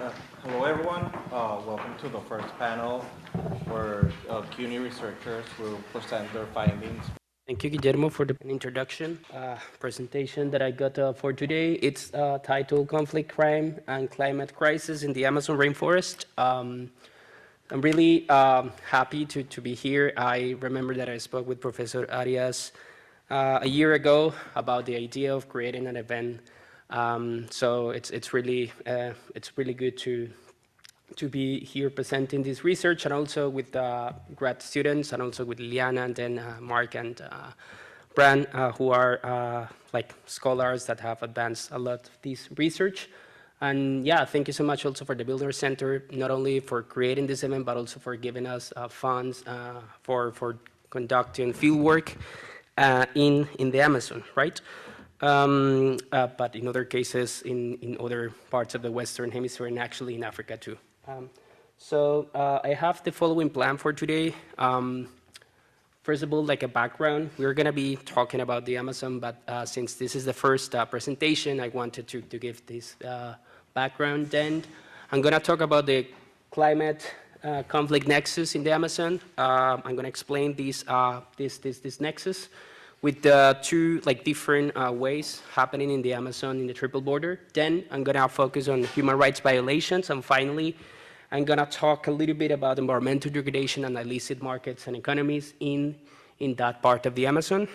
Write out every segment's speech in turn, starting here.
Hello, everyone. Welcome to the first panel where CUNY researchers will present their findings. Thank you, Guillermo, for the introduction presentation that I got for today. It's titled Conflict, Crime, and Climate Crisis in the Amazon Rainforest. I'm really happy to be here. I remember that I spoke with Professor Arias a year ago about the idea of creating an event. So it's really good to be here presenting this research, and also with grad students, and also with Liliana, and then Mark and Bran, who are like scholars that have advanced a lot of this research. And yeah, thank you so much also for the Bildner Center, not only for creating this event, but also for giving us funds for conducting field work in the Amazon, right? But in other cases, in other parts of the Western Hemisphere, and actually in Africa too. So I have the following plan for today. First of all, like a background, we're going to be talking about the Amazon, but since this is the first presentation, I wanted to give this background. Then I'm going to talk about the climate conflict nexus in the Amazon. I'm going to explain this nexus with two different ways happening in the Amazon in the triple border. Then I'm going to focus on human rights violations, and finally, I'm going to talk a little bit about environmental degradation and illicit markets and economies in that part of the Amazon.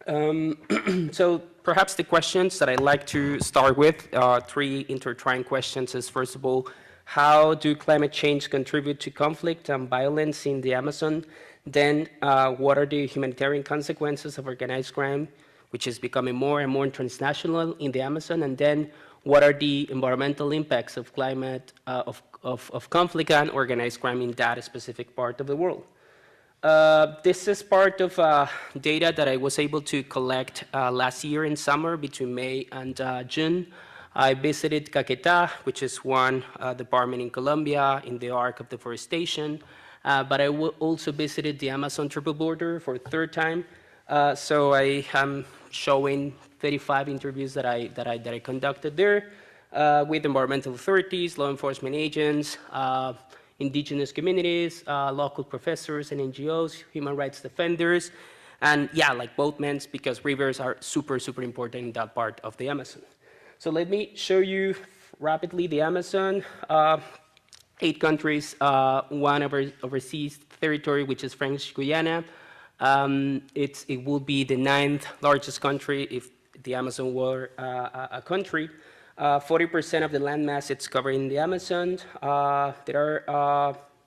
So perhaps the questions that I'd like to start with, three intertwined questions, is first of all, how do climate change contribute to conflict and violence in the Amazon? Then what are the humanitarian consequences of organized crime, which is becoming more and more transnational in the Amazon? And then what are the environmental impacts of climate, of conflict and organized crime in that specific part of the world? This is part of data that I was able to collect last year in summer between May and June. I visited Caquetá, which is one department in Colombia in the arc of deforestation, but I also visited the Amazon triple border for a third time. So I am showing 35 interviews that I conducted there with environmental authorities, law enforcement agents, indigenous communities, local professors and NGOs, human rights defenders, and yeah, like boatmen, because rivers are super important in that part of the Amazon. So let me show you rapidly the Amazon. 8 countries, one overseas territory, which is French Guiana. It will be the 9th largest country if the Amazon were a country. 40% of the landmass it's covered in the Amazon.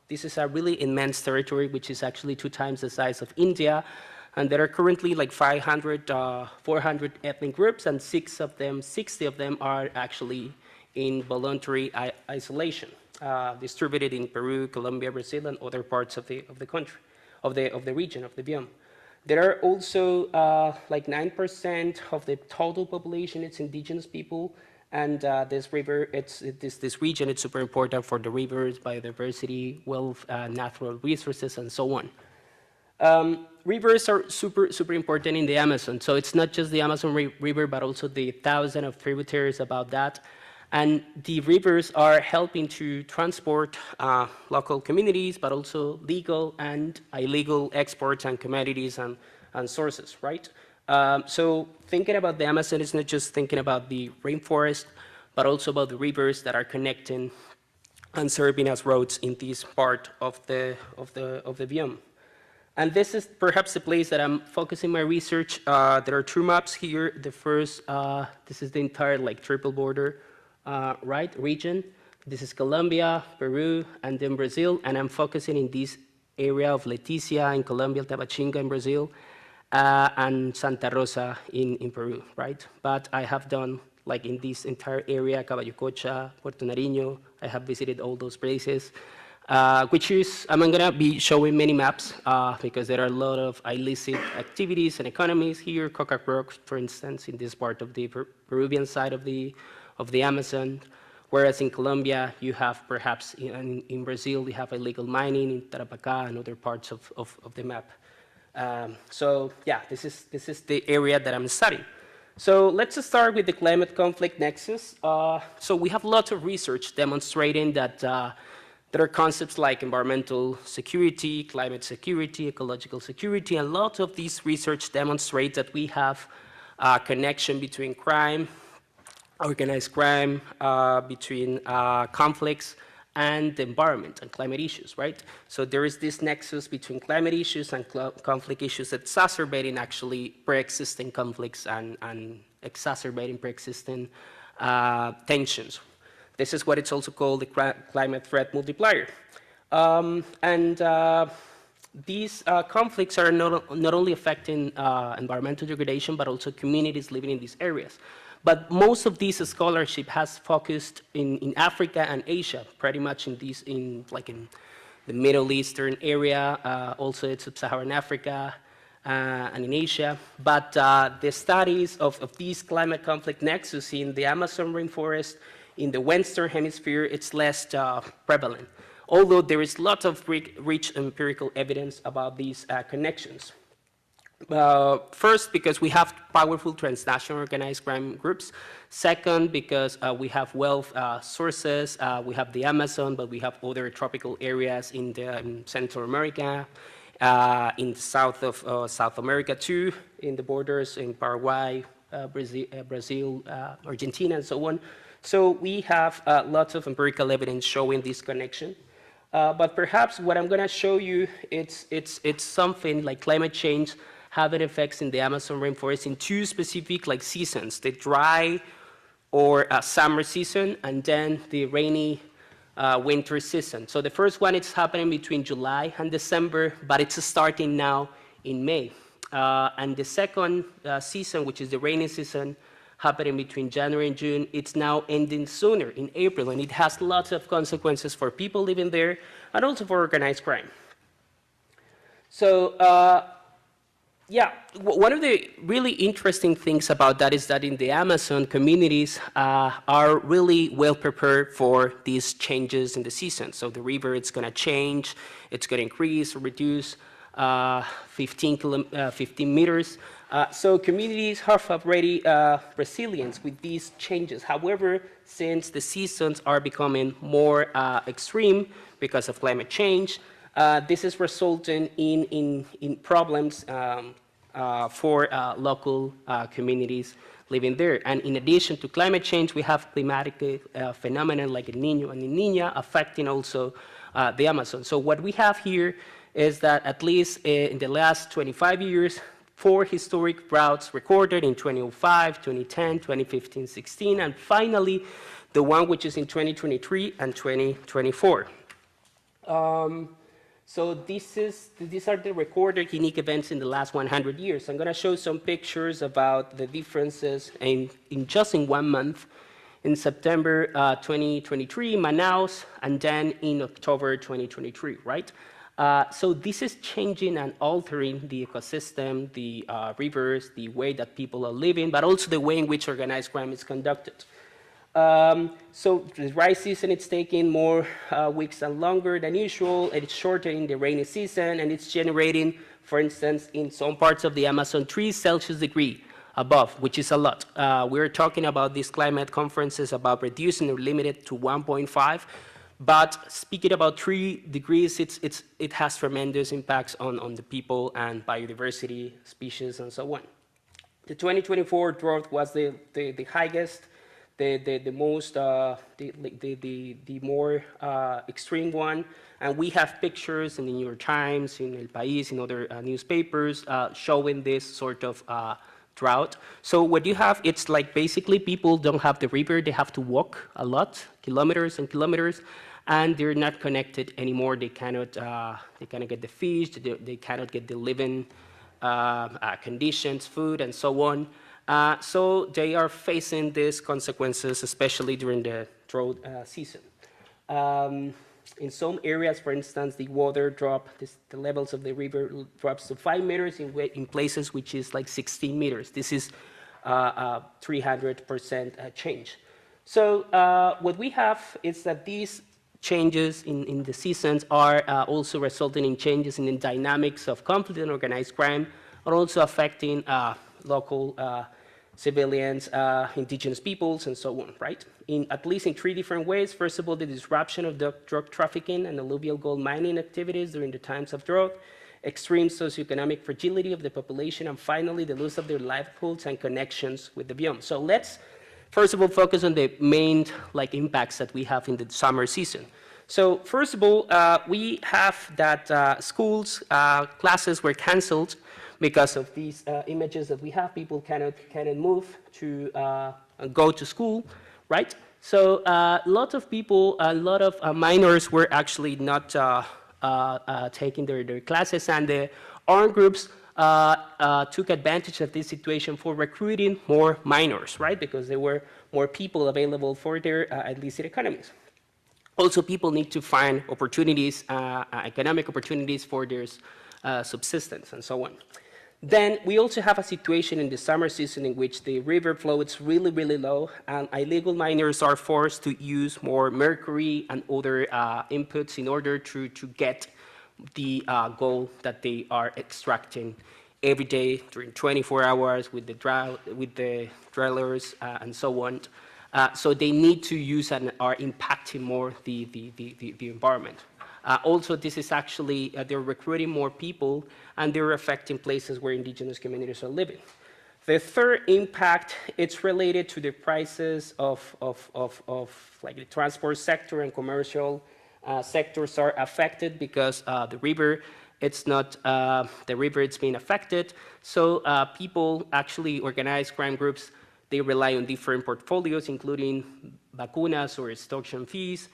This is a really immense territory, which is actually 2 times the size of India. And there are currently like 400 ethnic groups, and 60 of them are actually in voluntary isolation, distributed in Peru, Colombia-Brazil, and other parts of the country, of the region, of the biome. There are also like 9% of the total population, it's indigenous people, and this river, this region, it's super important for the rivers, biodiversity, wealth, natural resources, and so on. Rivers are super important in the Amazon. So it's not just the Amazon River, but also the thousands of tributaries about that. And the rivers are helping to transport local communities, but also legal and illegal exports and commodities and sources, right? So thinking about the Amazon is not just thinking about the rainforest, but also about the rivers that are connecting and serving as roads in this part of the biome. And this is perhaps the place that I'm focusing my research. There are 2 maps here. The first, this is the entire triple border, right, region. This is Colombia, Peru, and then Brazil. And I'm focusing in this area of Leticia in Colombia, Tabachinga in Brazil, and Santa Rosa in Peru, right? But I have done, in this entire area, Caballococha, Puerto Nariño, I have visited all those places. Which is, I'm going to be showing many maps because there are a lot of illicit activities and economies here. Coca-Cola, for instance, in this part of the Peruvian side of the Amazon, whereas in Colombia, you have perhaps, in Brazil, you have illegal mining in Tarapacá and other parts of the map. So yeah, this is the area that I'm studying. So let's just start with the climate conflict nexus. So we have lots of research demonstrating that there are concepts like environmental security, climate security, ecological security, and lots of these research demonstrate that we have a connection between crime, organized crime, between conflicts, and the environment and climate issues, right? So there is this nexus between climate issues and conflict issues exacerbating actually pre-existing conflicts and exacerbating pre-existing tensions. This is what it's also called the climate threat multiplier. These conflicts are not only affecting environmental degradation, but also communities living in these areas. But most of this scholarship has focused in Africa and Asia, pretty much in the Middle Eastern area, also in Sub-Saharan Africa and in Asia. But the studies of these climate conflict nexus in the Amazon rainforest, in the Western Hemisphere, it's less prevalent, although there is lots of rich empirical evidence about these connections. First, because we have powerful transnational organized crime groups. Second, because we have wealth sources. We have the Amazon, but we have other tropical areas in Central America, in the south of South America too, in the borders in Paraguay, Brazil, Argentina, and so on. So we have lots of empirical evidence showing this connection. But perhaps what I'm going to show you, it's something like climate change having effects in the Amazon rainforest in two specific seasons, the dry or summer season, and then the rainy winter season. So the first one is happening between July and December, but it's starting now in May. And the second season, which is the rainy season, happening between January and June, it's now ending sooner in April, and it has lots of consequences for people living there and also for organized crime. So yeah, one of the really interesting things about that is that in the Amazon, communities are really well prepared for these changes in the season. So the river, it's going to change, it's going to increase or reduce 15 meters. So communities have already resilience with these changes. However, since the seasons are becoming more extreme because of climate change, this is resulting in problems for local communities living there. And in addition to climate change, we have climatic phenomena like El Niño and La Niña affecting also the Amazon. So what we have here is that at least in the last 25 years, 4 historic droughts recorded in 2005, 2010, 2015, 16, and finally the one which is in 2023 and 2024. So these are the recorded unique events in the last 100 years. I'm going to show some pictures about the differences in just 1 month. In September 2023, Manaus, and then in October 2023, right? So this is changing and altering the ecosystem, the rivers, the way that people are living, but also the way in which organized crime is conducted. So the dry season, it's taking more weeks and longer than usual. It's shortening the rainy season, and it's generating, for instance, in some parts of the Amazon, 3 Celsius degree above, which is a lot. We're talking about these climate conferences about reducing or limited to 1.5. But speaking about 3 degrees, it has tremendous impacts on the people and biodiversity, species, and so on. The 2024 drought was the highest, the most, the more extreme one. And we have pictures in the New York Times, in El País, in other newspapers showing this sort of drought. So what you have, it's like basically people don't have the river, they have to walk a lot, kilometers and kilometers, and they're not connected anymore. They cannot get the fish, they cannot get the living conditions, food, and so on. So they are facing these consequences, especially during the drought season. In some areas, for instance, the water drop, the levels of the river drops to 5 meters in places which is like 16 meters. This is 300% change. So what we have is that these changes in the seasons are also resulting in changes in the dynamics of conflict and organized crime, and also affecting local civilians, indigenous peoples, and so on, right? At least in 3 different ways. First of all, the disruption of the drug trafficking and alluvial gold mining activities during the times of drought, extreme socioeconomic fragility of the population, and finally, the loss of their livelihoods and connections with the biome. So let's, first of all, focus on the main impacts that we have in the summer season. So first of all, we have that schools, classes were canceled because of these images that we have. People cannot move to go to school, right? So a lot of people, a lot of minors were actually not taking their classes, and the armed groups took advantage of this situation for recruiting more minors, right? Because there were more people available for their illicit economies. Also, people need to find opportunities, economic opportunities for their subsistence and so on. Then we also have a situation in the summer season in which the river flow is really, really low, and illegal miners are forced to use more mercury and other inputs in order to get the gold that they are extracting every day during 24 hours with the drillers and so on. So they need to use and are impacting more the environment. Also, this is actually, they're recruiting more people, and they're affecting places where indigenous communities are living. The third impact, it's related to the prices of the transport sector and commercial sectors are affected because the river, it's not, the river it's being affected. So people actually, organized crime groups, they rely on different portfolios, including vacunas or extortion fees,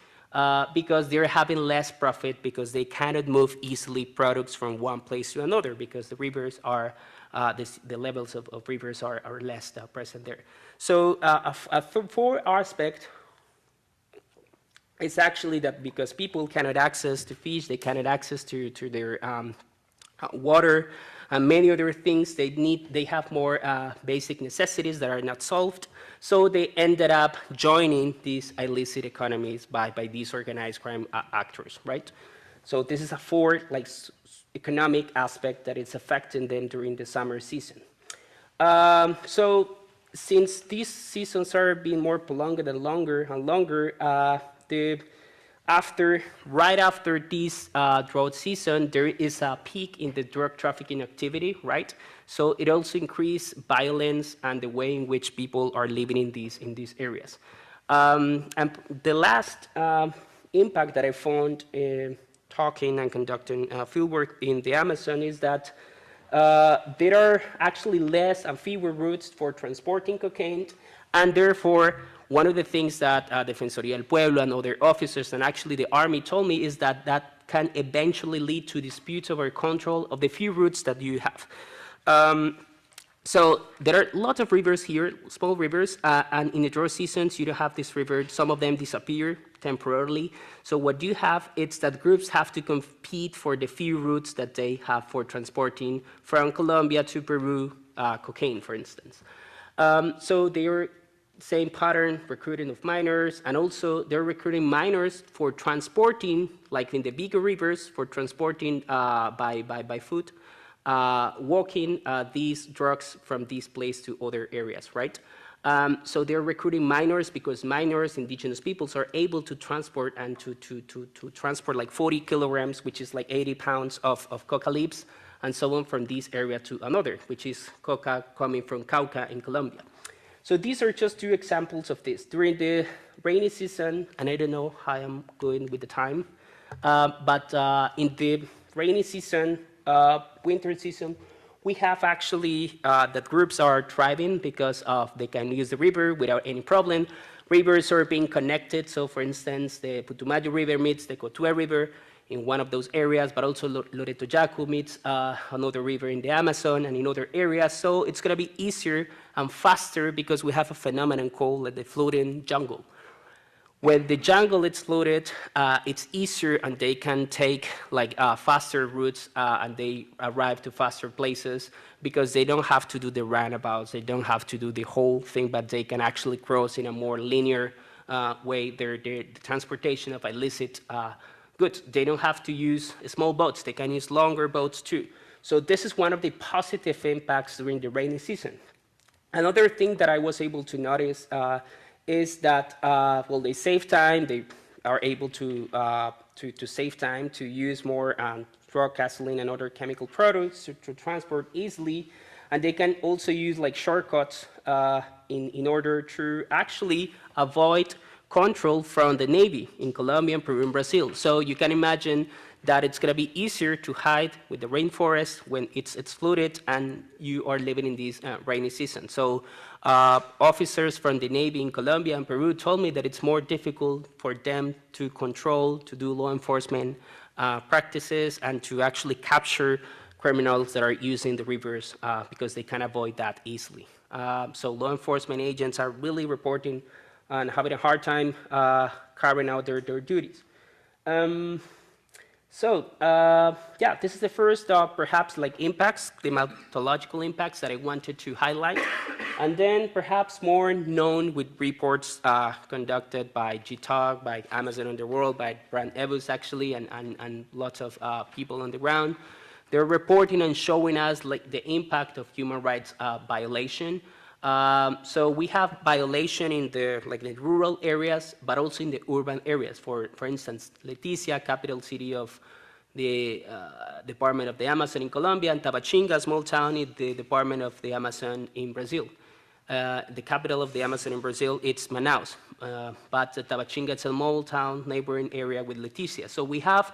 because they're having less profit because they cannot move easily products from one place to another because the rivers are, the levels of rivers are less present there. So a fourth aspect is actually that because people cannot access to fish, they cannot access to their water, and many other things they have more basic necessities that are not solved. So they ended up joining these illicit economies by these organized crime actors, right? So this is a fourth economic aspect that is affecting them during the summer season. So since these seasons are being more prolonged and longer and longer, right after this drought season, there is a peak in the drug trafficking activity, right? So it also increased violence and the way in which people are living in these areas. And the last impact that I found talking and conducting fieldwork in the Amazon is that there are actually less and fewer routes for transporting cocaine, and therefore one of the things that Defensoría del Pueblo and other officers and actually the Army told me is that that can eventually lead to disputes over control of the few routes that you have. So there are lots of rivers here, small rivers, and in the drought seasons you don't have this river. Some of them disappear temporarily. So what you have is that groups have to compete for the few routes that they have for transporting from Colombia to Peru, cocaine, for instance. So they are same pattern, recruiting of minors, and also they're recruiting minors for transporting, like in the bigger rivers, for transporting by foot, walking these drugs from this place to other areas, right? So they're recruiting minors because minors, indigenous peoples, are able to transport and to transport like 40 kilograms, which is like 80 pounds of coca leaves, and so on from this area to another, which is coca coming from Cauca in Colombia. So these are just two examples of this. During the rainy season, and I don't know how I'm going with the time, but in the rainy season, winter season, we have actually that groups are thriving because they can use the river without any problem. Rivers are being connected. So for instance, the Putumayo River meets the Cotué River in one of those areas, but also Loreto Yacu meets another river in the Amazon and in other areas. So it's going to be easier and faster because we have a phenomenon called the floating jungle. When the jungle is floated, it's easier and they can take faster routes and they arrive to faster places because they don't have to do the roundabouts, they don't have to do the whole thing, but they can actually cross in a more linear way the transportation of illicit goods. They don't have to use small boats, they can use longer boats too. So this is one of the positive impacts during the rainy season. Another thing that I was able to notice is that, well, they save time. They are able to save time, to use more truck, gasoline, and other chemical products to transport easily. And they can also use like shortcuts in order to actually avoid control from the Navy in Colombia, Peru, and Brazil. So you can imagine that it's going to be easier to hide with the rainforest when it's flooded and you are living in this rainy season. So officers from the Navy in Colombia and Peru told me that it's more difficult for them to control, to do law enforcement practices, and to actually capture criminals that are using the rivers because they can avoid that easily. So law enforcement agents are really reporting on having a hard time carrying out their duties. Yeah, this is the first, perhaps, like impacts, climatological impacts that I wanted to highlight. And then perhaps more known with reports conducted by GTOG, by Amazon Underworld, by Brand Evans, actually, and lots of people on the ground. They're reporting and showing us like the impact of human rights violation. So we have violation in the rural areas, but also in the urban areas. For instance, Leticia, capital city of the Department of the Amazon in Colombia, and Tabachinga, small town in the Department of the Amazon in Brazil. The capital of the Amazon in Brazil, it's Manaus, but Tabachinga, it's a small town, neighboring area with Leticia. So we have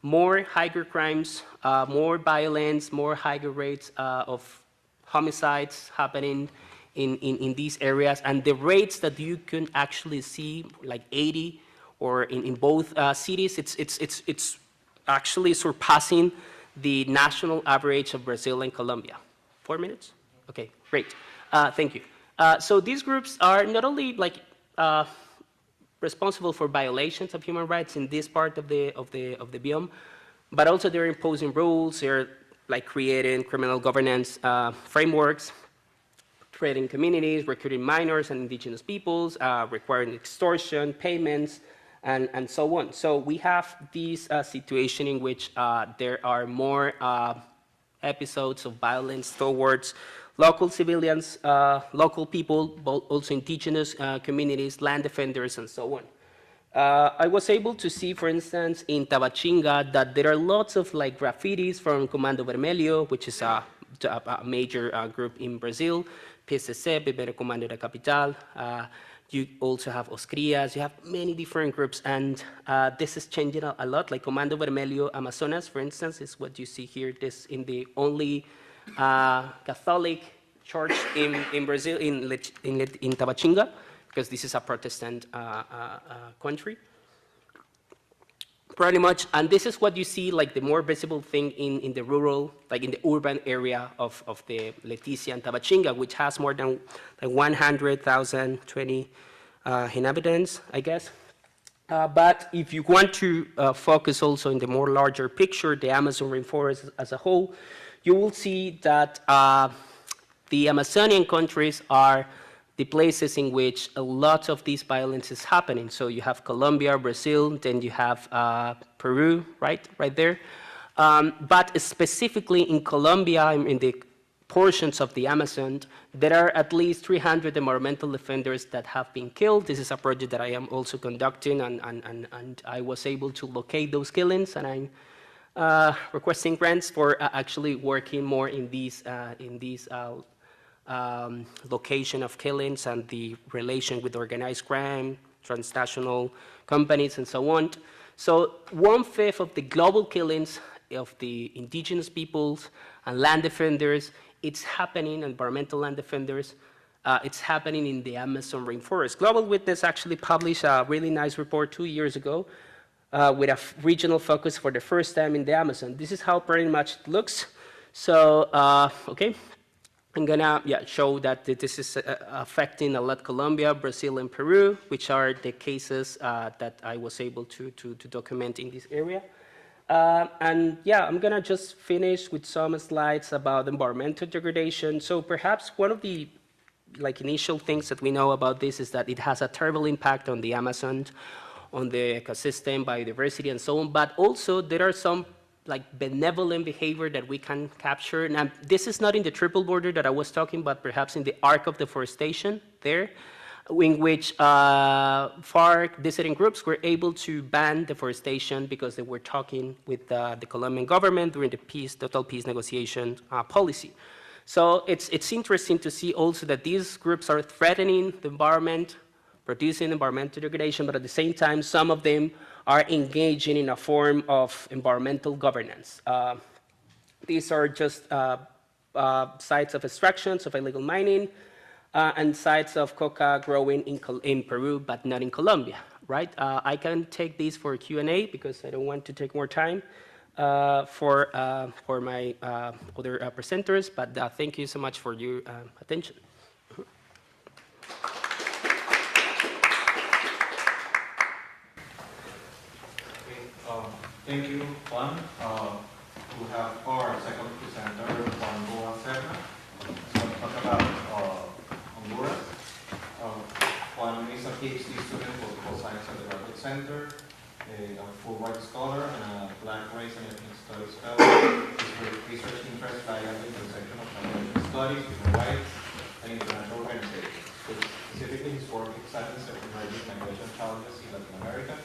more higher crimes, more violence, more higher rates of homicides happening in these areas, and the rates that you can actually see, like 80, or in both cities, it's actually surpassing the national average of Brazil and Colombia. 4 minutes? Okay, great. Thank you. So these groups are not only responsible for violations of human rights in this part of the biome, but also they're imposing rules. They're like creating criminal governance frameworks, creating communities, recruiting minors and indigenous peoples, requiring extortion, payments, and so on. So we have this situation in which there are more episodes of violence towards local civilians, local people, also indigenous communities, land defenders, and so on. I was able to see, for instance, in Tabachinga, that there are lots of like graffitis from Comando Vermelho, which is a major group in Brazil, PSC, Primeiro Comando da Capital. You also have Oscrias, you have many different groups, and this is changing a lot. Like Comando Vermelho Amazonas, for instance, is what you see here. This in the only Catholic church in Brazil, in Tabachinga, because this is a Protestant country. Pretty much, and this is what you see, like the more visible thing in the rural, like in the urban area of the Leticia and Tabachinga, which has more than like 100,020 inhabitants, I guess. But if you want to focus also in the more larger picture, the Amazon rainforest as a whole, you will see that the Amazonian countries are the places in which a lot of this violence is happening. So you have Colombia, Brazil, then you have Peru, right there. But specifically in Colombia, in the portions of the Amazon, there are at least 300 environmental defenders that have been killed. This is a project that I am also conducting, and I was able to locate those killings, and I'm requesting grants for actually working more in these location of killings and the relation with organized crime, transnational companies, and so on. So 1/5 of the global killings of the indigenous peoples and land defenders, it's happening, environmental land defenders, it's happening in the Amazon rainforest. Global Witness actually published a really nice report 2 years ago with a regional focus for the first time in the Amazon. This is how pretty much it looks. So, okay. I'm gonna show that this is affecting a lot Colombia, Brazil, and Peru, which are the cases that I was able to document in this area. And I'm gonna just finish with some slides about environmental degradation. So perhaps one of the initial things that we know about this is that it has a terrible impact on the Amazon, on the ecosystem, biodiversity, and so on. But also there are some like benevolent behavior that we can capture. Now, this is not in the triple border that I was talking about, perhaps in the arc of deforestation there, in which FARC dissident groups were able to ban deforestation because they were talking with the Colombian government during the total peace negotiation policy. So it's interesting to see also that these groups are threatening the environment, producing environmental degradation, but at the same time, some of them are engaging in a form of environmental governance. These are just sites of extractions, of illegal mining, and sites of coca growing in Peru, but not in Colombia, right? I can take these for Q&A because I don't want to take more time for my other presenters, but thank you so much for your attention. Thank you, Juan. We have our second presenter, Juan Rúa-Serna. He's going to talk about Honduras. Juan is a Ph.D. student for political science at the Graduate Center, a Fulbright scholar, and a Black Race and Ethnic Studies fellow. His research interests lie at the intersection of American studies, human rights, and international organizations. Specifically, his work examines emerging migration challenges in Latin America,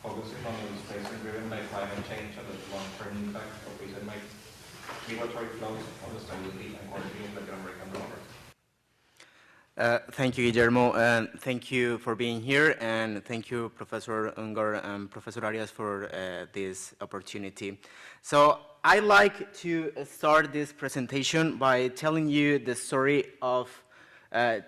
focusing on the displacement driven by climate change and the long-term impact of recent migratory flows on the stability and quality of Latin American waters. Thank you, Guillermo, and thank you for being here, and thank you, Professor Ungar and Professor Arias, for this opportunity. So I'd like to start this presentation by telling you the story of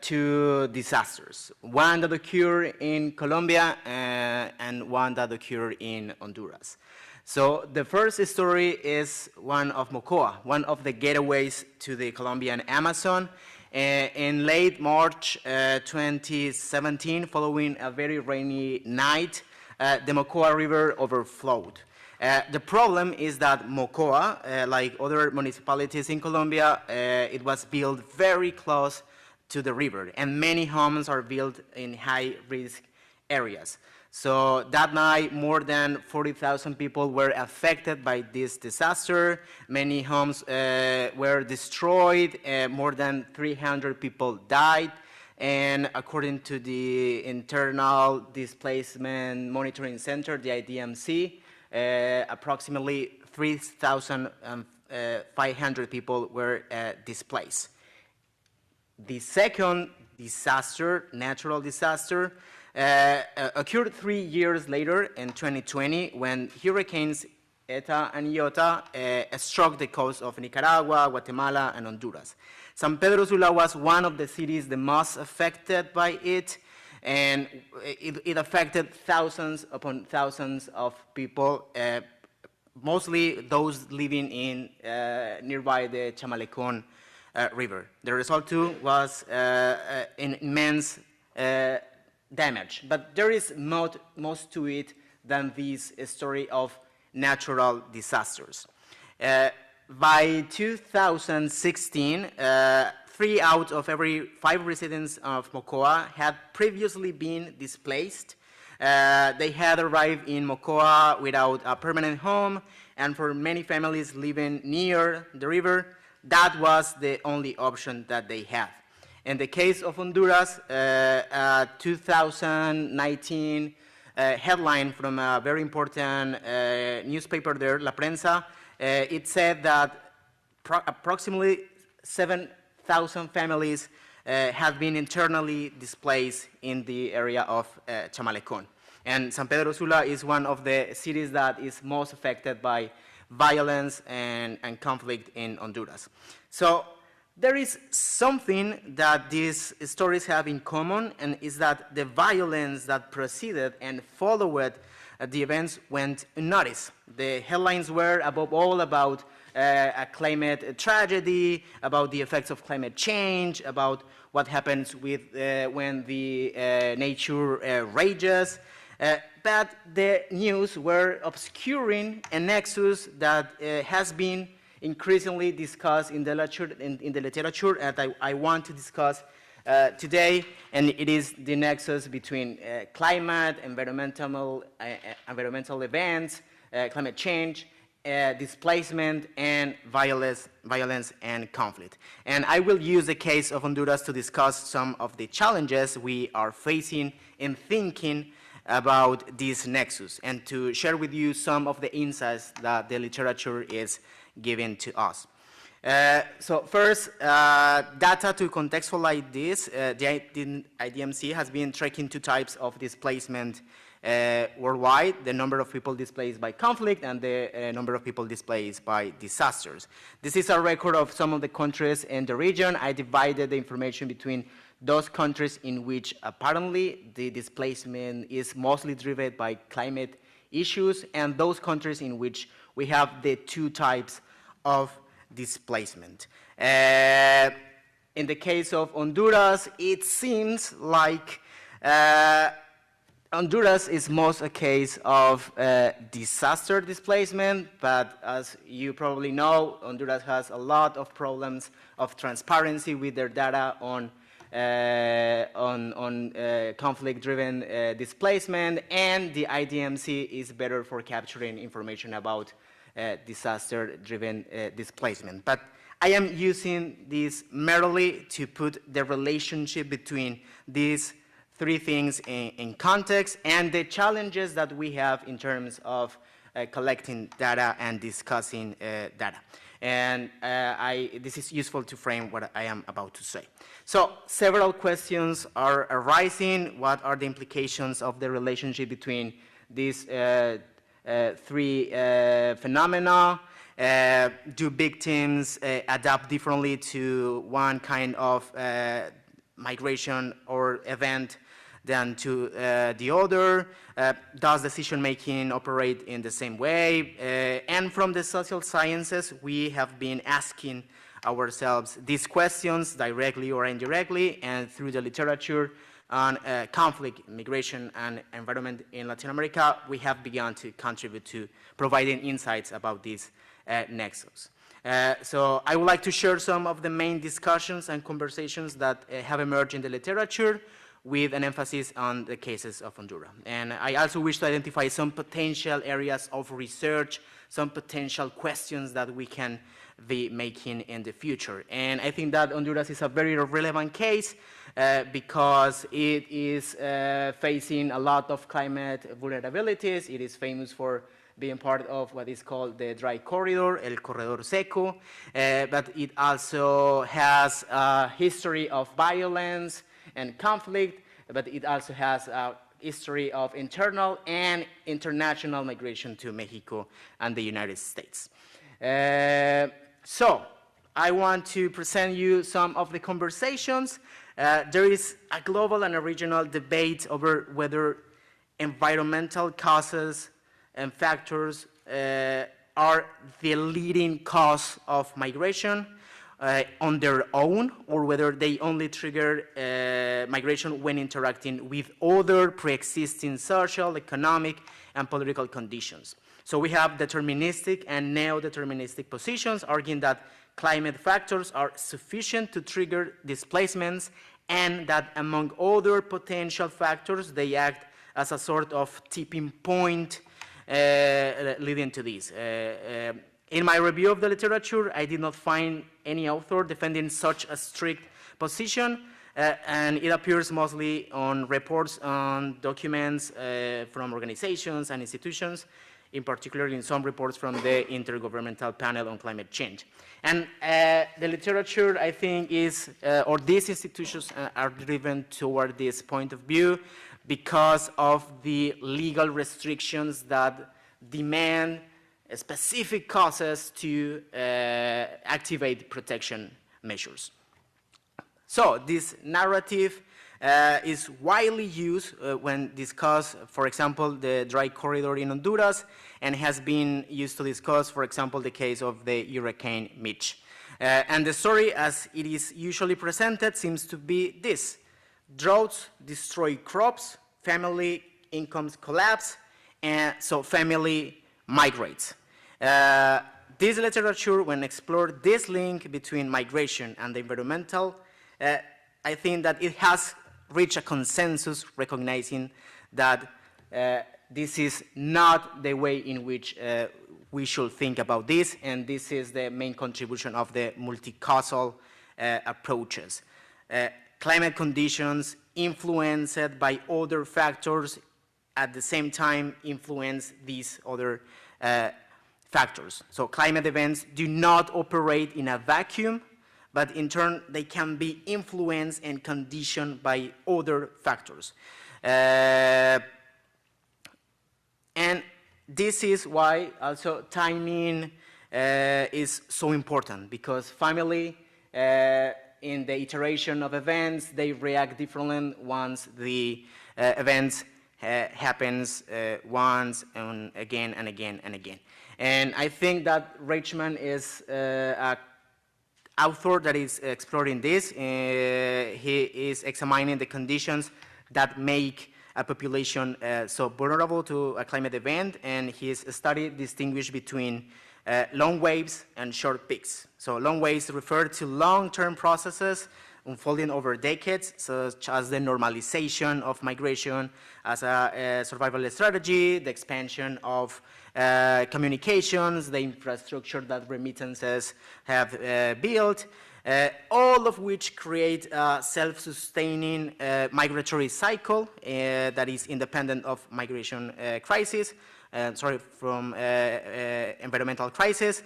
two disasters, one that occurred in Colombia and one that occurred in Honduras. So the first story is one of Mocoa, one of the getaways to the Colombian Amazon. In late March 2017, following a very rainy night, the Mocoa River overflowed. The problem is that Mocoa, like other municipalities in Colombia, it was built very close to the river, and many homes are built in high-risk areas. So that night, more than 40,000 people were affected by this disaster. Many homes were destroyed, more than 300 people died, and according to the Internal Displacement Monitoring Center, the IDMC, approximately 3,500 people were displaced. The second disaster, natural disaster, occurred 3 years later in 2020 when hurricanes Eta and Iota struck the coast of Nicaragua, Guatemala, and Honduras. San Pedro Sula was one of the cities the most affected by it, and it affected thousands upon thousands of people, mostly those living in nearby the Chamalecon river. The result too was an immense damage, but there is most to it than this story of natural disasters. By 2016, 3 out of every 5 residents of Mocoa had previously been displaced. They had arrived in Mocoa without a permanent home, and for many families living near the river, that was the only option that they had. In the case of Honduras, a 2019 headline from a very important newspaper there, La Prensa, it said that approximately 7,000 families have been internally displaced in the area of Chamalecon. And San Pedro Sula is one of the cities that is most affected by violence and conflict in Honduras. So there is something that these stories have in common, and is that the violence that preceded and followed the events went unnoticed. The headlines were above all about a climate tragedy, about the effects of climate change, about what happens with when the nature rages. But the news were obscuring a nexus that has been increasingly discussed in the literature, and I want to discuss today, and it is the nexus between climate, environmental events, climate change, displacement, and violence and conflict. And I will use the case of Honduras to discuss some of the challenges we are facing in thinking about this nexus, and to share with you some of the insights that the literature is giving to us. So first, data to contextualize this, the IDMC has been tracking two types of displacement worldwide: the number of people displaced by conflict and the number of people displaced by disasters. This is a record of some of the countries in the region. I divided the information between those countries in which apparently the displacement is mostly driven by climate issues, and those countries in which we have the two types of displacement. In the case of Honduras, it seems like Honduras is most a case of disaster displacement, but as you probably know, Honduras has a lot of problems of transparency with their data on conflict-driven displacement, and the IDMC is better for capturing information about disaster-driven displacement. But I am using this merely to put the relationship between these three things in context and the challenges that we have in terms of collecting data and discussing data. And this is useful to frame what I am about to say. So several questions are arising. What are the implications of the relationship between these three phenomena? Do victims adapt differently to one kind of migration or event than to the other? Does decision-making operate in the same way? And from the social sciences, we have been asking ourselves these questions directly or indirectly, and through the literature on conflict, migration, and environment in Latin America, we have begun to contribute to providing insights about these nexus. So I would like to share some of the main discussions and conversations that have emerged in the literature, with an emphasis on the cases of Honduras. And I also wish to identify some potential areas of research, some potential questions that we can be making in the future. And I think that Honduras is a very relevant case because it is facing a lot of climate vulnerabilities. It is famous for being part of what is called the dry corridor, el corredor seco, but it also has a history of violence and conflict, but it also has a history of internal and international migration to Mexico and the United States. So I want to present you some of the conversations. There is a global and a regional debate over whether environmental causes and factors are the leading cause of migration on their own, or whether they only trigger migration when interacting with other pre-existing social, economic, and political conditions. So we have deterministic and neo-deterministic positions arguing that climate factors are sufficient to trigger displacements, and that among other potential factors, they act as a sort of tipping point leading to this. In my review of the literature, I did not find any author defending such a strict position, and it appears mostly on reports on documents from organizations and institutions, in particular in some reports from the Intergovernmental Panel on Climate Change. And the literature, I think, is, or these institutions are driven toward this point of view because of the legal restrictions that demand specific causes to activate protection measures. So this narrative is widely used when discussed, for example, the dry corridor in Honduras, and has been used to discuss, for example, the case of the Hurricane Mitch. And the story, as it is usually presented, seems to be this: droughts destroy crops, family incomes collapse, and so family migrates. This literature, when explored this link between migration and the environmental, I think that it has reached a consensus recognizing that this is not the way in which we should think about this, and this is the main contribution of the multi-causal approaches. Climate conditions influenced by other factors at the same time influence these other factors. So climate events do not operate in a vacuum, but in turn they can be influenced and conditioned by other factors. And this is why also timing is so important, because family in the iteration of events, they react differently once the events happens once and again and again and again. And I think that Reichman is an author that is exploring this. He is examining the conditions that make a population so vulnerable to a climate event, and his study distinguished between long waves and short peaks. So long waves refer to long-term processes unfolding over decades, such as the normalization of migration as a survival strategy, the expansion of communications, the infrastructure that remittances have built, all of which create a self-sustaining migratory cycle that is independent of migration crisis, from environmental crisis.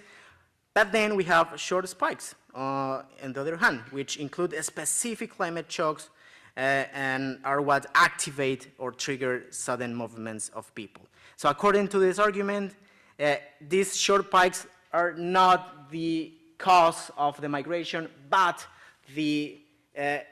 But then we have short spikes, on the other hand, which include specific climate shocks and are what activate or trigger sudden movements of people. So according to this argument, these short spikes are not the cause of the migration, but the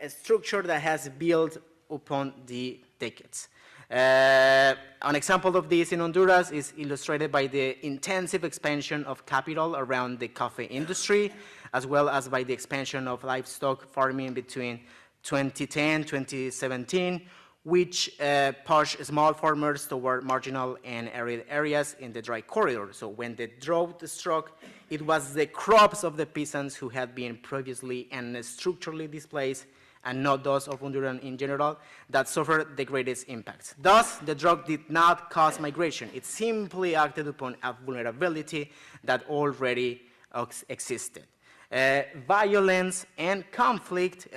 structure that has built upon the decades. An example of this in Honduras is illustrated by the intensive expansion of capital around the coffee industry, as well as by the expansion of livestock farming between 2010 and 2017, which pushed small farmers toward marginal and arid areas in the dry corridor. So when the drought struck, it was the crops of the peasants who had been previously and structurally displaced, and not those of Honduran in general, that suffered the greatest impacts. Thus, the drought did not cause migration. It simply acted upon a vulnerability that already existed. Violence and conflict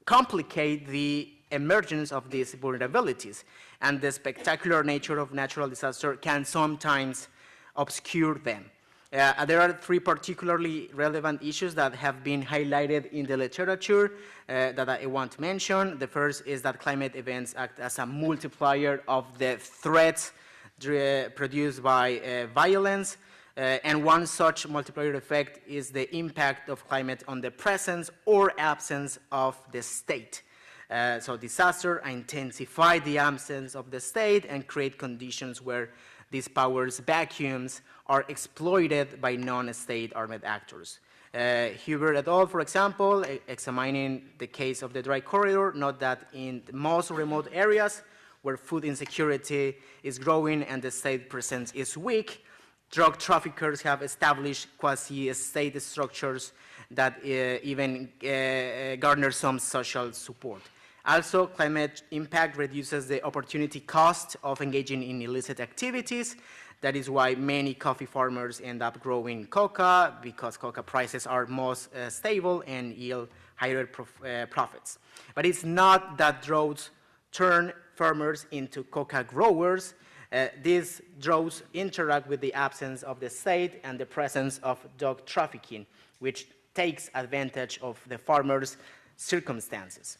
complicate the emergence of these vulnerabilities, and the spectacular nature of natural disaster can sometimes obscure them. There are three particularly relevant issues that have been highlighted in the literature that I want to mention. The first is that climate events act as a multiplier of the threats produced by violence, and one such multiplier effect is the impact of climate on the presence or absence of the state. So disaster intensify the absence of the state and create conditions where these powers vacuums are exploited by non-state armed actors. Huber et al., for example, examining the case of the dry corridor, note that in the most remote areas where food insecurity is growing and the state presence is weak, drug traffickers have established quasi-state structures that even garner some social support. Also, climate impact reduces the opportunity cost of engaging in illicit activities. That is why many coffee farmers end up growing coca, because coca prices are most stable and yield higher profits. But it's not that droughts turn farmers into coca growers. These droughts interact with the absence of the state and the presence of drug trafficking, which takes advantage of the farmers' circumstances.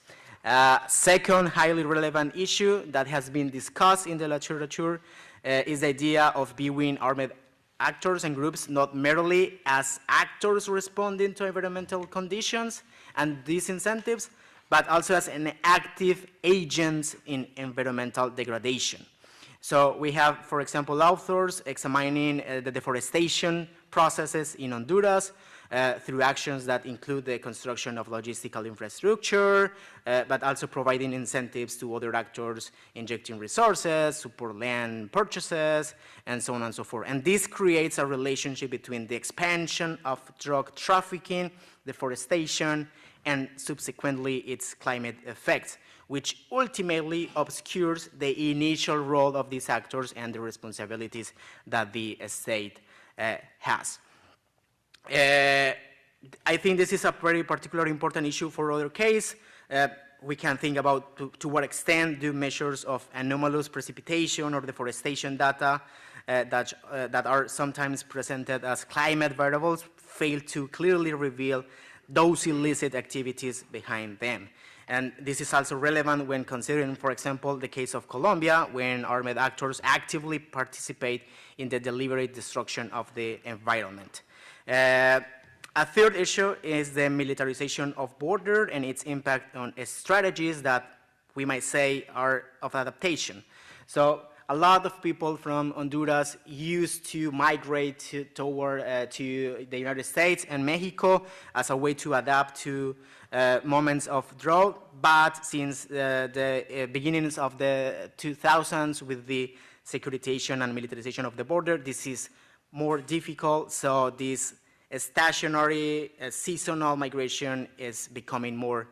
Second highly relevant issue that has been discussed in the literature is the idea of viewing armed actors and groups not merely as actors responding to environmental conditions and disincentives, but also as an active agent in environmental degradation. So we have, for example, authors examining the deforestation processes in Honduras through actions that include the construction of logistical infrastructure, but also providing incentives to other actors, injecting resources, support land purchases, and so on and so forth. And this creates a relationship between the expansion of drug trafficking, deforestation, and subsequently its climate effects, which ultimately obscures the initial role of these actors and the responsibilities that the state has. I think this is a very particularly important issue for other case. We can think about to what extent do measures of anomalous precipitation or deforestation data that are sometimes presented as climate variables fail to clearly reveal those illicit activities behind them. And this is also relevant when considering, for example, the case of Colombia, when armed actors actively participate in the deliberate destruction of the environment. A third issue is the militarization of border and its impact on strategies that we might say are of adaptation. So a lot of people from Honduras used to migrate to the United States and Mexico as a way to adapt to moments of drought, but since the beginnings of the 2000s with the securitization and militarization of the border, this is more difficult, so this stationary, seasonal migration is becoming more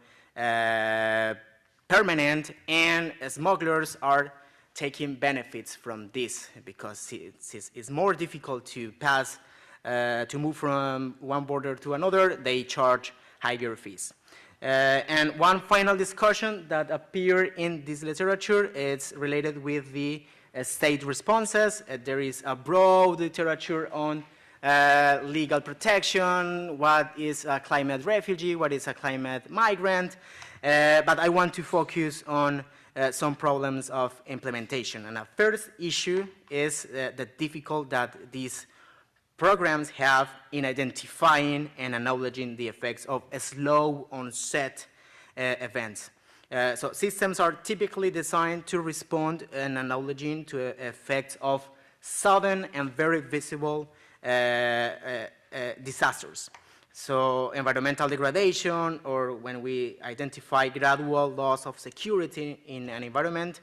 permanent, and smugglers are taking benefits from this because it's more difficult to pass, to move from one border to another. They charge higher fees. And one final discussion that appeared in this literature is related with the state responses. There is a broad literature on legal protection, what is a climate refugee, what is a climate migrant, but I want to focus on some problems of implementation. And a first issue is the difficulty that these programs have in identifying and acknowledging the effects of slow onset events. So systems are typically designed to respond and acknowledging to effects of sudden and very visible disasters. So environmental degradation, or when we identify gradual loss of security in an environment,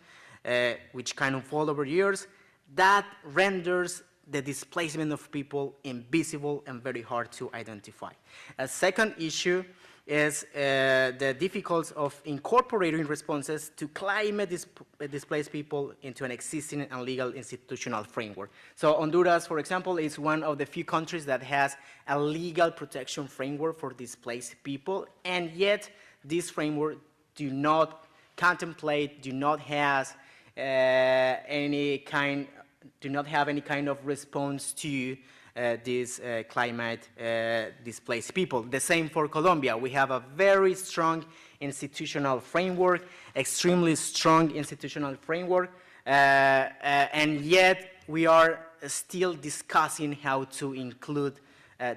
which can unfold over years, that renders the displacement of people invisible and very hard to identify. A second issue is the difficulties of incorporating responses to climate displaced people into an existing and legal institutional framework. So Honduras, for example, is one of the few countries that has a legal protection framework for displaced people, and yet this framework do not contemplate, do not have any kind of response to these climate displaced people. The same for Colombia. We have a very strong institutional framework, extremely strong institutional framework, and yet we are still discussing how to include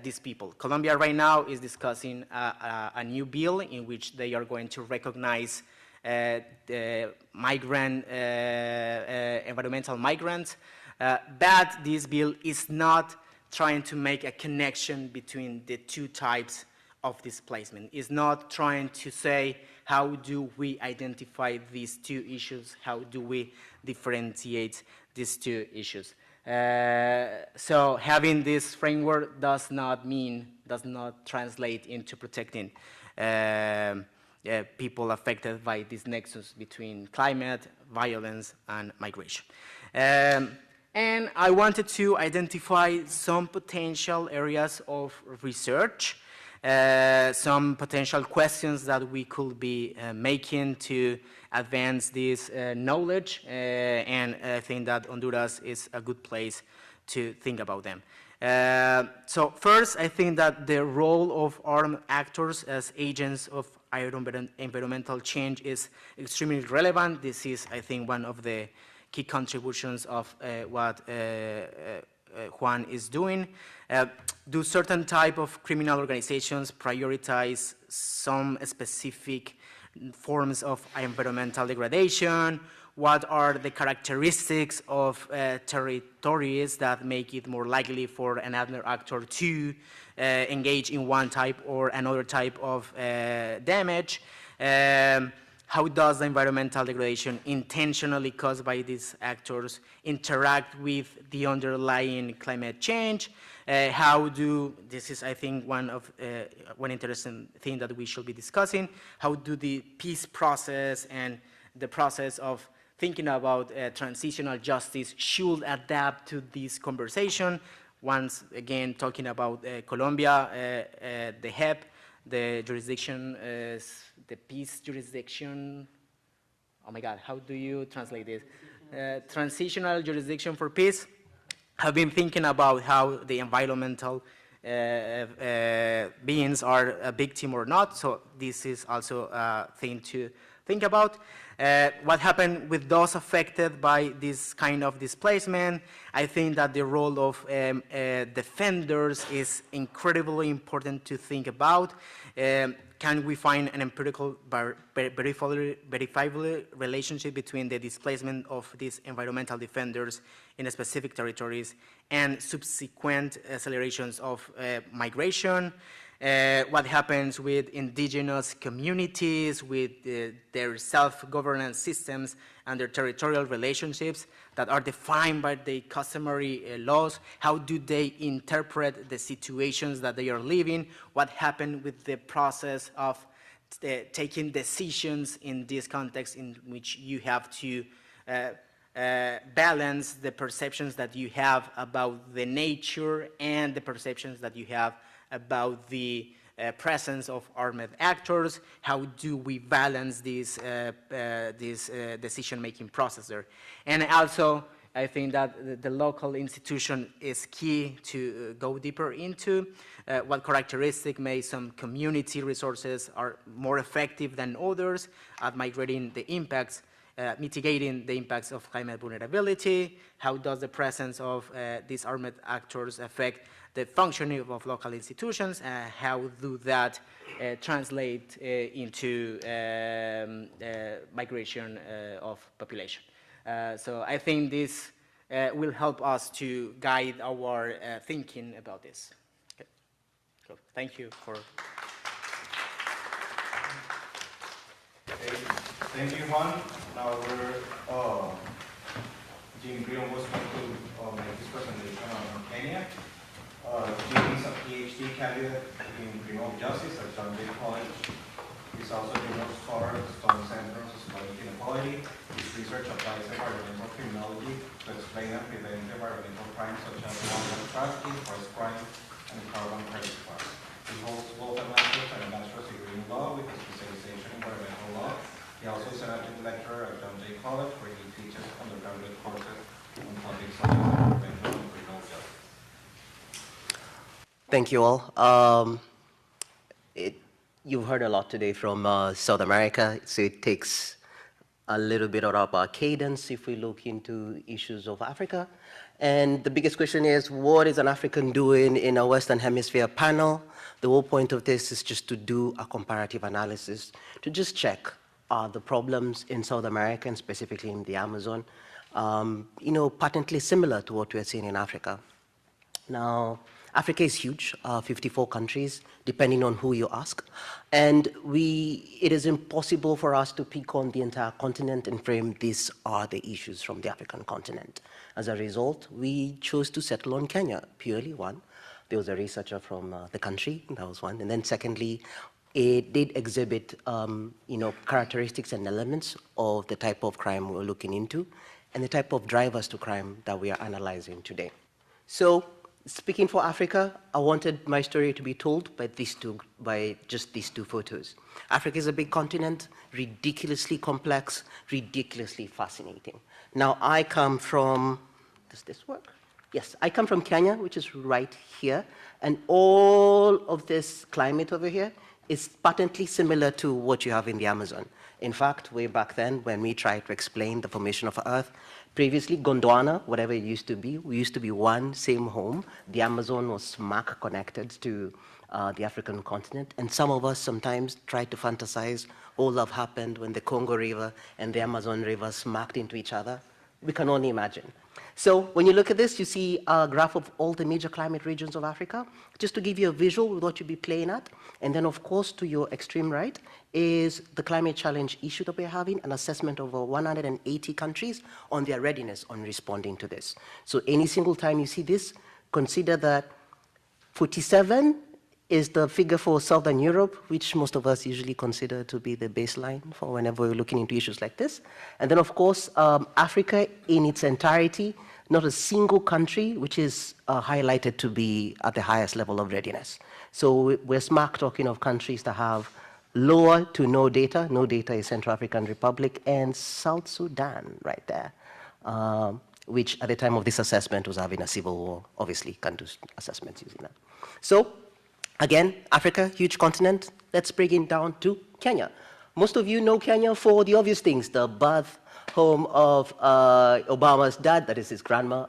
these people. Colombia right now is discussing a new bill in which they are going to recognize the migrant, environmental migrants, but this bill is not trying to make a connection between the two types of displacement. It's not trying to say, how do we identify these two issues? How do we differentiate these two issues? So having this framework does not translate into protecting people affected by this nexus between climate, violence, and migration. And I wanted to identify some potential areas of research, some potential questions that we could be making to advance this knowledge, and I think that Honduras is a good place to think about them. So first, I think that the role of armed actors as agents of environmental change is extremely relevant. This is, I think, one of the key contributions of what Juan is doing. Do certain type of criminal organizations prioritize some specific forms of environmental degradation? What are the characteristics of territories that make it more likely for another actor to engage in one type or another type of damage? how does the environmental degradation intentionally caused by these actors interact with the underlying climate change? This is, I think, one interesting thing that we should be discussing. How do the peace process and the process of thinking about transitional justice should adapt to this conversation? Once again, talking about Colombia, the HEP, the jurisdiction, the peace jurisdiction. Oh my God, how do you translate this? Transitional jurisdiction for peace. Have been thinking about how the environmental beings are a victim or not. So this is also a thing to think about. What happened with those affected by this kind of displacement? I think that the role of defenders is incredibly important to think about. Can we find an empirical verifiable relationship between the displacement of these environmental defenders in specific territories and subsequent accelerations of migration? What happens with indigenous communities, with their self-governance systems and their territorial relationships that are defined by the customary laws? How do they interpret the situations that they are living? What happened with the process of taking decisions in this context in which you have to balance the perceptions that you have about the nature and the perceptions that you have about the presence of armed actors? How do we balance this decision-making process there? And also, I think that the local institution is key to go deeper into. What characteristic may some community resources are more effective than others at mitigating the impacts of climate vulnerability? How does the presence of these armed actors affect the functioning of local institutions? How do that translate into migration of population? So I think this will help us to guide our thinking about this. Okay. So thank you for... Okay. Thank you, Juan. Now Riungu was going to make this presentation on Kenya. Jim is a Ph.D. candidate in criminal justice at John Jay College. He's also a criminal scholar at Stone Center on Sociology and Equality. His research applies environmental criminology to explain and prevent environmental crimes such as wildlife trafficking, forest crime, and carbon credit fraud. He holds both a master's and a bachelor's degree in law with a specialization in environmental law. He also is an adjunct lecturer at John Jay College, where he teaches undergraduate courses on topics such as environmental and criminal justice. Thank you all. You've heard a lot today from South America, so it takes a little bit of our cadence if we look into issues of Africa. And the biggest question is, what is an African doing in a Western Hemisphere panel? The whole point of this is just to do a comparative analysis, to just check the problems in South America, and specifically in the Amazon, patently similar to what we're seeing in Africa. Now, Africa is huge, 54 countries, depending on who you ask. And it is impossible for us to pick on the entire continent and frame these are the issues from the African continent. As a result, we chose to settle on Kenya, purely one. There was a researcher from the country, that was one. And then secondly, it did exhibit characteristics and elements of the type of crime we're looking into and the type of drivers to crime that we are analyzing today. So, speaking for Africa, I wanted my story to be told by just these two photos. Africa is a big continent, ridiculously complex, ridiculously fascinating. Now, I come from, does this work? Yes, I come from Kenya, which is right here, and all of this climate over here is patently similar to what you have in the Amazon. In fact, way back then, when we tried to explain the formation of Earth, previously, Gondwana, whatever it used to be, we used to be one same home. The Amazon was smack connected to the African continent. And some of us sometimes try to fantasize all that happened when the Congo River and the Amazon River smacked into each other. We can only imagine. So when you look at this, you see a graph of all the major climate regions of Africa, just to give you a visual of what you'll be playing at. And then, of course, to your extreme right is the climate challenge issue that we're having, an assessment of over 180 countries on their readiness on responding to this. So any single time you see this, consider that 47 is the figure for Southern Europe, which most of us usually consider to be the baseline for whenever we're looking into issues like this. And then, of course, Africa in its entirety, not a single country which is highlighted to be at the highest level of readiness. So we're smack talking of countries that have lower to no data. No data is Central African Republic and South Sudan right there, which at the time of this assessment was having a civil war. Obviously, can't do assessments using that. So, again, Africa, huge continent. Let's bring it down to Kenya. Most of you know Kenya for the obvious things, the birth home of Obama's dad, that is his grandma.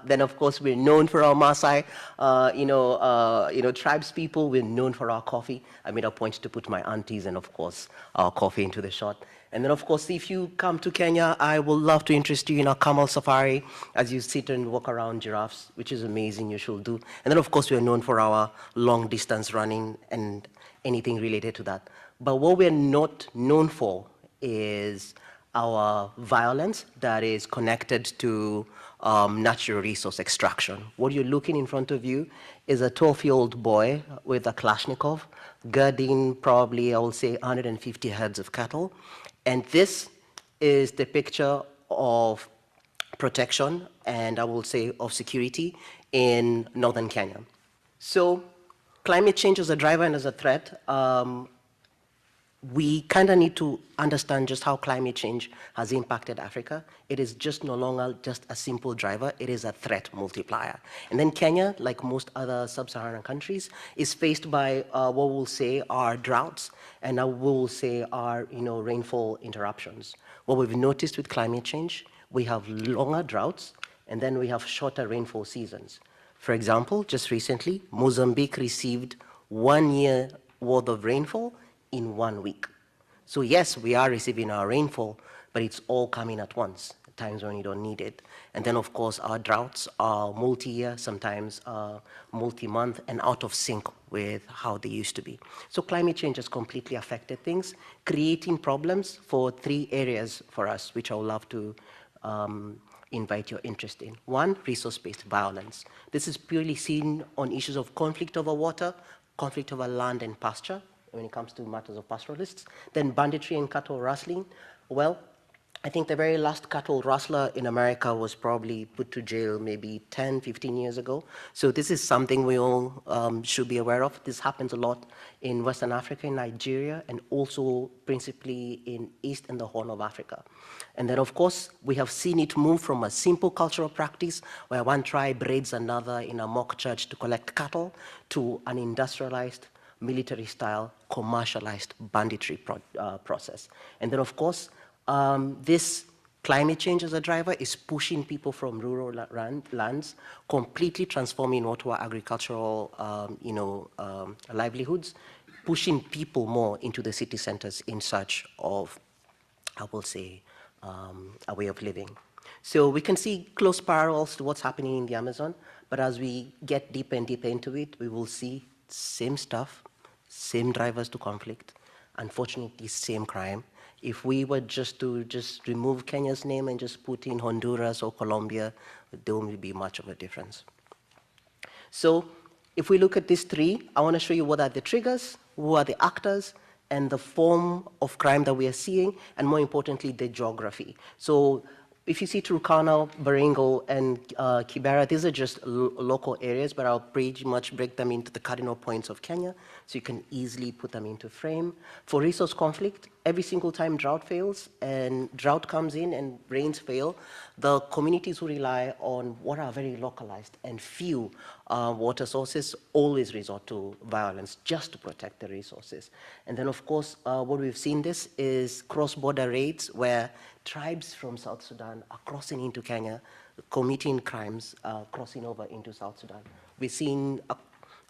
Then, of course, we're known for our Maasai, tribes people. We're known for our coffee. I made a point to put my aunties and, of course, our coffee into the shot. And then, of course, if you come to Kenya, I would love to interest you in our camel safari as you sit and walk around giraffes, which is amazing, you should do. And then, of course, we're known for our long-distance running and anything related to that. But what we're not known for is our violence that is connected to natural resource extraction. What you're looking in front of you is a 12-year-old boy with a Kalashnikov, guarding probably, I will say, 150 herds of cattle. And this is the picture of protection and I will say of security in northern Kenya. So climate change as a driver and as a threat, we kind of need to understand just how climate change has impacted Africa. It is just no longer just a simple driver, it is a threat multiplier. And then Kenya, like most other sub-Saharan countries, is faced by what we'll say are droughts, and what we'll say are rainfall interruptions. What we've noticed with climate change, we have longer droughts, and then we have shorter rainfall seasons. For example, just recently, Mozambique received 1 year worth of rainfall in 1 week. So yes, we are receiving our rainfall, but it's all coming at once, at times when you don't need it. And then, of course, our droughts are multi-year, sometimes multi-month, and out of sync with how they used to be. So climate change has completely affected things, creating problems for 3 areas for us, which I would love to invite your interest in. 1, resource-based violence. This is purely seen on issues of conflict over water, conflict over land and pasture, when it comes to matters of pastoralists. Then banditry and cattle rustling. Well, I think the very last cattle rustler in America was probably put to jail maybe 10, 15 years ago. So this is something we all should be aware of. This happens a lot in Western Africa, in Nigeria, and also principally in East and the Horn of Africa. And then, of course, we have seen it move from a simple cultural practice where one tribe raids another in a mock church to collect cattle to an industrialized, military-style, commercialized banditry process. And then, of course, this climate change as a driver is pushing people from rural lands, completely transforming what were agricultural livelihoods, pushing people more into the city centers in search of, I will say, a way of living. So we can see close parallels to what's happening in the Amazon, but as we get deeper and deeper into it, we will see same stuff, same drivers to conflict, unfortunately, same crime. If we were just to remove Kenya's name and just put in Honduras or Colombia, there won't be much of a difference. So if we look at these 3, I want to show you what are the triggers, who are the actors, and the form of crime that we are seeing, and more importantly, the geography. So if you see Turkana, Baringo, and Kibera, these are just local areas, but I'll pretty much break them into the cardinal points of Kenya, so you can easily put them into frame. For resource conflict, every single time drought fails, and drought comes in and rains fail, the communities who rely on what are very localized and few water sources always resort to violence just to protect the resources. And then, of course, what we've seen this is cross-border raids where tribes from South Sudan are crossing into Kenya, committing crimes, crossing over into South Sudan. We've seen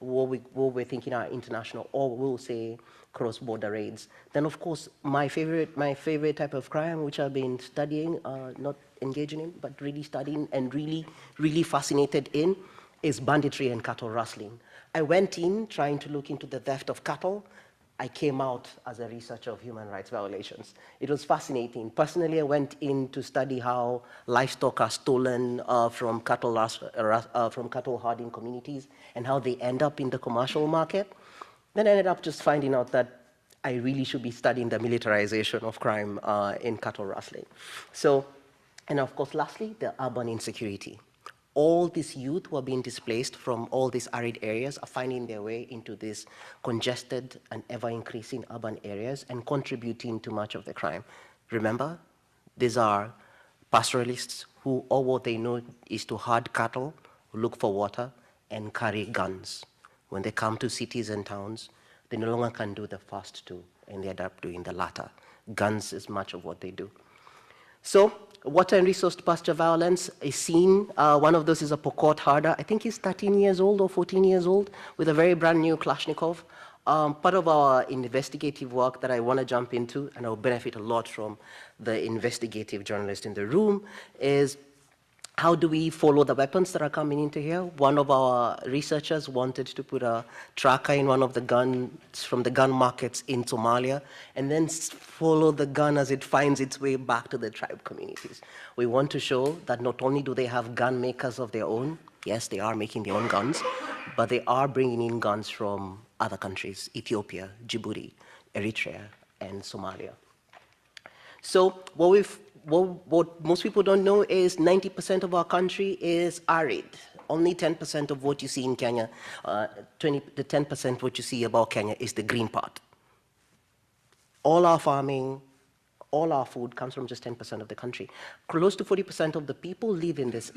what we're thinking are international, or we'll say cross-border raids. Then, of course, my favorite type of crime, which I've been studying, not engaging in, but really studying and really fascinated in, is banditry and cattle rustling. I went in trying to look into the theft of cattle. I came out as a researcher of human rights violations. It was fascinating. Personally, I went in to study how livestock are stolen from cattle herding communities and how they end up in the commercial market. Then I ended up just finding out that I really should be studying the militarization of crime in cattle rustling. So, and of course, lastly, the urban insecurity. All these youth who are being displaced from all these arid areas are finding their way into these congested and ever-increasing urban areas and contributing to much of the crime. Remember, these are pastoralists who all what they know is to herd cattle, look for water, and carry guns. When they come to cities and towns, they no longer can do the first two, and they end up doing the latter. Guns is much of what they do. So, water and resource pasture violence is seen. One of those is a Pokot herder. I think he's 13 years old or 14 years old with a very brand new Kalashnikov. Part of our investigative work that I want to jump into, and I'll benefit a lot from the investigative journalist in the room, is how do we follow the weapons that are coming into here? One of our researchers wanted to put a tracker in one of the guns from the gun markets in Somalia and then follow the gun as it finds its way back to the tribe communities. We want to show that not only do they have gun makers of their own, yes, they are making their own guns, but they are bringing in guns from other countries, Ethiopia, Djibouti, Eritrea, and Somalia. So what most people don't know is 90% of our country is arid. Only 10% of what you see in Kenya, the 10% what you see about Kenya is the green part. All our farming, all our food comes from just 10% of the country. Close to 40% of the people live in this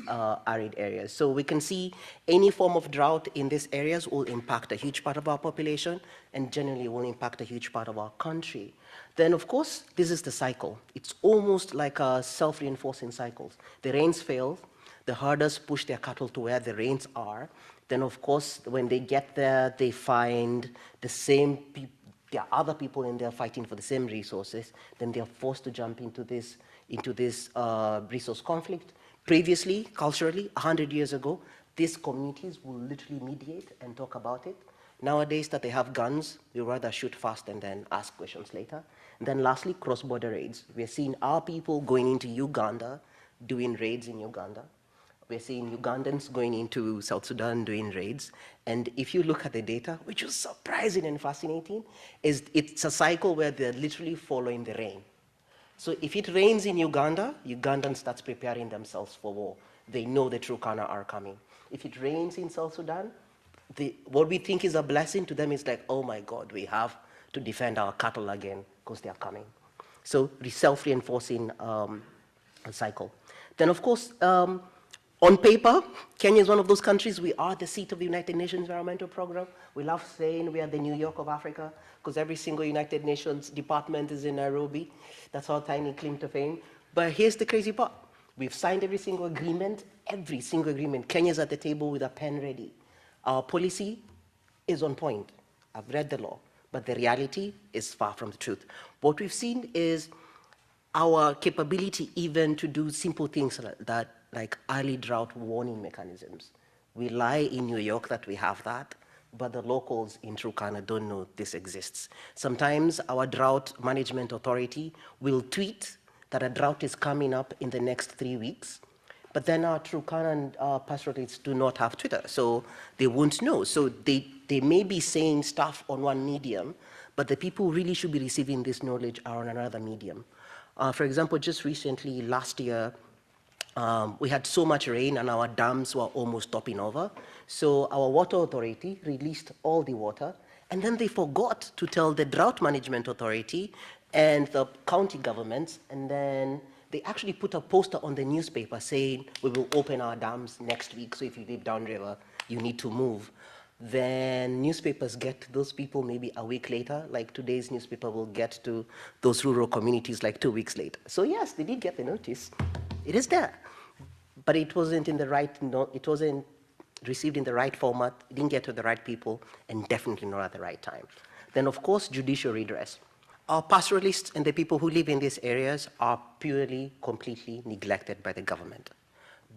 arid areas. So we can see any form of drought in these areas will impact a huge part of our population and generally will impact a huge part of our country. Then, of course, this is the cycle. It's almost like a self-reinforcing cycles. The rains fail, the herders push their cattle to where the rains are. Then, of course, when they get there, they find the same people. There are other people in there fighting for the same resources, then they're forced to jump into this resource conflict. Previously, culturally, 100 years ago, these communities will literally mediate and talk about it. Nowadays that they have guns, they rather shoot first and then ask questions later. And then lastly, cross-border raids. We're seeing our people going into Uganda, doing raids in Uganda. We're seeing Ugandans going into South Sudan doing raids. And if you look at the data, which is surprising and fascinating, is it's a cycle where they're literally following the rain. So if it rains in Uganda, Ugandans start preparing themselves for war. They know the Turkana are coming. If it rains in South Sudan, what we think is a blessing to them is like, oh my God, we have to defend our cattle again because they are coming. So self-reinforcing cycle. Then of course, on paper, Kenya is one of those countries. We are the seat of the United Nations Environmental Program. We love saying we are the New York of Africa because every single United Nations department is in Nairobi. That's our tiny claim to fame. But here's the crazy part. We've signed every single agreement. Kenya's at the table with a pen ready. Our policy is on point. I've read the law, but the reality is far from the truth. What we've seen is our capability even to do simple things like early drought warning mechanisms. We lie in New York that we have that, but the locals in Turkana don't know this exists. Sometimes our drought management authority will tweet that a drought is coming up in the next 3 weeks, but then our Turkana pastoralists do not have Twitter, so they won't know. So they may be saying stuff on one medium, but the people who really should be receiving this knowledge are on another medium. For example, just recently, last year, we had so much rain and our dams were almost topping over. So our water authority released all the water, and then they forgot to tell the drought management authority and the county governments, and then they actually put a poster on the newspaper saying, we will open our dams next week, so if you live downriver, you need to move. Then newspapers get to those people maybe a week later, like today's newspaper will get to those rural communities like 2 weeks later. So yes, they did get the notice. It is there, but it wasn't in the right, it wasn't received in the right format, it didn't get to the right people, and definitely not at the right time. Then, of course, judicial redress. Our pastoralists and the people who live in these areas are purely, completely neglected by the government.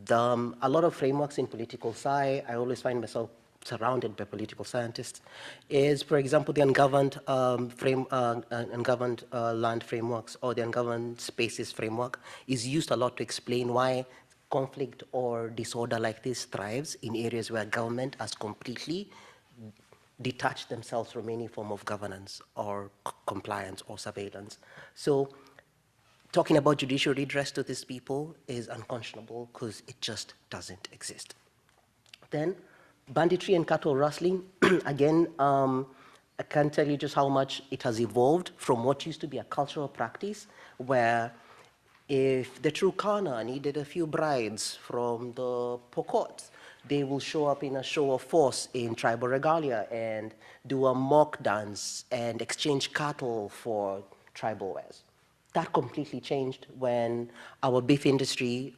A lot of frameworks in political science, I always find myself surrounded by political scientists, is, for example, the ungoverned, ungoverned land frameworks or the ungoverned spaces framework is used a lot to explain why conflict or disorder like this thrives in areas where government has completely detached themselves from any form of governance or compliance or surveillance. So talking about judicial redress to these people is unconscionable because it just doesn't exist. Then banditry and cattle rustling, again, I can't tell you just how much it has evolved from what used to be a cultural practice where if the Turkana needed a few brides from the Pokots, they will show up in a show of force in tribal regalia and do a mock dance and exchange cattle for tribal wares. That completely changed when our beef industry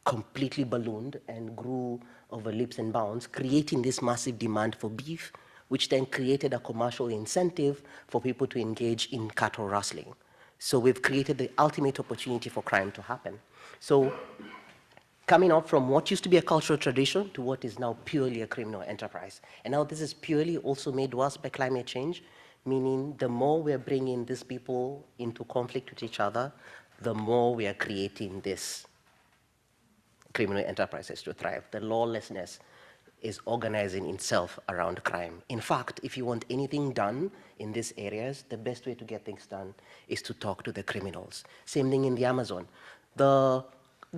completely ballooned and grew over leaps and bounds, creating this massive demand for beef, which then created a commercial incentive for people to engage in cattle rustling. So we've created the ultimate opportunity for crime to happen. So coming out from what used to be a cultural tradition to what is now purely a criminal enterprise. And now this is purely also made worse by climate change, meaning the more we're bringing these people into conflict with each other, the more we are creating this criminal enterprises to thrive. The lawlessness is organizing itself around crime. In fact, if you want anything done in these areas, the best way to get things done is to talk to the criminals. Same thing in the Amazon. The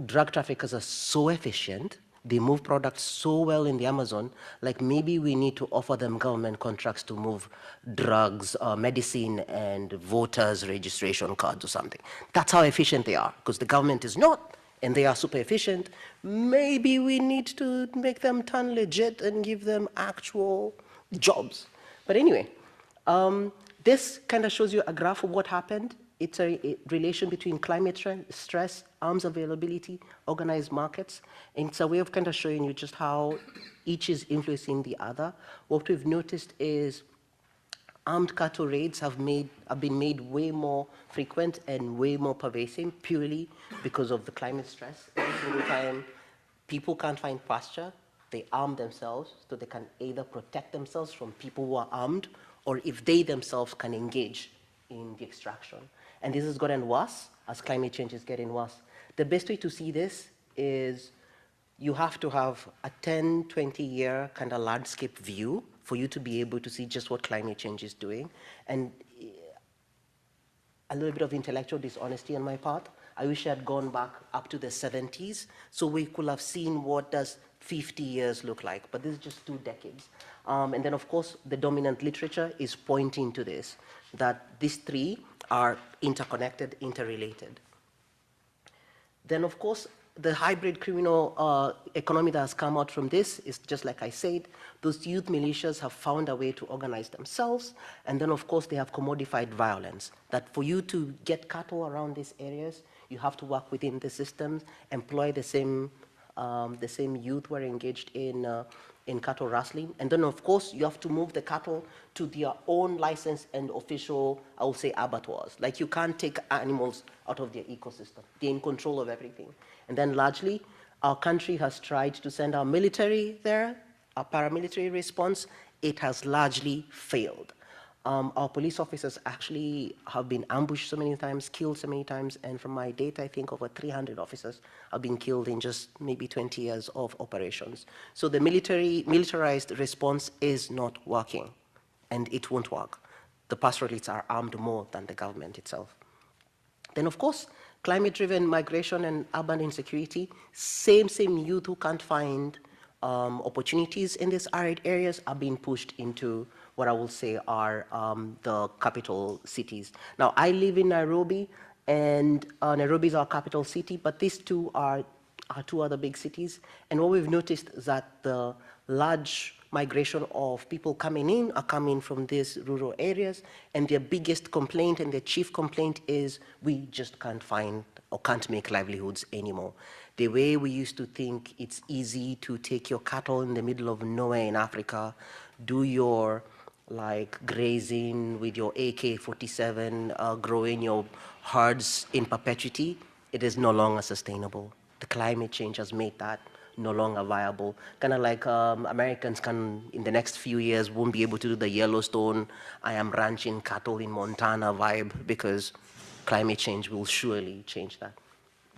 drug traffickers are so efficient, they move products so well in the Amazon, like maybe we need to offer them government contracts to move drugs, medicine, and voters' registration cards or something. That's how efficient they are, because the government is not, and they are super efficient. Maybe we need to make them turn legit and give them actual jobs. But anyway, this kind of shows you a graph of what happened. It's a relation between climate stress, arms availability, organized markets. And it's a way of kind of showing you just how each is influencing the other. What we've noticed is armed cattle raids have been made way more frequent and way more pervasive purely because of the climate stress. Every single time people can't find pasture, they arm themselves so they can either protect themselves from people who are armed or if they themselves can engage in the extraction. And this has gotten worse as climate change is getting worse. The best way to see this is you have to have a 10, 20-year kind of landscape view for you to be able to see just what climate change is doing. And a little bit of intellectual dishonesty on my part. I wish I had gone back up to the 70s so we could have seen what does 50 years look like, but this is just 2 decades. And then, of course, the dominant literature is pointing to this, that these three are interconnected, interrelated. Then, of course, the hybrid criminal economy that has come out from this is just like I said, those youth militias have found a way to organize themselves. And then, of course, they have commodified violence, that for you to get cattle around these areas, you have to work within the systems, employ the same youth who are engaged in cattle rustling. And then, of course, you have to move the cattle to their own licensed and official, I would say, abattoirs. Like, you can't take animals out of their ecosystem. They're in control of everything. And then, largely, our country has tried to send our military there, our paramilitary response. It has largely failed. Our police officers actually have been ambushed so many times, killed so many times, and from my data, I think over 300 officers have been killed in just maybe 20 years of operations. So the militarized response is not working, and it won't work. The pastoralists are armed more than the government itself. Then, of course, climate-driven migration and urban insecurity, same youth who can't find opportunities in these arid areas are being pushed into what I will say are the capital cities. Now, I live in Nairobi, and Nairobi is our capital city, but these two are 2 other big cities. And what we've noticed is that the large migration of people coming in are coming from these rural areas, and their biggest complaint and their chief complaint is we just can't find or can't make livelihoods anymore. The way we used to think it's easy to take your cattle in the middle of nowhere in Africa, do your like grazing with your AK-47, growing your herds in perpetuity, it is no longer sustainable. The climate change has made that no longer viable. Kind of like Americans can, in the next few years, won't be able to do the Yellowstone, I am ranching cattle in Montana vibe, because climate change will surely change that.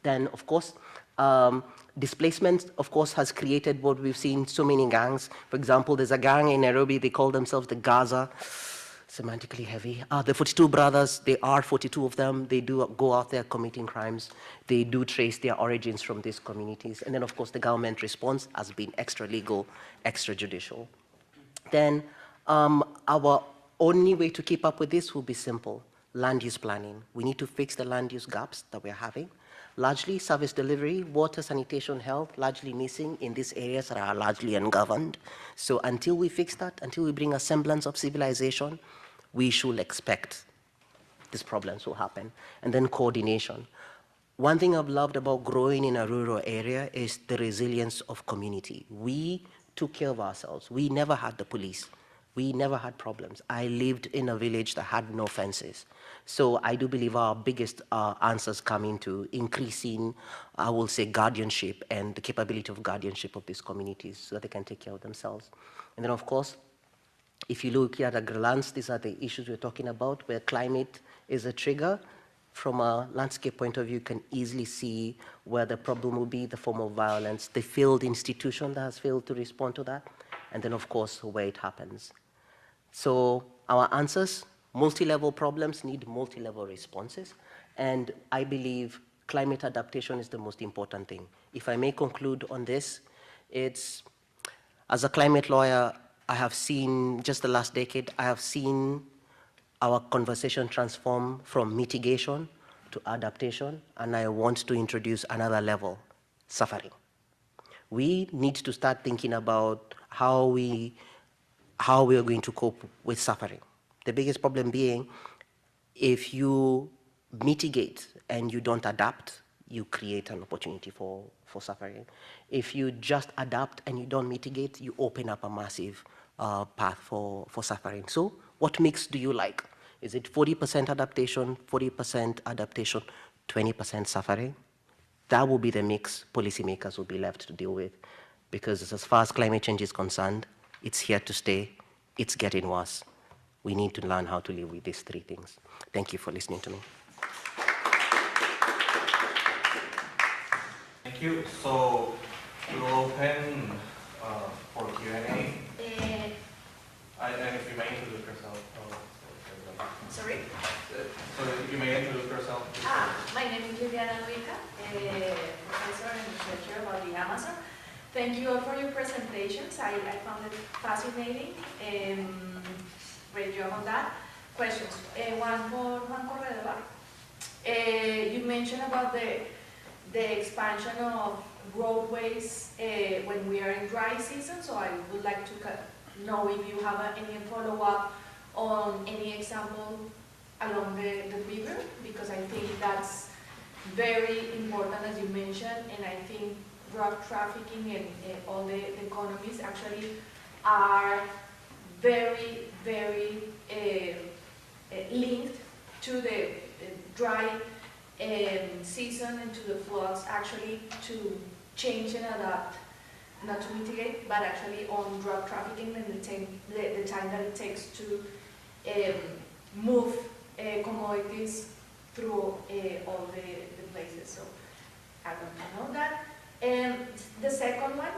Then, of course, displacement, of course, has created what we've seen, so many gangs. For example, there's a gang in Nairobi, they call themselves the Gaza, semantically heavy. The 42 brothers, there are 42 of them. They do go out there committing crimes. They do trace their origins from these communities. And then, of course, the government response has been extra-legal, extrajudicial. Then our only way to keep up with this will be simple: land use planning. We need to fix the land use gaps that we're having. Largely service delivery, water, sanitation, health, largely missing in these areas that are largely ungoverned. So until we fix that, until we bring a semblance of civilization, we should expect these problems will happen. And then coordination. One thing I've loved about growing in a rural area is the resilience of community. We took care of ourselves. We never had the police. We never had problems. I lived in a village that had no fences. So I do believe our biggest answers come into increasing, I will say, guardianship and the capability of guardianship of these communities so that they can take care of themselves. And then, of course, if you look at a glance, these are the issues we're talking about, where climate is a trigger. From a landscape point of view, you can easily see where the problem will be, the form of violence, the failed institution that has failed to respond to that, and then, of course, where it happens. So our answers, multi-level problems need multi-level responses, and I believe climate adaptation is the most important thing. If I may conclude on this, it's, as a climate lawyer, I have seen, just the last decade, I have seen our conversation transform from mitigation to adaptation, and I want to introduce another level, suffering. We need to start thinking about how we are going to cope with suffering. The biggest problem being, if you mitigate and you don't adapt, you create an opportunity for suffering. If you just adapt and you don't mitigate, you open up a massive path for suffering. So what mix do you like? Is it 40% adaptation, 40% adaptation, 20% suffering? That will be the mix policymakers will be left to deal with, because as far as climate change is concerned, it's here to stay, it's getting worse. We need to learn how to live with these three things. Thank you for listening to me. Thank you. So we will open for Q&A. And if you may introduce yourself. Sorry? So you may introduce yourself. My name is Liliana, professor and researcher about the Amazon. Thank you all for your presentations. I found it fascinating. Great job on that. Questions. One for Juan Corredor. You mentioned about the expansion of roadways when we are in dry season, so I would like to know if you have any follow-up on any example along the river, because I think that's very important, as you mentioned, and I think drug trafficking and all the economies actually are very, very linked to the dry season and to the floods, actually to change and adapt, not to mitigate, but actually on drug trafficking and the time that it takes to move commodities through all the places. So I want to know that. And the second one,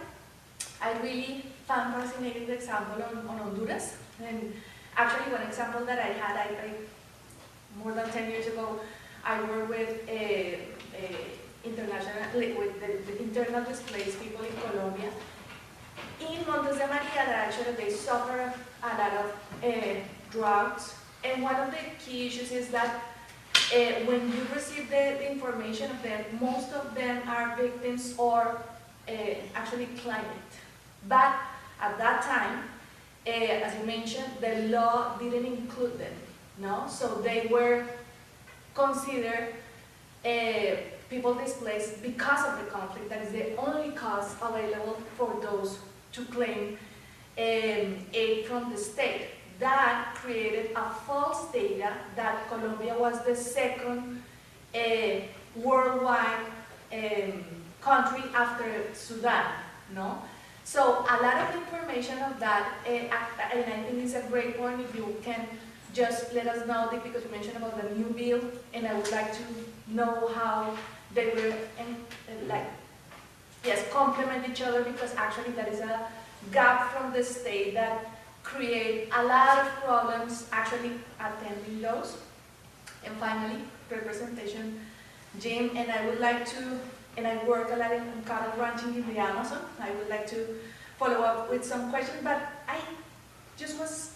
I really found fascinating the example on Honduras. And actually one example that I had, I more than 10 years ago, I worked with the internal displaced people in Colombia. In Montes de Maria, that actually they suffer a lot of droughts. And one of the key issues is that when you receive the information of them, most of them are victims or actually climate. But at that time, as you mentioned, the law didn't include them, no? So they were considered people displaced because of the conflict. That is the only cause available for those to claim aid from the state. That created a false data that Colombia was the second worldwide country after Sudan, no? So a lot of information of that, and I think it's a great point if you can just let us know, because you mentioned about the new bill, and I would like to know how they were, complement each other, because actually that is a gap from the state that create a lot of problems actually attending those. And finally, representation, Jim, and I would like to, and I work a lot in cattle ranching in the Amazon. I would like to follow up with some questions, but I just was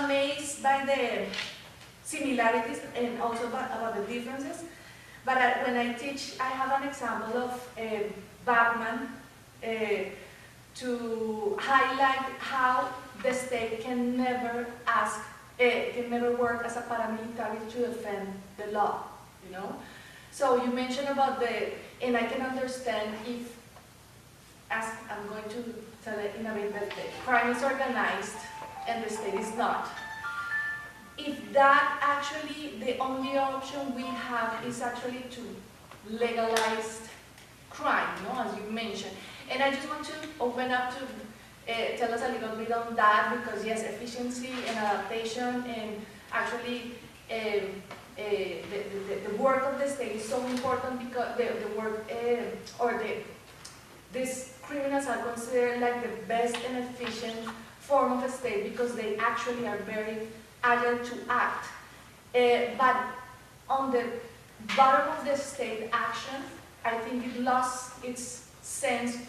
amazed by the similarities and also about the differences. But when I teach, I have an example of Batman to highlight how the state can never work as a paramilitary to defend the law, you know? So you mentioned about and I can understand if, as I'm going to tell it in a bit, that the crime is organized and the state is not. If that actually, the only option we have is actually to legalize crime, no, as you mentioned. And I just want to open up to tell us a little bit on that, because yes, efficiency and adaptation and actually the work of the state is so important, because the work these criminals are considered like the best and efficient form of a state, because they actually are very agile to act. But on the bottom of the state action, I think it lost its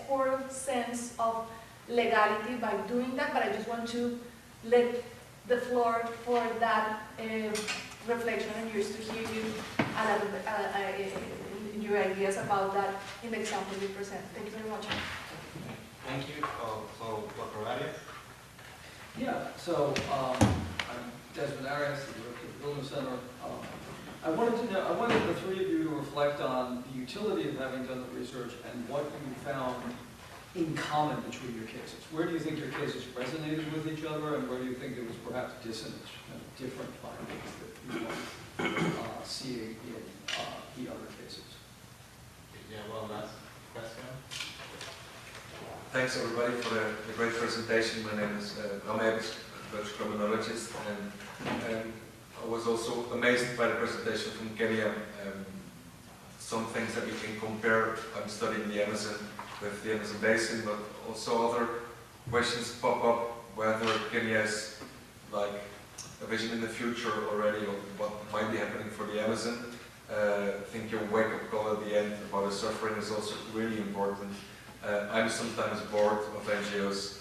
core sense of legality by doing that. But I just want to let the floor for that reflection, and just to hear you your ideas about that in the example you present. Thank you very much. Thank you. So, Dr. Arias? Yeah, so I'm Desmond Arias, the director of the Bildner Center. I wanted the three of you to reflect on the utility of having done the research and what you found in common between your cases. Where do you think your cases resonated with each other, and where do you think there was perhaps dissonance, different findings that you might see in the other cases? Yeah, well, last question. Thanks everybody for the great presentation. My name is Juan, Dutch criminologist, and I was also amazed by the presentation from Kenya. Some things that we can compare. I'm studying the Amazon with the Amazon Basin, but also other questions pop up whether Kenya is like a vision in the future already of what might be happening for the Amazon. I think your wake-up call at the end about the suffering is also really important. I'm sometimes bored of NGOs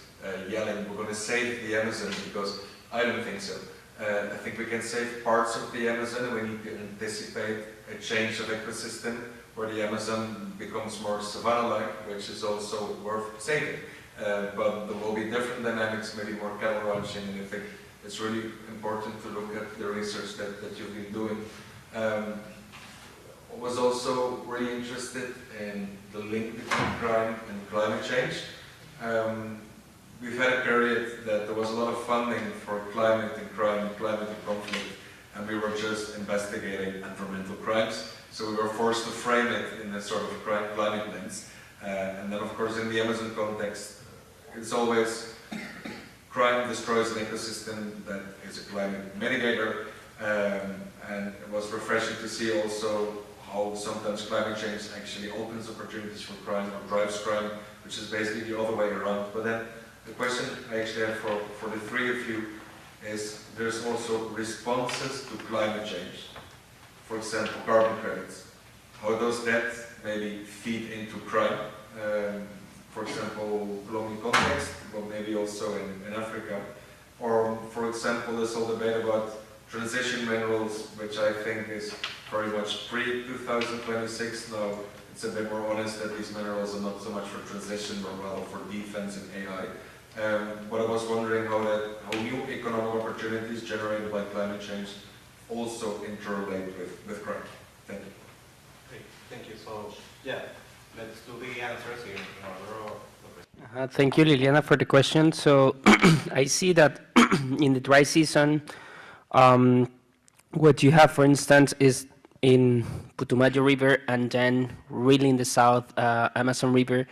yelling, we're going to save the Amazon, because I don't think so. I think we can save parts of the Amazon, and we need to anticipate a change of ecosystem where the Amazon becomes more savanna-like, which is also worth saving. But there will be different dynamics, maybe more cattle ranching, and I think it's really important to look at the research that you've been doing. I was also really interested in the link between crime and climate change. We've had a period that there was a lot of funding for climate and crime, climate and conflict, and we were just investigating environmental crimes. So we were forced to frame it in a sort of climate lens. And then of course in the Amazon context, it's always crime destroys an ecosystem that is a climate mitigator. And it was refreshing to see also how sometimes climate change actually opens opportunities for crime or drives crime, which is basically the other way around. But then the question I actually have for the three of you is, there's also responses to climate change. For example, carbon credits. How does that maybe feed into crime? For example, Colombian context, but maybe also in Africa. Or for example, this whole debate about transition minerals, which I think is very much pre-2026 now. It's a bit more honest that these minerals are not so much for transition, but rather for defense and AI. But I was wondering how new economic opportunities generated by climate change also interrelate with crime. Thank you. Thank you. So, yeah, let's do the answers in order of the question. Thank you, Liliana, for the question. So I see that in the dry season, what you have, for instance, is in Putumayo River and then really in the south, Amazon River.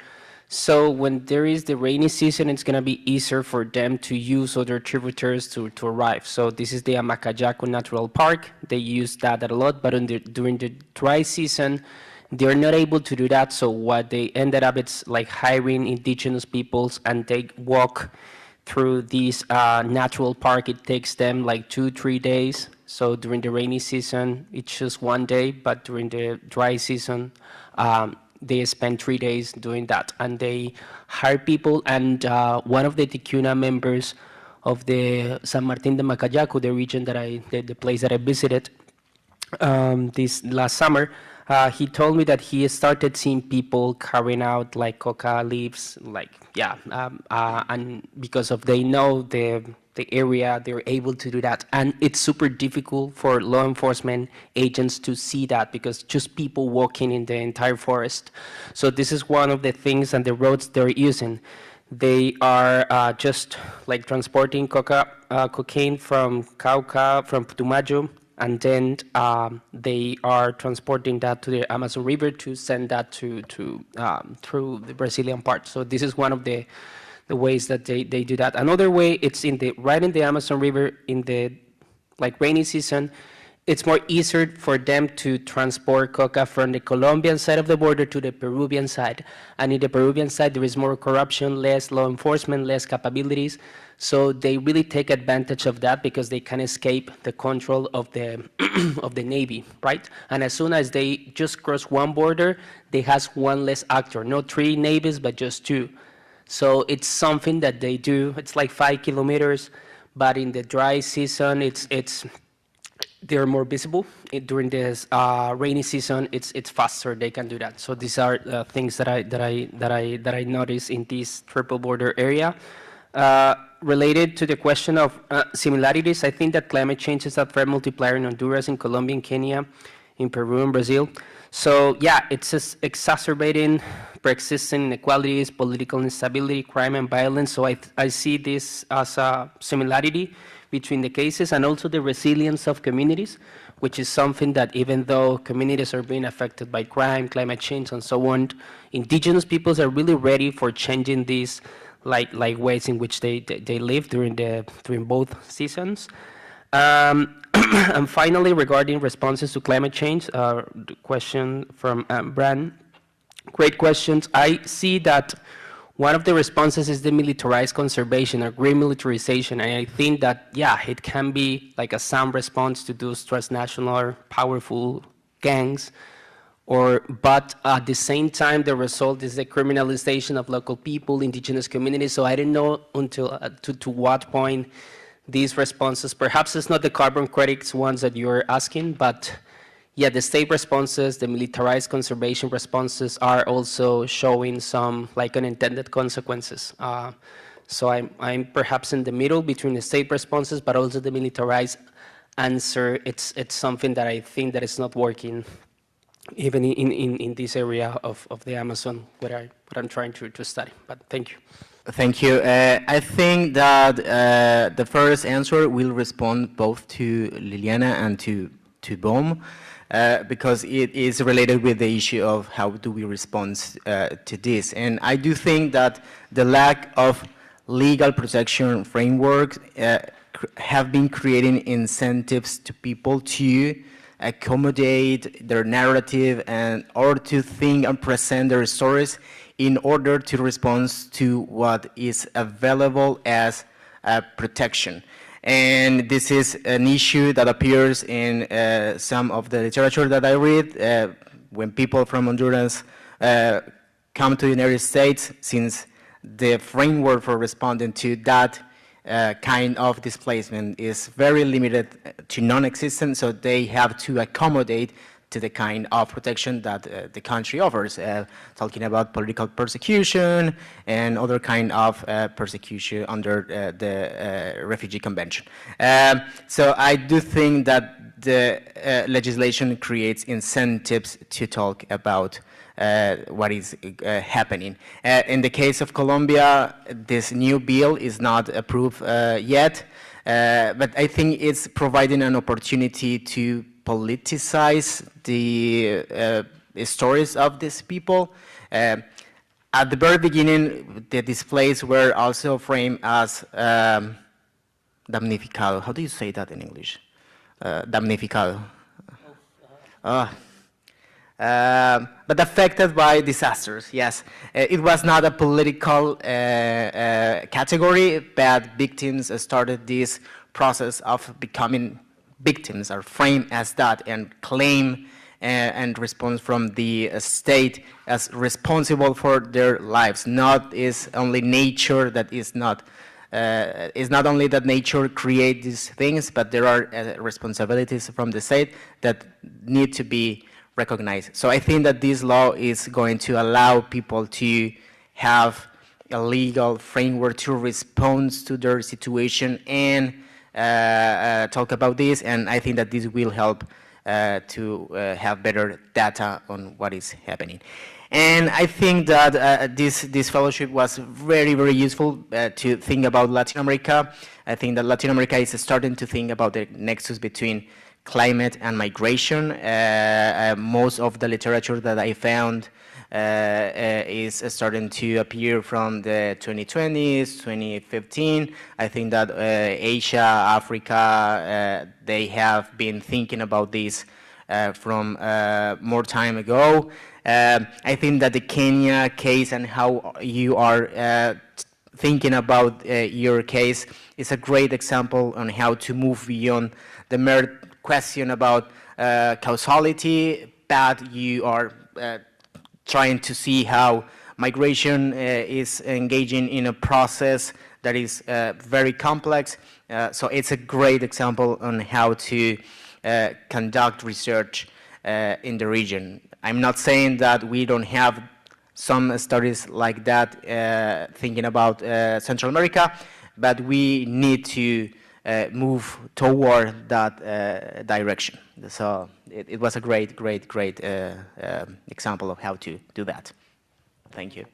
So when there is the rainy season, it's going to be easier for them to use other tributaries to arrive. So this is the Amacayaco Natural Park. They use that a lot, but during the dry season, they're not able to do that. So what they ended up, it's like hiring indigenous peoples, and they walk through this natural park. It takes them like 2-3 days. So during the rainy season, it's just 1 day, but during the dry season, they spend 3 days doing that. And they hire people, and one of the Ticuna members of the San Martin de Macayaco, the region that the place that I visited this last summer, he told me that he started seeing people carrying out like coca leaves, like, and because of they know the area, they're able to do that. And it's super difficult for law enforcement agents to see that because just people walking in the entire forest. So this is one of the things and the roads they're using. They are just like transporting cocaine from Cauca, from Putumayo, and then they are transporting that to the Amazon River to send that to through the Brazilian part. So this is one of the ways that they do that. Another way, it's right in the Amazon River in the like rainy season. It's more easier for them to transport coca from the Colombian side of the border to the Peruvian side. And in the Peruvian side, there is more corruption, less law enforcement, less capabilities. So they really take advantage of that because they can escape the control of the of the Navy, right? And as soon as they just cross one border, they have one less actor, not 3 navies, but just 2. So it's something that they do. It's like 5 kilometers, but in the dry season, they're more visible. During this rainy season, it's faster. They can do that. So these are things that I noticed in this triple border area. Related to the question of similarities, I think that climate change is a threat multiplier in Honduras, in Colombia, in Kenya, in Peru, and Brazil. So yeah, it's just exacerbating pre-existing inequalities, political instability, crime, and violence. So I see this as a similarity between the cases, and also the resilience of communities, which is something that even though communities are being affected by crime, climate change, and so on, indigenous peoples are really ready for changing these like ways in which they live during both seasons. And finally, regarding responses to climate change, the question from Bran, great questions. I see that one of the responses is the militarized conservation or green militarization, and I think that, yeah, it can be like a sound response to those transnational, powerful gangs, but at the same time, the result is the criminalization of local people, indigenous communities. So I don't know until to what point these responses, perhaps it's not the carbon credits ones that you're asking, but yeah, the state responses, the militarized conservation responses are also showing some like unintended consequences. So I'm perhaps in the middle between the state responses, but also the militarized answer. It's something that I think that is not working, even in this area of the Amazon, what I'm trying to study. But thank you. Thank you. I think that the first answer will respond both to Liliana and to Bohm. Because it is related with the issue of how do we respond to this. And I do think that the lack of legal protection frameworks have been creating incentives to people to accommodate their narrative or to think and present their stories in order to respond to what is available as protection. And this is an issue that appears in some of the literature that I read when people from Honduras come to the United States, since the framework for responding to that kind of displacement is very limited to non-existent, so they have to accommodate to the kind of protection that the country offers, talking about political persecution and other kind of persecution under the Refugee Convention. So I do think that the legislation creates incentives to talk about what is happening. In the case of Colombia, this new bill is not approved yet, but I think it's providing an opportunity to politicize the stories of these people. At the very beginning, the displays were also framed as damnificado. How do you say that in English? Damnificado. But affected by disasters, yes. It was not a political category, but victims started this process of becoming victims, are framed as that, and claim and response from the state as responsible for their lives. Not is only nature that is not only that nature creates these things, but there are responsibilities from the state that need to be recognized. So I think that this law is going to allow people to have a legal framework to respond to their situation and talk about this, and I think that this will help to have better data on what is happening. And I think that this fellowship was very, very useful to think about Latin America. I think that Latin America is starting to think about the nexus between climate and migration. Most of the literature that I found is starting to appear from the 2020s, 2015. I think that Asia, Africa, they have been thinking about this from more time ago. I think that the Kenya case and how you are thinking about your case is a great example on how to move beyond the mere question about causality, but you are trying to see how migration is engaging in a process that is very complex. So it's a great example on how to conduct research in the region. I'm not saying that we don't have some studies like that thinking about Central America, but we need to move toward that direction. So it was a great example of how to do that. Thank you.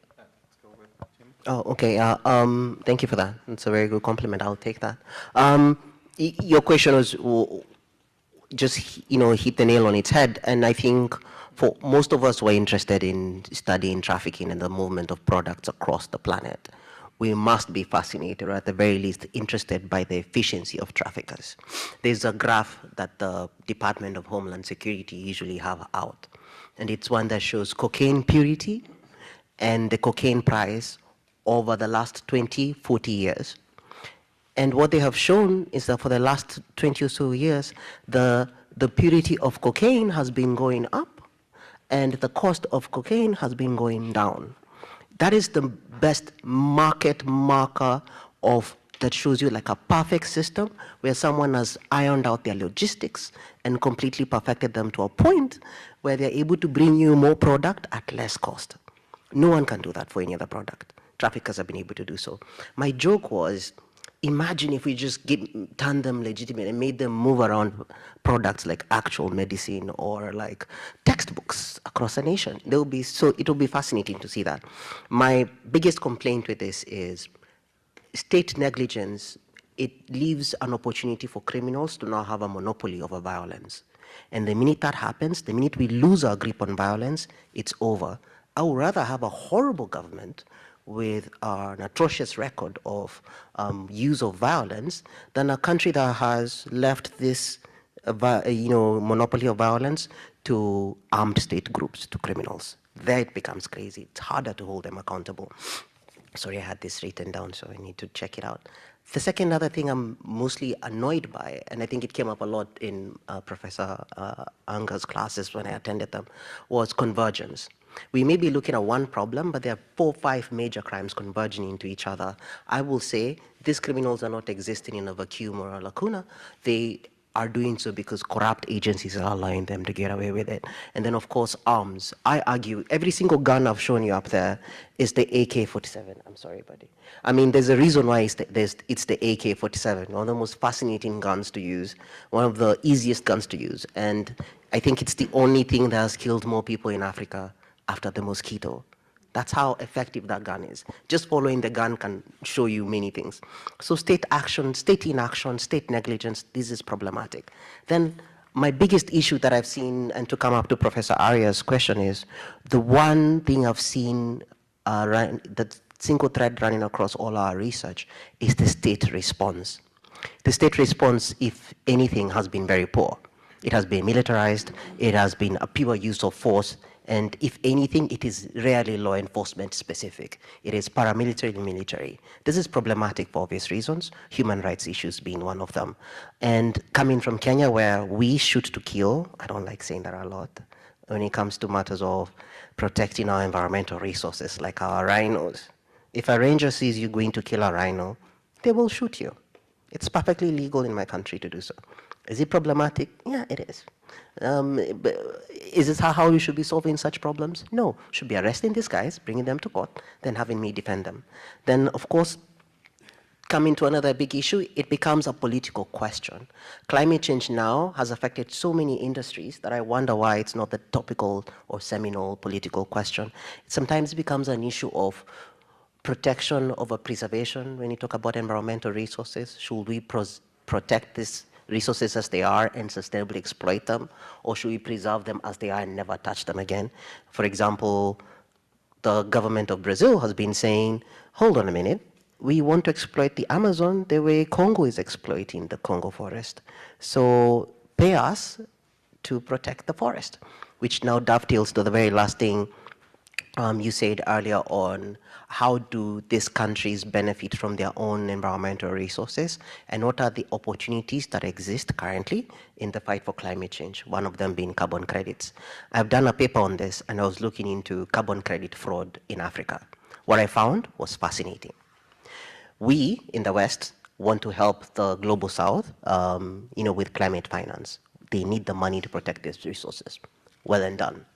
Oh, okay. Thank you for that. It's a very good compliment. I'll take that. Your question was just hit the nail on its head, and I think for most of us who are interested in studying trafficking and the movement of products across the planet, we must be fascinated, or at the very least interested by the efficiency of traffickers. There's a graph that the Department of Homeland Security usually have out, and it's one that shows cocaine purity and the cocaine price over the last 20, 40 years. And what they have shown is that for the last 20 or so years, the purity of cocaine has been going up and the cost of cocaine has been going down. That is the best market marker that shows you like a perfect system where someone has ironed out their logistics and completely perfected them to a point where they're able to bring you more product at less cost. No one can do that for any other product. Traffickers have been able to do so. My joke was, imagine if we just turned them legitimate and made them move around products like actual medicine or like textbooks across the nation. It will be fascinating to see that. My biggest complaint with this is state negligence. It leaves an opportunity for criminals to now have a monopoly over violence. And the minute that happens, the minute we lose our grip on violence, it's over. I would rather have a horrible government with an atrocious record of use of violence than a country that has left this monopoly of violence to armed state groups, to criminals. There it becomes crazy. It's harder to hold them accountable. Sorry, I had this written down, so I need to check it out. The second other thing I'm mostly annoyed by, and I think it came up a lot in Professor Ungar's classes when I attended them, was convergence. We may be looking at one problem, but there are 4 or 5 major crimes converging into each other. I will say these criminals are not existing in a vacuum or a lacuna. They are doing so because corrupt agencies are allowing them to get away with it. And then, of course, arms. I argue every single gun I've shown you up there is the AK-47. I'm sorry, buddy. I mean, there's a reason why it's the AK-47, one of the most fascinating guns to use, one of the easiest guns to use. And I think it's the only thing that has killed more people in Africa after the mosquito. That's how effective that gun is. Just following the gun can show you many things. So state action, state inaction, state negligence, this is problematic. Then my biggest issue that I've seen, and to come up to Professor Arias' question, is the one thing I've seen, the single thread running across all our research is the state response. The state response, if anything, has been very poor. It has been militarized, it has been a pure use of force, and if anything, it is rarely law enforcement specific. It is paramilitary and military. This is problematic for obvious reasons, human rights issues being one of them. And coming from Kenya, where we shoot to kill, I don't like saying that a lot, when it comes to matters of protecting our environmental resources, like our rhinos. If a ranger sees you going to kill a rhino, they will shoot you. It's perfectly legal in my country to do so. Is it problematic? Yeah, it is. Is this how we should be solving such problems? No. Should be arresting these guys, bringing them to court, then having me defend them. Then, of course, coming to another big issue, it becomes a political question. Climate change now has affected so many industries that I wonder why it's not the topical or seminal political question. It sometimes becomes an issue of protection over preservation. When you talk about environmental resources, should we protect these resources as they are and sustainably exploit them, or should we preserve them as they are and never touch them again? For example, the government of Brazil has been saying, hold on a minute, we want to exploit the Amazon the way Congo is exploiting the Congo forest. So pay us to protect the forest, which now dovetails to the very last thing you said earlier on. How do these countries benefit from their own environmental resources, and what are the opportunities that exist currently in the fight for climate change, one of them being carbon credits. I've done a paper on this, and I was looking into carbon credit fraud in Africa. What I found was fascinating. We in the West want to help the global South with climate finance. They need the money to protect these resources. Well and done.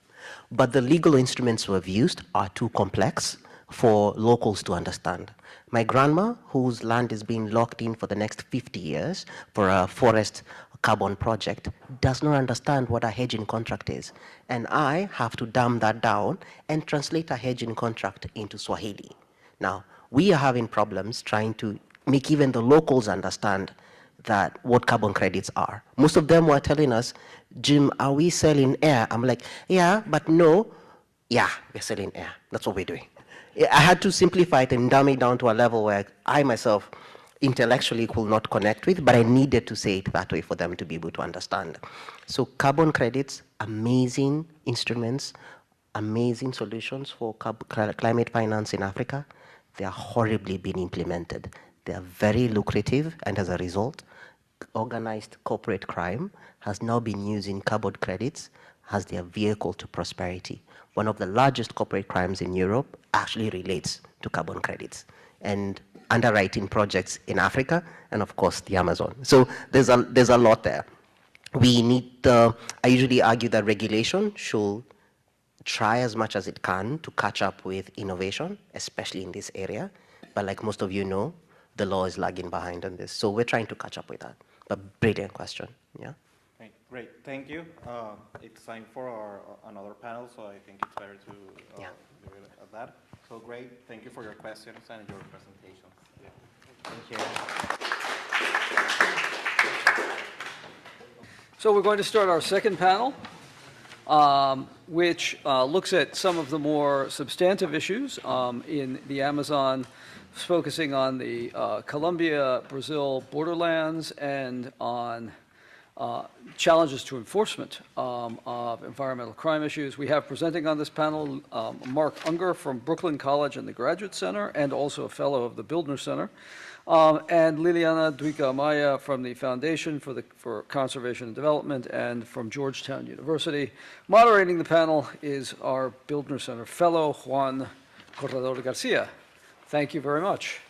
But the legal instruments we've used are too complex for locals to understand. My grandma, whose land is being locked in for the next 50 years for a forest carbon project, does not understand what a hedging contract is. And I have to dumb that down and translate a hedging contract into Swahili. Now, we are having problems trying to make even the locals understand that what carbon credits are. Most of them were telling us, Jim, are we selling air? I'm like, yeah, but no. Yeah, we're selling air. That's what we're doing. I had to simplify it and dumb it down to a level where I myself intellectually could not connect with, but I needed to say it that way for them to be able to understand. So carbon credits, amazing instruments, amazing solutions for climate finance in Africa. They are horribly being implemented. They are very lucrative, and as a result, organized corporate crime has now been using carbon credits as their vehicle to prosperity. One of the largest corporate crimes in Europe actually relates to carbon credits and underwriting projects in Africa and, of course, the Amazon. So there's a lot there. We need I usually argue that regulation should try as much as it can to catch up with innovation, especially in this area. But like most of you know, the law is lagging behind on this. So we're trying to catch up with that. But brilliant question, yeah? Great, thank you. It's time for another panel, so I think it's better to do it at that. So great, thank you for your questions and your presentations. Yeah. Thank you. So we're going to start our second panel, which looks at some of the more substantive issues in the Amazon, focusing on the Colombia-Brazil borderlands and on challenges to enforcement of environmental crime issues. We have presenting on this panel Mark Ungar from Brooklyn College and the Graduate Center, and also a fellow of the Bildner Center, and Liliana Duica-Amaya from the Foundation for Conservation and Development and from Georgetown University. Moderating the panel is our Bildner Center fellow, Juan Corredor-Garcia. Thank you very much.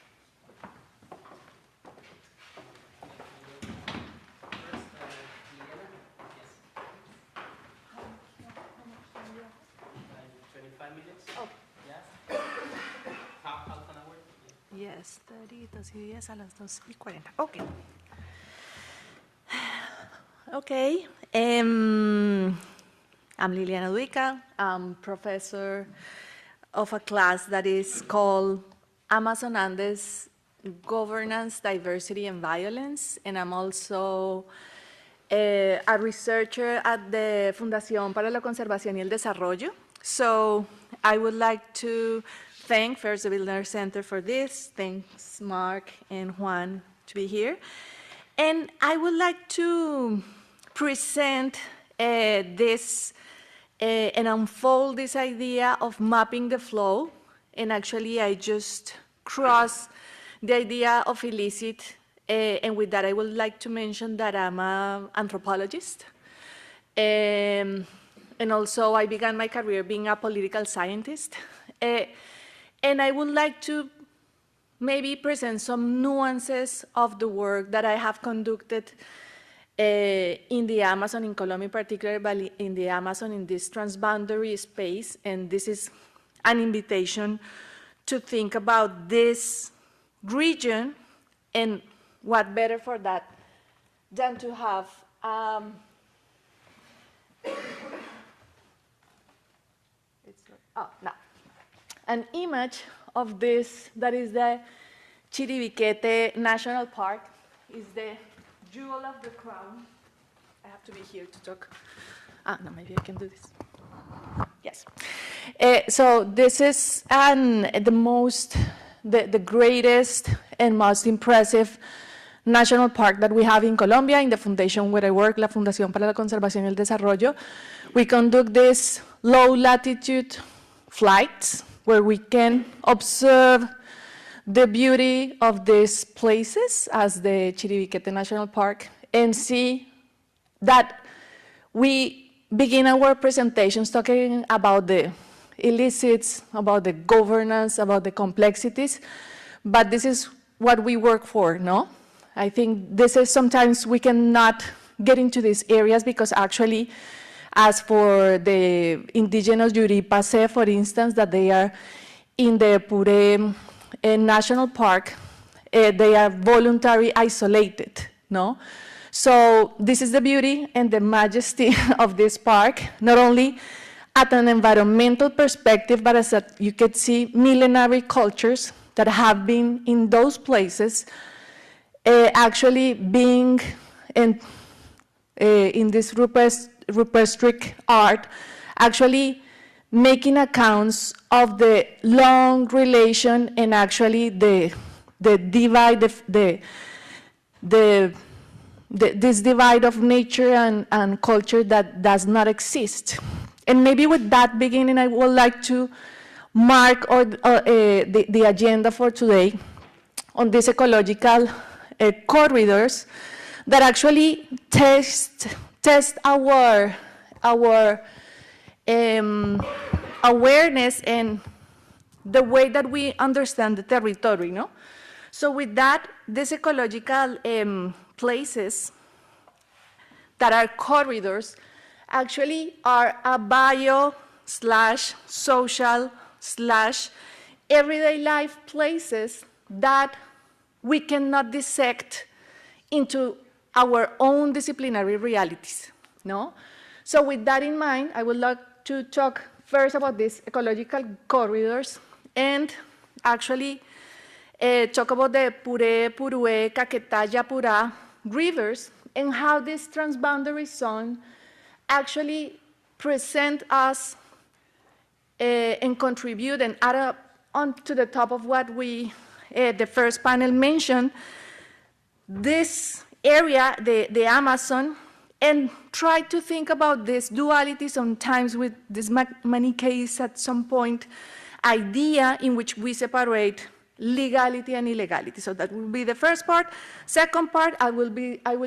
Yes, 30, 2:10 a las 2:40. Okay. Okay. I'm Liliana Duica. I'm professor of a class that is called Amazon Andes Governance, Diversity, and Violence. And I'm also a researcher at the Fundación para la Conservación y el Desarrollo. So I would like to thank first the Bildner Center for this. Thanks Mark and Juan to be here. And I would like to present this and unfold this idea of mapping the flow. And actually I just crossed the idea of illicit. And with that, I would like to mention that I'm an anthropologist. And also, I began my career being a political scientist. And I would like to maybe present some nuances of the work that I have conducted in the Amazon, in Colombia in particular, but in the Amazon, in this transboundary space. And this is an invitation to think about this region, and what better for that than to have an image of this, that is the Chiribiquete National Park, is the jewel of the crown. I have to be here to talk. No, maybe I can do this. Yes. So this is the greatest and most impressive national park that we have in Colombia, in the foundation where I work, la Fundación para la Conservación y el Desarrollo. We conduct these low latitude flights where we can observe the beauty of these places as the Chiribiquete National Park and see that we begin our presentations talking about the illicits, about the governance, about the complexities, but this is what we work for, no? I think this is sometimes we cannot get into these areas because actually, as for the indigenous Yuripase, for instance, that they are in the Pure National Park, they are voluntarily isolated, no? So this is the beauty and the majesty of this park, not only at an environmental perspective, but as you can see millenary cultures that have been in those places actually being in this rupestric art, actually making accounts of the long relation and actually the divide, this divide of nature and culture that does not exist. And maybe with that beginning, I would like to mark the agenda for today on these ecological corridors that actually test our awareness and the way that we understand the territory, no? So with that, these ecological places that are corridors actually are a bio/social/everyday life places that we cannot dissect into our own disciplinary realities, no? So with that in mind, I would like to talk first about these ecological corridors and actually talk about the Pure, Purue, Caquetá, Yapurá rivers and how this transboundary zone actually present us and contribute and add up onto the top of what we, the first panel mentioned, this area, the Amazon, and try to think about this duality sometimes with this Manichaeist at some point idea in which we separate legality and illegality. So that will be the first part. Second part, I will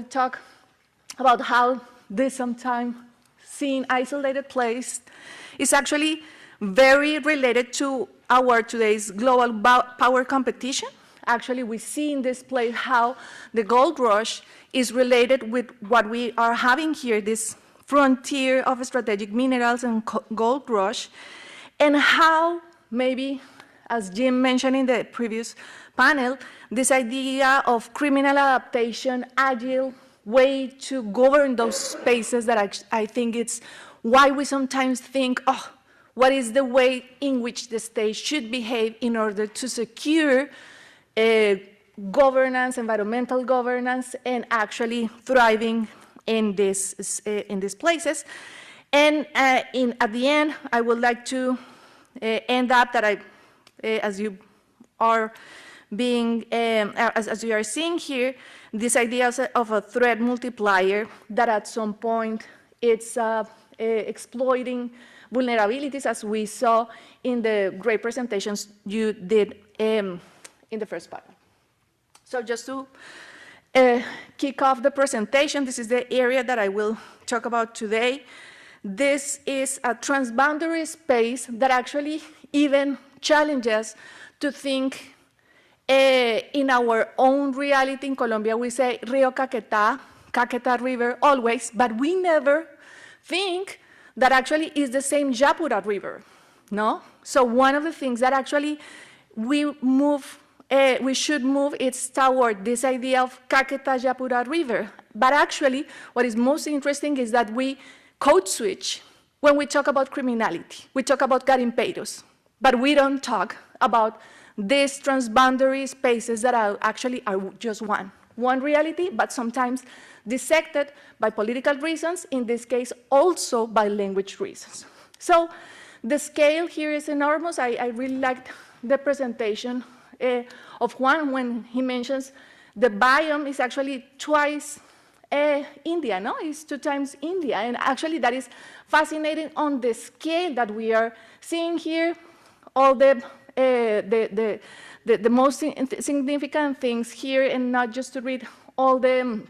talk about how this sometimes seen isolated place is actually very related to our today's global power competition. Actually, we see in this place how the gold rush is related with what we are having here, this frontier of strategic minerals and gold rush, and how maybe as Jim mentioned in the previous panel, this idea of criminal adaptation, agile way to govern those spaces that I think it's why we sometimes think, oh, what is the way in which the state should behave in order to secure governance, environmental governance, and actually thriving in these places. And at the end, I would like to end up that as you are being, as you are seeing here, this idea of a threat multiplier that at some point it's exploiting vulnerabilities, as we saw in the great presentations you did in the first panel. So just to kick off the presentation, this is the area that I will talk about today. This is a transboundary space that actually even challenges to think in our own reality. In Colombia, we say Rio Caquetá, Caquetá River always, but we never think that actually is the same Yapura River, no? So one of the things that actually we should move is toward this idea of Caquetá Yapura River. But actually, what is most interesting is that we code switch when we talk about criminality. We talk about garimpeiros, but we don't talk about these transboundary spaces that are actually just one reality, but sometimes dissected by political reasons, in this case also by language reasons. So the scale here is enormous. I really liked the presentation of Juan when he mentions the biome is actually twice India, no? It's 2 times India, and actually that is fascinating on the scale that we are seeing here. All the most significant things here, and not just to read all the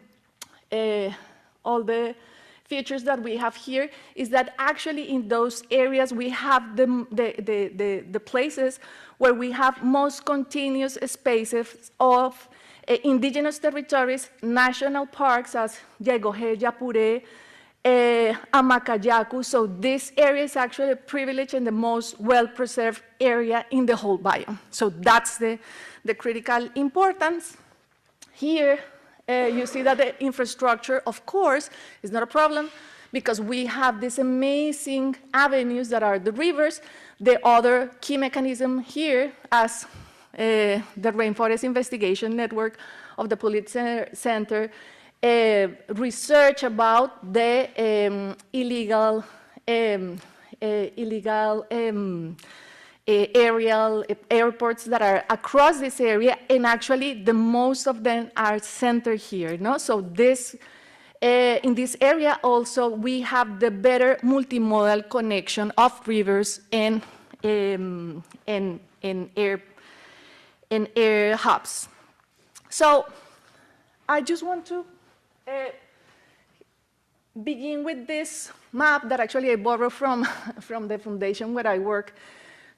features that we have here, is that actually in those areas we have the places where we have most continuous spaces of indigenous territories, national parks as Yegoje, Yapure, Amacayacu. So this area is actually a privilege and the most well-preserved area in the whole biome. So that's the critical importance. Here, you see that the infrastructure, of course, is not a problem because we have these amazing avenues that are the rivers. The other key mechanism here, as the Rainforest Investigation Network of the Pulitzer Center, research about the illegal aerial airports that are across this area, and actually the most of them are centered here. No? So this, in this area also we have the better multimodal connection of rivers and air hubs. So I just want to begin with this map that actually I borrowed from the foundation where I work,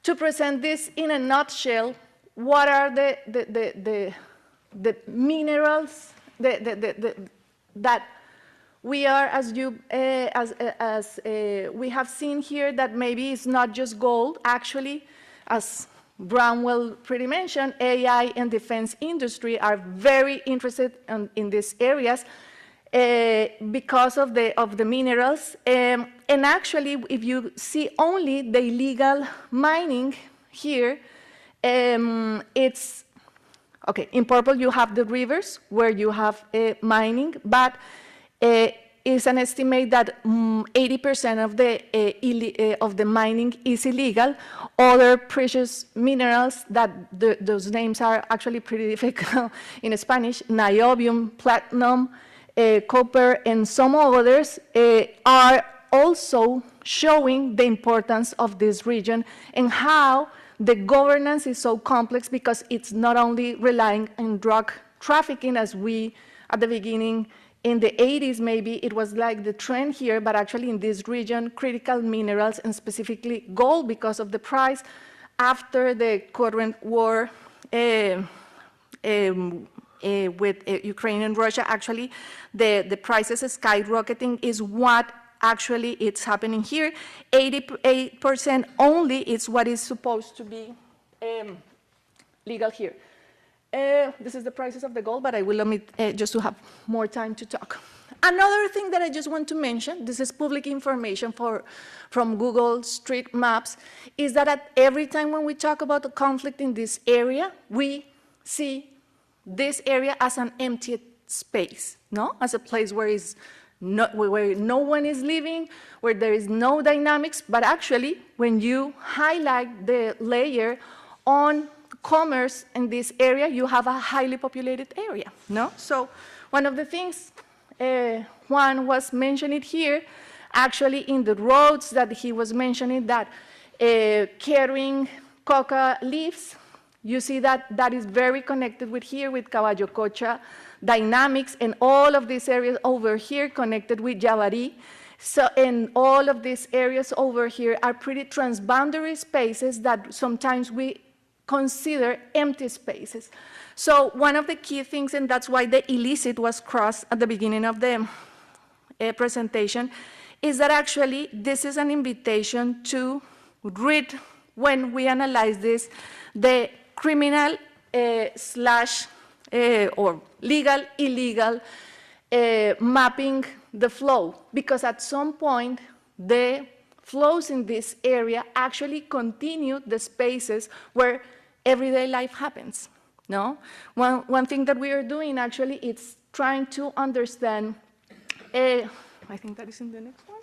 to present this in a nutshell. What are the minerals that we are, as we have seen here, that maybe it's not just gold. Actually, as Brownwell pretty mentioned, AI and defense industry are very interested in these areas because of the minerals. And actually, if you see only the illegal mining here, it's, okay, in purple you have the rivers where you have mining, but it's an estimate that 80% of the mining is illegal. Other precious minerals that those names are actually pretty difficult in Spanish, niobium, platinum, copper, and some others are also showing the importance of this region and how the governance is so complex, because it's not only relying on drug trafficking, as we, at the beginning, in the 80s, maybe it was like the trend here, but actually in this region, critical minerals, and specifically gold, because of the price after the current war with Ukraine and Russia, actually, the prices skyrocketing is what actually it's happening here. 88% only is what is supposed to be legal here. This is the prices of the gold, but I will omit just to have more time to talk. Another thing that I just want to mention, this is public information from Google Street Maps, is that at every time when we talk about the conflict in this area, we see this area as an empty space, no? As a place where no one is living, where there is no dynamics, but actually, when you highlight the layer on commerce in this area, you have a highly populated area, no? So one of the things Juan was mentioning here, actually in the roads that he was mentioning, that carrying coca leaves, you see that that is very connected with here, with Caballo Cocha dynamics, and all of these areas over here connected with Javari. So, and all of these areas over here are pretty transboundary spaces that sometimes we consider empty spaces. So one of the key things, and that's why the illicit was crossed at the beginning of the presentation, is that actually this is an invitation to read, when we analyze this, the criminal slash or legal, illegal mapping the flow, because at some point the flows in this area actually continue the spaces where everyday life happens. No? One thing that we are doing actually is trying to understand, I think that is in the next one.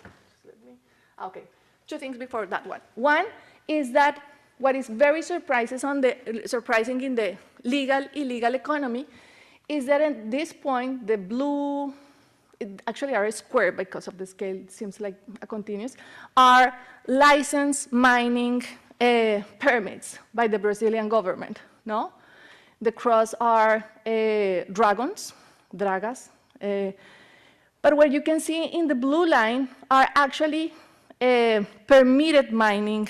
Okay, two things before that one. One is that what is very surprising in the legal-illegal economy is that at this point, the blue, it actually are a square because of the scale, it seems like a continuous, are licensed mining permits by the Brazilian government, no? The cross are dragas. But what you can see in the blue line are actually permitted mining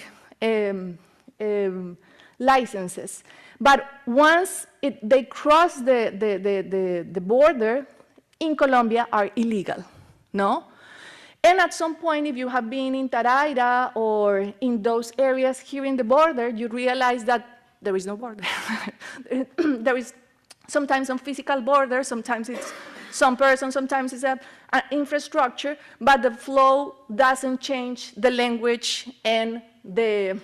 licenses. But once they cross the border, in Colombia are illegal, no? And at some point, if you have been in Taraira or in those areas here in the border, you realize that there is no border. There is sometimes some physical border, sometimes it's some person, sometimes it's an infrastructure, but the flow doesn't change the language and the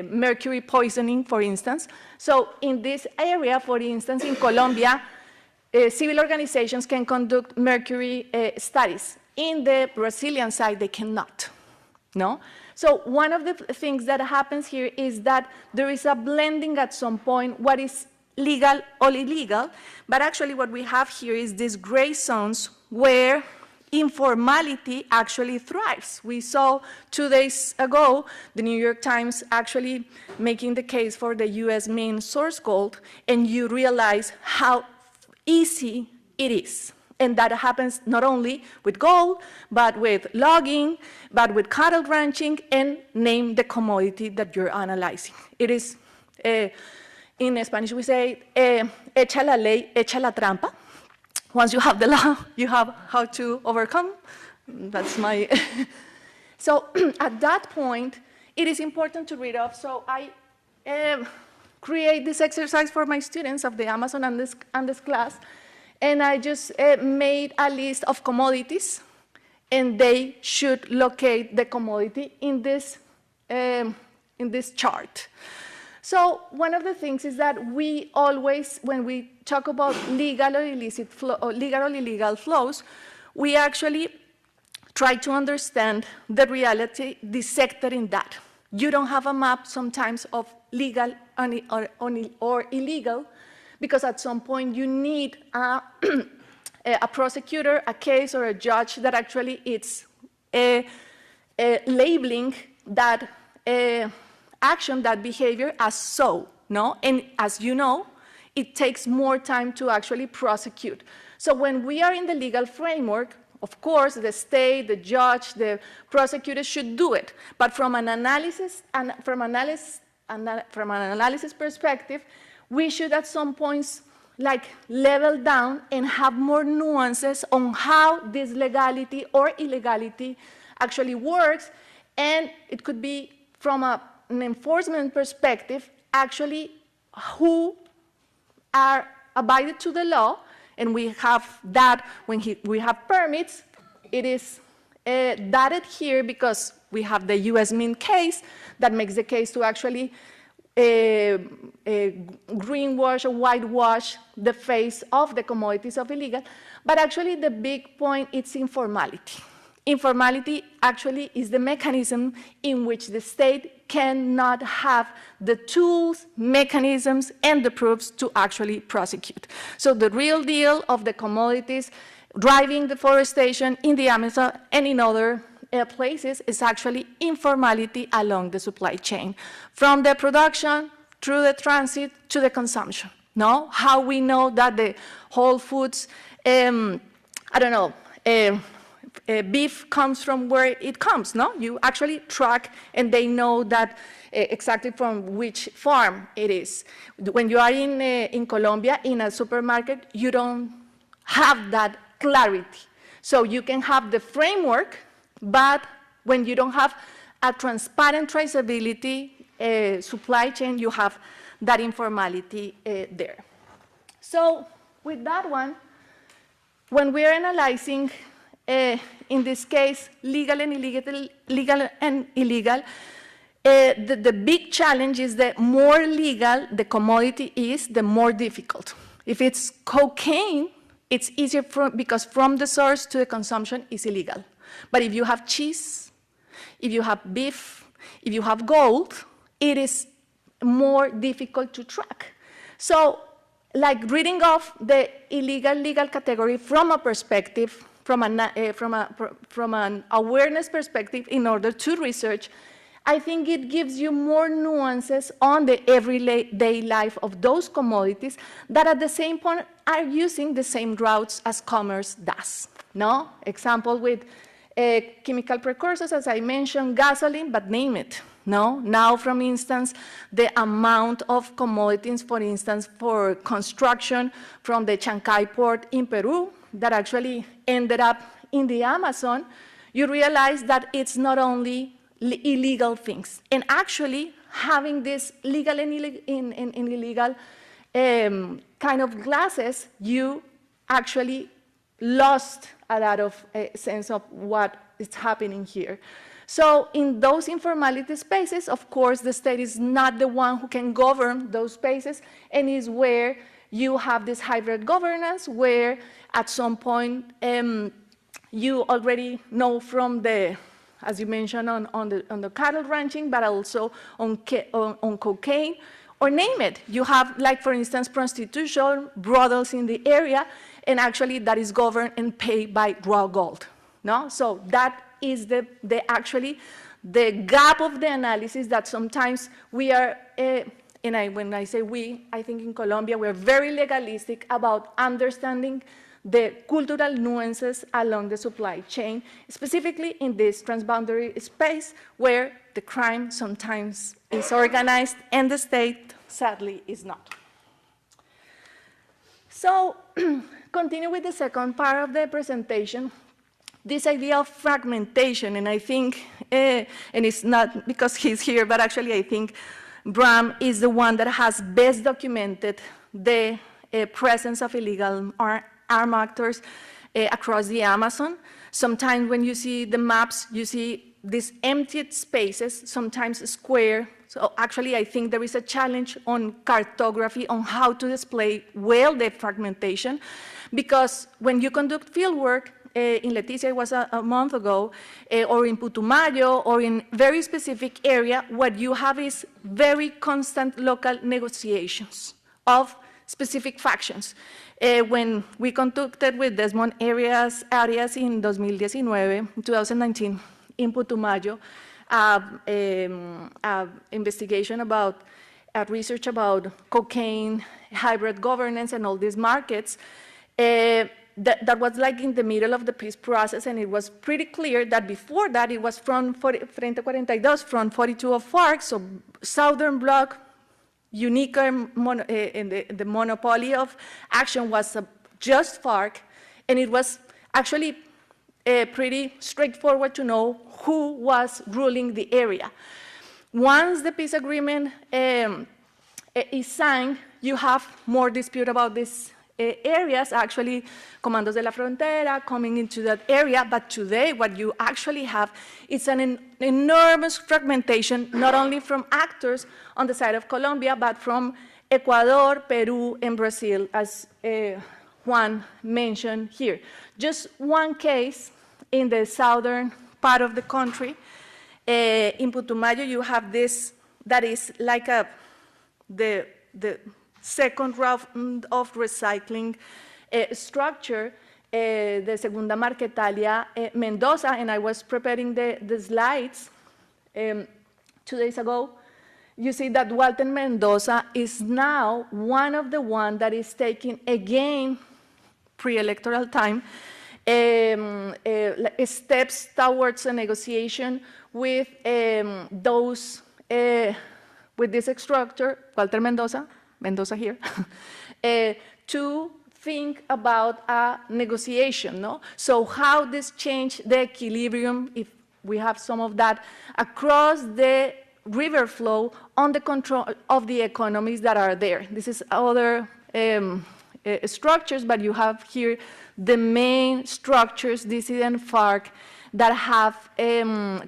mercury poisoning, for instance. So in this area, for instance, in Colombia, civil organizations can conduct mercury studies. In the Brazilian side, they cannot, no? So one of the things that happens here is that there is a blending at some point, what is legal or illegal, but actually what we have here is these gray zones where informality actually thrives. We saw 2 days ago the New York Times actually making the case for the US main source gold, and you realize how easy it is. And that happens not only with gold, but with logging, but with cattle ranching, and name the commodity that you're analyzing. It is, in Spanish we say, echa la ley, echa la trampa. Once you have the law, you have how to overcome. That's my... So at that point, it is important to read off. So I create this exercise for my students of the Amazon and this class. And I just made a list of commodities, and they should locate the commodity in this chart. So one of the things is that we always, when we talk about legal or illicit flow, or legal or illegal flows, we actually try to understand the reality dissected in that. You don't have a map sometimes of legal or illegal, because at some point you need a prosecutor, a case, or a judge that actually is labeling that action, that behavior as so, no? And as you know, it takes more time to actually prosecute. So when we are in the legal framework, of course, the state, the judge, the prosecutor should do it. But from an analysis perspective, we should at some points like level down and have more nuances on how this legality or illegality actually works. And it could be from an enforcement perspective, actually who are abided to the law, and we have that when we have permits. It is dotted here because we have the US Mint case that makes the case to actually greenwash or whitewash the face of the commodities of illegal. But actually the big point is informality. Informality actually is the mechanism in which the state cannot have the tools, mechanisms, and the proofs to actually prosecute. So the real deal of the commodities driving deforestation in the Amazon and in other places is actually informality along the supply chain, from the production through the transit to the consumption. No? How we know that the Whole Foods, beef comes from where it comes, no? You actually track, and they know that exactly from which farm it is. When you are in Colombia, in a supermarket, you don't have that clarity. So you can have the framework, but when you don't have a transparent traceability supply chain, you have that informality there. So with that one, when we're analyzing, in this case, legal and illegal, the big challenge is that more legal the commodity is, the more difficult. If it's cocaine, it's easier because from the source to the consumption is illegal. But if you have cheese, if you have beef, if you have gold, it is more difficult to track. So, like reading off the illegal category from a perspective, from an awareness perspective in order to research, I think it gives you more nuances on the everyday life of those commodities that at the same point are using the same routes as commerce does. No? Example with chemical precursors, as I mentioned, gasoline, but name it. No? Now, for instance, the amount of commodities, for instance, for construction from the Chancay port in Peru that actually ended up in the Amazon, you realize that it's not only illegal things. And actually, having this legal and illegal kind of glasses, you actually lost a lot of sense of what is happening here. So in those informality spaces, of course, the state is not the one who can govern those spaces, and is where you have this hybrid governance, where at some point you already know from the, as you mentioned, on the cattle ranching, but also on cocaine, or name it. You have, like, for instance, prostitution, brothels in the area, and actually that is governed and paid by raw gold. No? So that is actually the gap of the analysis that sometimes we are, when I say we, I think in Colombia we're very legalistic about understanding the cultural nuances along the supply chain, specifically in this transboundary space where the crime sometimes is organized and the state, sadly, is not. So, continue with the second part of the presentation, this idea of fragmentation, and I think, and it's not because he's here, but actually I think Bram is the one that has best documented the presence of illegal armed actors across the Amazon. Sometimes when you see the maps, you see these emptied spaces, sometimes square. So actually, I think there is a challenge on cartography on how to display well the fragmentation, because when you conduct fieldwork, in Leticia, it was a month ago, or in Putumayo, or in very specific area, what you have is very constant local negotiations of specific factions. When we conducted with Desmond Arias in 2019, in Putumayo, investigation about, research about cocaine, hybrid governance, and all these markets, that was like in the middle of the peace process, and it was pretty clear that before that it was from Frente 42, from 42 of FARC, so Southern Bloc, unique, and the monopoly of action was just FARC, and it was actually pretty straightforward to know who was ruling the area. Once the peace agreement is signed, you have more dispute about these areas, actually, Comandos de la Frontera coming into that area, but today what you actually have is an enormous fragmentation, not only from actors on the side of Colombia, but from Ecuador, Peru, and Brazil, as Juan mentioned here. Just one case in the southern part of the country, in Putumayo, you have this that is like the second round of recycling structure, the Segunda Marquetalia Mendoza, and I was preparing the slides 2 days ago. You see that Walter Mendoza is now one of the ones that is taking, again, pre-electoral time, steps towards a negotiation with those, with this structure, Walter Mendoza here, to think about a negotiation, no? So how this change the equilibrium, if we have some of that, across the river flow on the control of the economies that are there. This is other structures, but you have here the main structures, dissident FARC, that have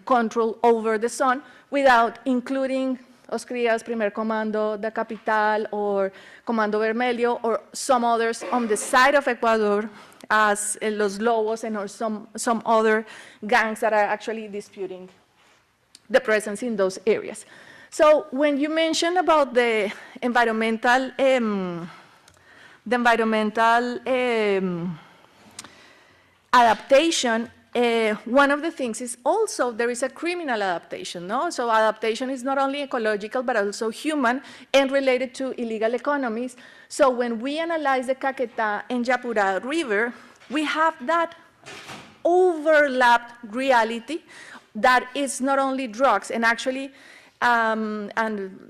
control over the zone without including Os Crías, Primer Comando, the Capital, or Comando Vermelho, or some others on the side of Ecuador, as Los Lobos and or some other gangs that are actually disputing the presence in those areas. So when you mention about the environmental adaptation, one of the things is also there is a criminal adaptation, no? So adaptation is not only ecological, but also human and related to illegal economies. So when we analyze the Caquetá and Yapurá River, we have that overlapped reality that is not only drugs, and actually, and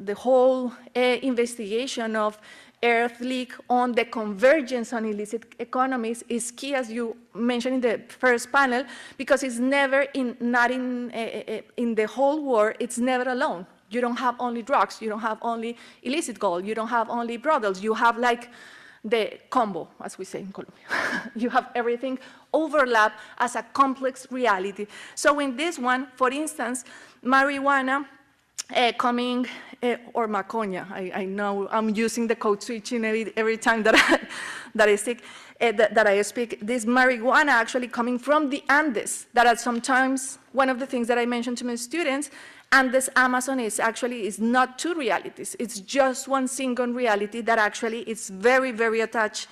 the whole investigation of Earth League on the convergence on illicit economies is key, as you mentioned in the first panel, because it's never in the whole war, it's never alone. You don't have only drugs, you don't have only illicit gold, you don't have only brothels, you have like the combo, as we say in Colombia. You have everything overlap as a complex reality. So in this one, for instance, marijuana coming, or macoña, I know I'm using the code switching every time that I speak, this marijuana actually coming from the Andes, that are sometimes, one of the things that I mentioned to my students, Andes Amazon is not two realities, it's just one single reality that actually is very, very attached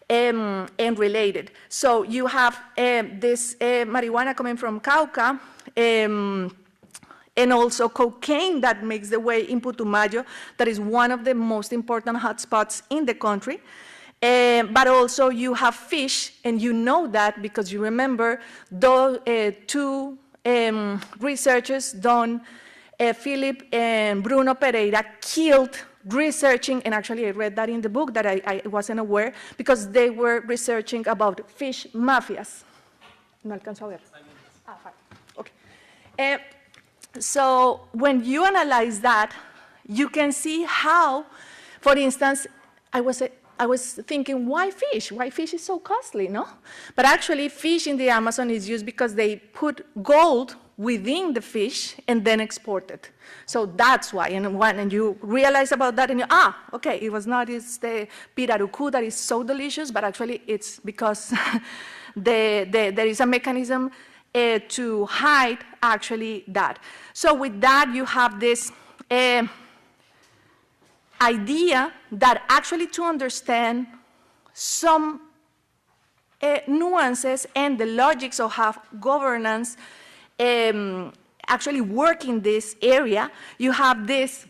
and related. So you have this marijuana coming from Cauca, and also cocaine that makes the way in Putumayo, that is one of the most important hotspots in the country. But also you have fish, and you know that because you remember those two researchers, Philip and Bruno Pereira, killed researching, and actually I read that in the book that I wasn't aware, because they were researching about fish mafias. No alcanzo a ver. Fine. Okay. So when you analyze that, you can see how, for instance, I was thinking, why fish? Why fish is so costly, no? But actually, fish in the Amazon is used because they put gold within the fish and then export it. So that's why, and you realize about that, and you, okay, it was not it's the pirarucu that is so delicious, but actually it's because there is a mechanism to hide actually that. So with that, you have this idea that actually to understand some nuances and the logics of how governance actually work in this area, you have this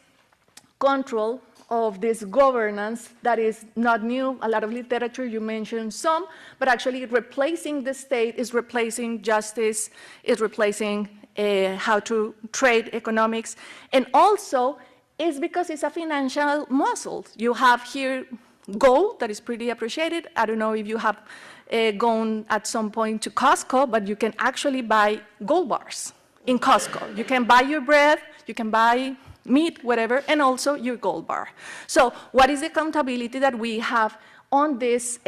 control of this governance that is not new. A lot of literature, you mentioned some, but actually replacing the state is replacing justice, is replacing how to trade economics, and also is because it's a financial muscle. You have here gold that is pretty appreciated. I don't know if you have gone at some point to Costco, but you can actually buy gold bars in Costco. You can buy your bread, you can buy meat, whatever, and also your gold bar. So what is the accountability that we have on this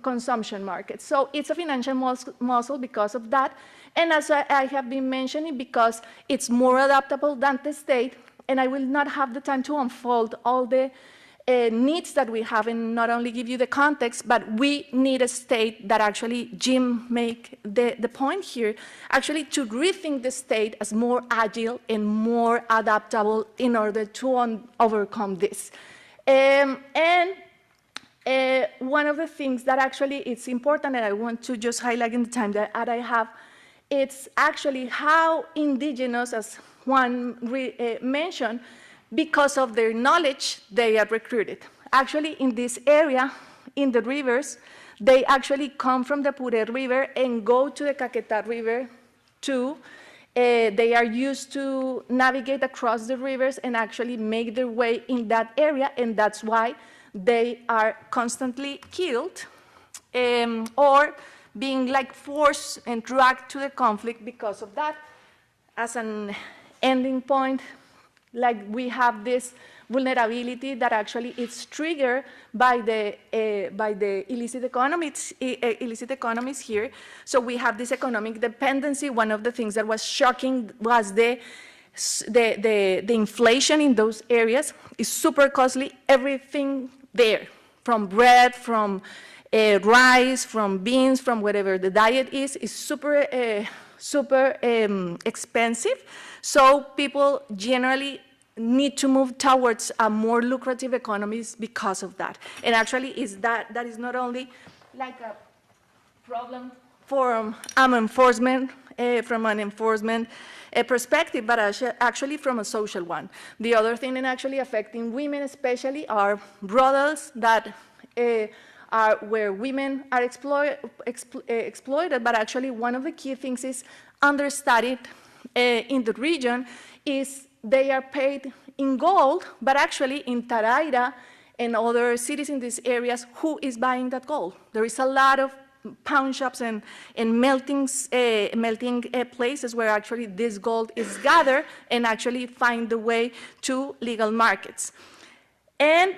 consumption market? So it's a financial muscle because of that, and as I have been mentioning, because it's more adaptable than the state, and I will not have the time to unfold all the needs that we have and not only give you the context, but we need a state that actually, Jim make the point here, actually to rethink the state as more agile and more adaptable in order to overcome this. One of the things that actually it's important, and I want to just highlight in the time that I have, it's actually how Indigenous, as Juan mentioned, because of their knowledge, they are recruited. Actually, in this area, in the rivers, they actually come from the Pure River and go to the Caquetá River too. They are used to navigate across the rivers and actually make their way in that area, and that's why they are constantly killed or being like forced and dragged to the conflict because of that. As an ending point, like we have this vulnerability that actually is triggered by the illicit economies here. So we have this economic dependency. One of the things that was shocking was the inflation in those areas is super costly. Everything there, from bread, from rice, from beans, from whatever the diet is super expensive. So people generally need to move towards a more lucrative economies because of that. And actually, that is not only like a problem for enforcement, from an enforcement perspective, but actually from a social one. The other thing, and actually affecting women especially, are brothels that are where women are exploited, but actually one of the key things is understudied in the region is they are paid in gold, but actually in Taraira and other cities in these areas, who is buying that gold? There is a lot of pawn shops and melting places where actually this gold is gathered and actually find the way to legal markets. And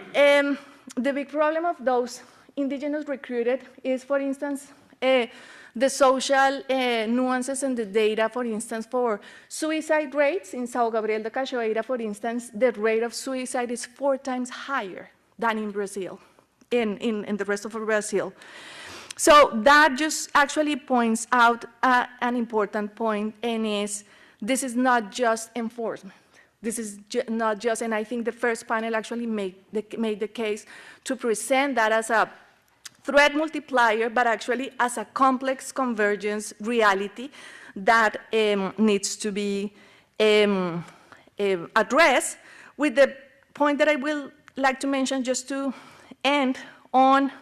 the big problem of those Indigenous recruited is, for instance, the social nuances and the data, for instance, for suicide rates. In São Gabriel de Cachoeira, for instance, the rate of suicide is 4 times higher than in Brazil, in the rest of Brazil. So that just actually points out an important point, and is this is not just enforcement. This is not just, and I think the first panel actually made the case to present that as a threat multiplier, but actually as a complex convergence reality that needs to be addressed, with the point that I will like to mention just to end on.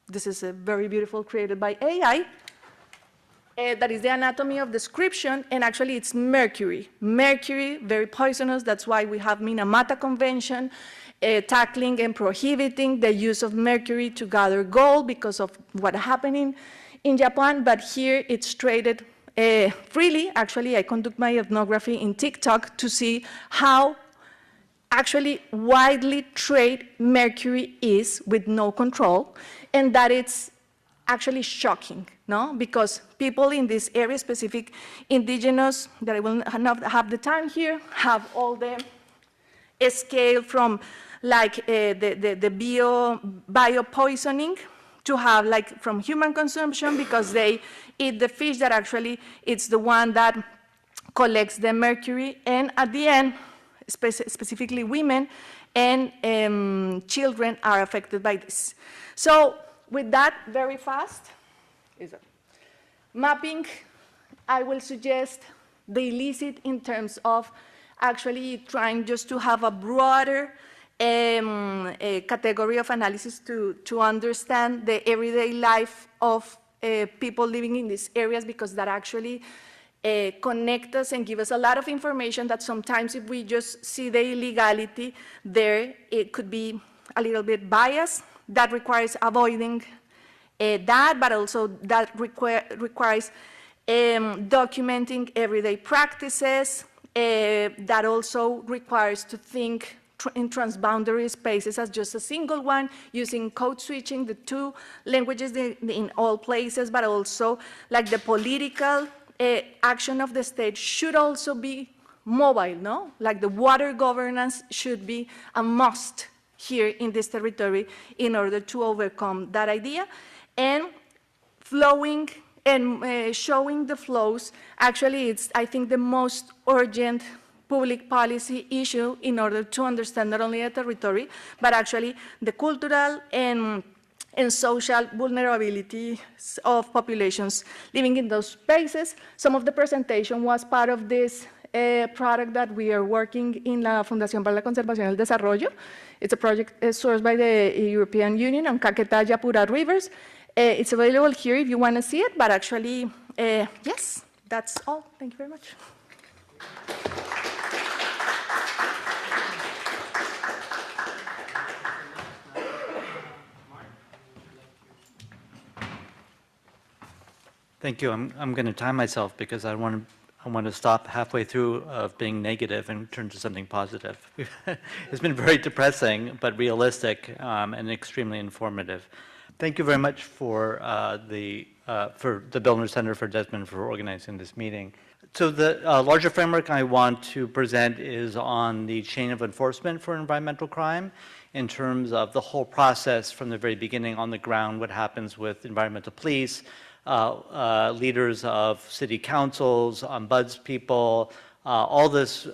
This is a very beautiful, created by AI. That is the anatomy of description, and actually it's mercury. Mercury, very poisonous, that's why we have Minamata Convention, tackling and prohibiting the use of mercury to gather gold because of what happened in Japan, but here it's traded freely. Actually, I conduct my ethnography in TikTok to see how actually widely traded mercury is with no control, and that it's actually shocking, no? Because people in this area, specific Indigenous, that I will not have the time here, have all the scale from like the bio poisoning to have like from human consumption, because they eat the fish that actually it's the one that collects the mercury, and at the end, specifically women and children are affected by this. So with that, very fast, mapping, I will suggest the illicit in terms of actually trying just to have a broader category of analysis to understand the everyday life of people living in these areas, because that actually connect us and give us a lot of information that sometimes if we just see the illegality there, it could be a little bit biased. That requires avoiding that, but also that requires documenting everyday practices, that also requires to think in transboundary spaces as just a single one, using code switching, the two languages in all places, but also like the political action of the state should also be mobile, no? Like the water governance should be a must here in this territory in order to overcome that idea. And flowing and showing the flows, actually it's, I think, the most urgent public policy issue in order to understand not only the territory, but actually the cultural and social vulnerability of populations living in those spaces. Some of the presentation was part of this product that we are working in La Fundación para la Conservación y el Desarrollo. It's a project sourced by the European Union on Caquetá Yapura rivers. It's available here if you want to see it, but actually, yes, that's all. Thank you very much. Thank you. I'm going to time myself because I want to stop halfway through of being negative and turn to something positive. It's been very depressing, but realistic and extremely informative. Thank you very much for the Bildner Center for Desmond for organizing this meeting. So the larger framework I want to present is on the chain of enforcement for environmental crime in terms of the whole process from the very beginning on the ground, what happens with environmental police, leaders of city councils, ombudspeople, all this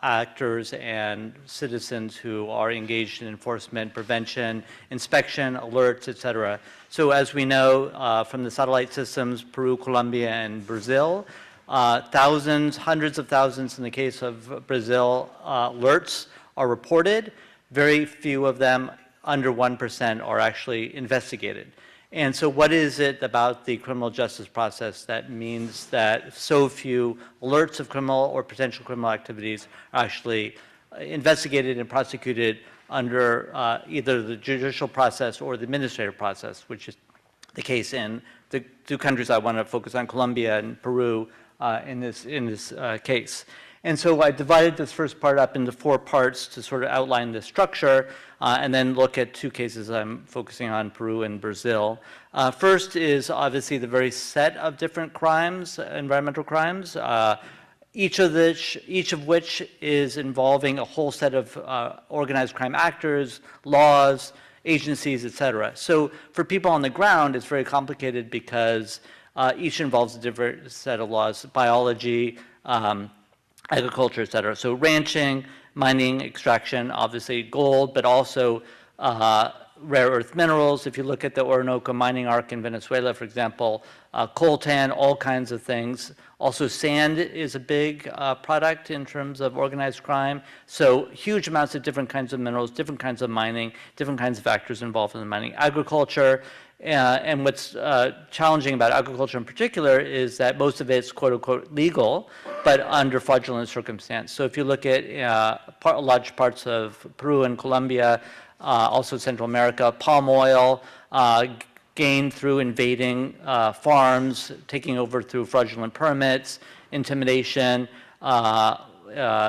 actors and citizens who are engaged in enforcement, prevention, inspection, alerts, etc. So as we know from the satellite systems, Peru, Colombia, and Brazil, thousands, hundreds of thousands in the case of Brazil, alerts are reported. Very few of them, under 1%, are actually investigated. And so what is it about the criminal justice process that means that so few alerts of criminal or potential criminal activities are actually investigated and prosecuted under either the judicial process or the administrative process, which is the case in the two countries I want to focus on, Colombia and Peru, in this case. And so I divided this first part up into 4 parts to sort of outline the structure and then look at 2 cases I'm focusing on, Peru and Brazil. First is obviously the very set of different crimes, environmental crimes, each of which is involving a whole set of organized crime actors, laws, agencies, etc. So for people on the ground, it's very complicated because each involves a different set of laws, biology, agriculture, et cetera. So ranching, mining, extraction, obviously gold, but also rare earth minerals. If you look at the Orinoco mining arc in Venezuela, for example, coltan, all kinds of things. Also sand is a big product in terms of organized crime. So huge amounts of different kinds of minerals, different kinds of mining, different kinds of actors involved in the mining. Agriculture, and what's challenging about agriculture in particular is that most of it's quote-unquote legal, but under fraudulent circumstance. So if you look at large parts of Peru and Colombia, also Central America, palm oil gained through invading farms, taking over through fraudulent permits, intimidation,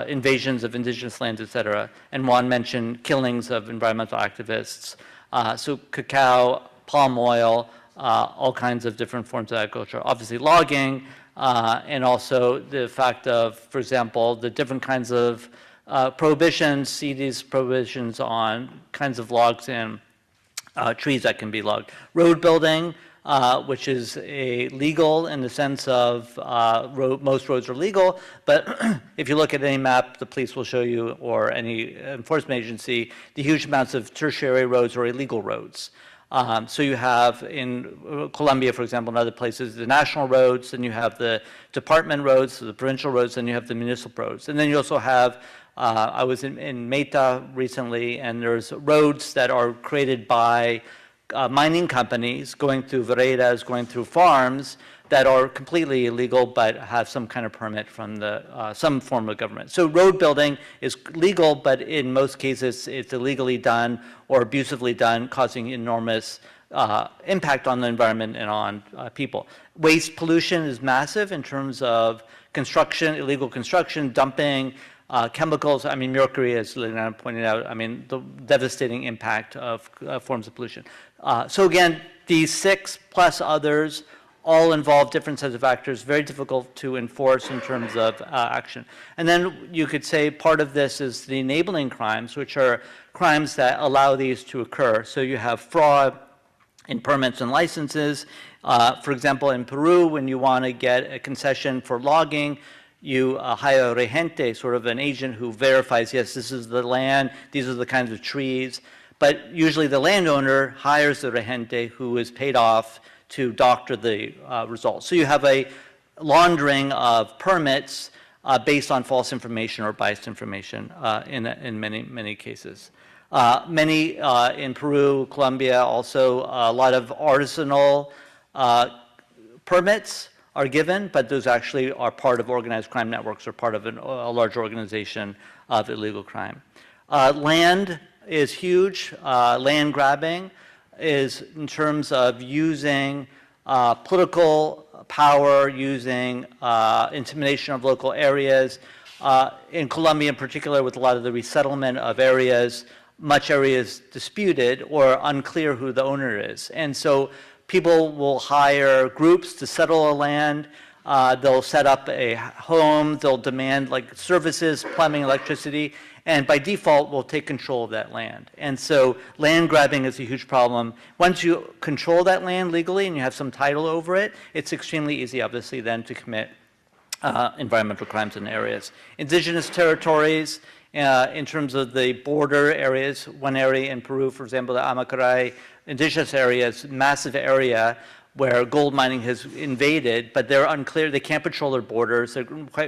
invasions of indigenous lands, etc. And Juan mentioned killings of environmental activists. So cacao, palm oil, all kinds of different forms of agriculture. Obviously logging, and also the fact of, for example, the different kinds of prohibitions, see these prohibitions on kinds of logs and trees that can be logged. Road building, which is legal in the sense of most roads are legal, but if you look at any map the police will show you, or any enforcement agency, the huge amounts of tertiary roads or illegal roads. So you have in Colombia, for example, and other places, the national roads, and you have the department roads, so the provincial roads, and you have the municipal roads. And then you also have, I was in Meta recently, and there's roads that are created by mining companies going through veredas, going through farms that are completely illegal but have some kind of permit from the some form of government. So road building is legal, but in most cases it's illegally done or abusively done, causing enormous impact on the environment and on people. Waste pollution is massive in terms of construction, illegal construction, dumping, chemicals. I mean, mercury, as Liliana pointed out, I mean, the devastating impact of forms of pollution. So again, these 6 plus others all involve different sets of factors, very difficult to enforce in terms of action. And then you could say part of this is the enabling crimes, which are crimes that allow these to occur. So you have fraud in permits and licenses. For example, in Peru, when you want to get a concession for logging, you hire a regente, sort of an agent who verifies, yes, this is the land, these are the kinds of trees. But usually the landowner hires the regente who is paid off to doctor the results. So you have a laundering of permits based on false information or biased information in many cases. Many in Peru, Colombia, also a lot of artisanal permits are given, but those actually are part of organized crime networks or part of a large organization of illegal crime. Land is huge. Land grabbing is in terms of using political power, using intimidation of local areas. In Colombia in particular, with a lot of the resettlement of areas, much area is disputed or unclear who the owner is. And so people will hire groups to settle a land. They'll set up a home. They'll demand like services, plumbing, electricity, and by default will take control of that land. And so land grabbing is a huge problem. Once you control that land legally and you have some title over it, it's extremely easy, obviously, then to commit environmental crimes in areas. Indigenous territories, in terms of the border areas, one area in Peru, for example, the Amacray indigenous areas, massive area where gold mining has invaded, but they're unclear, they can't patrol their borders, they're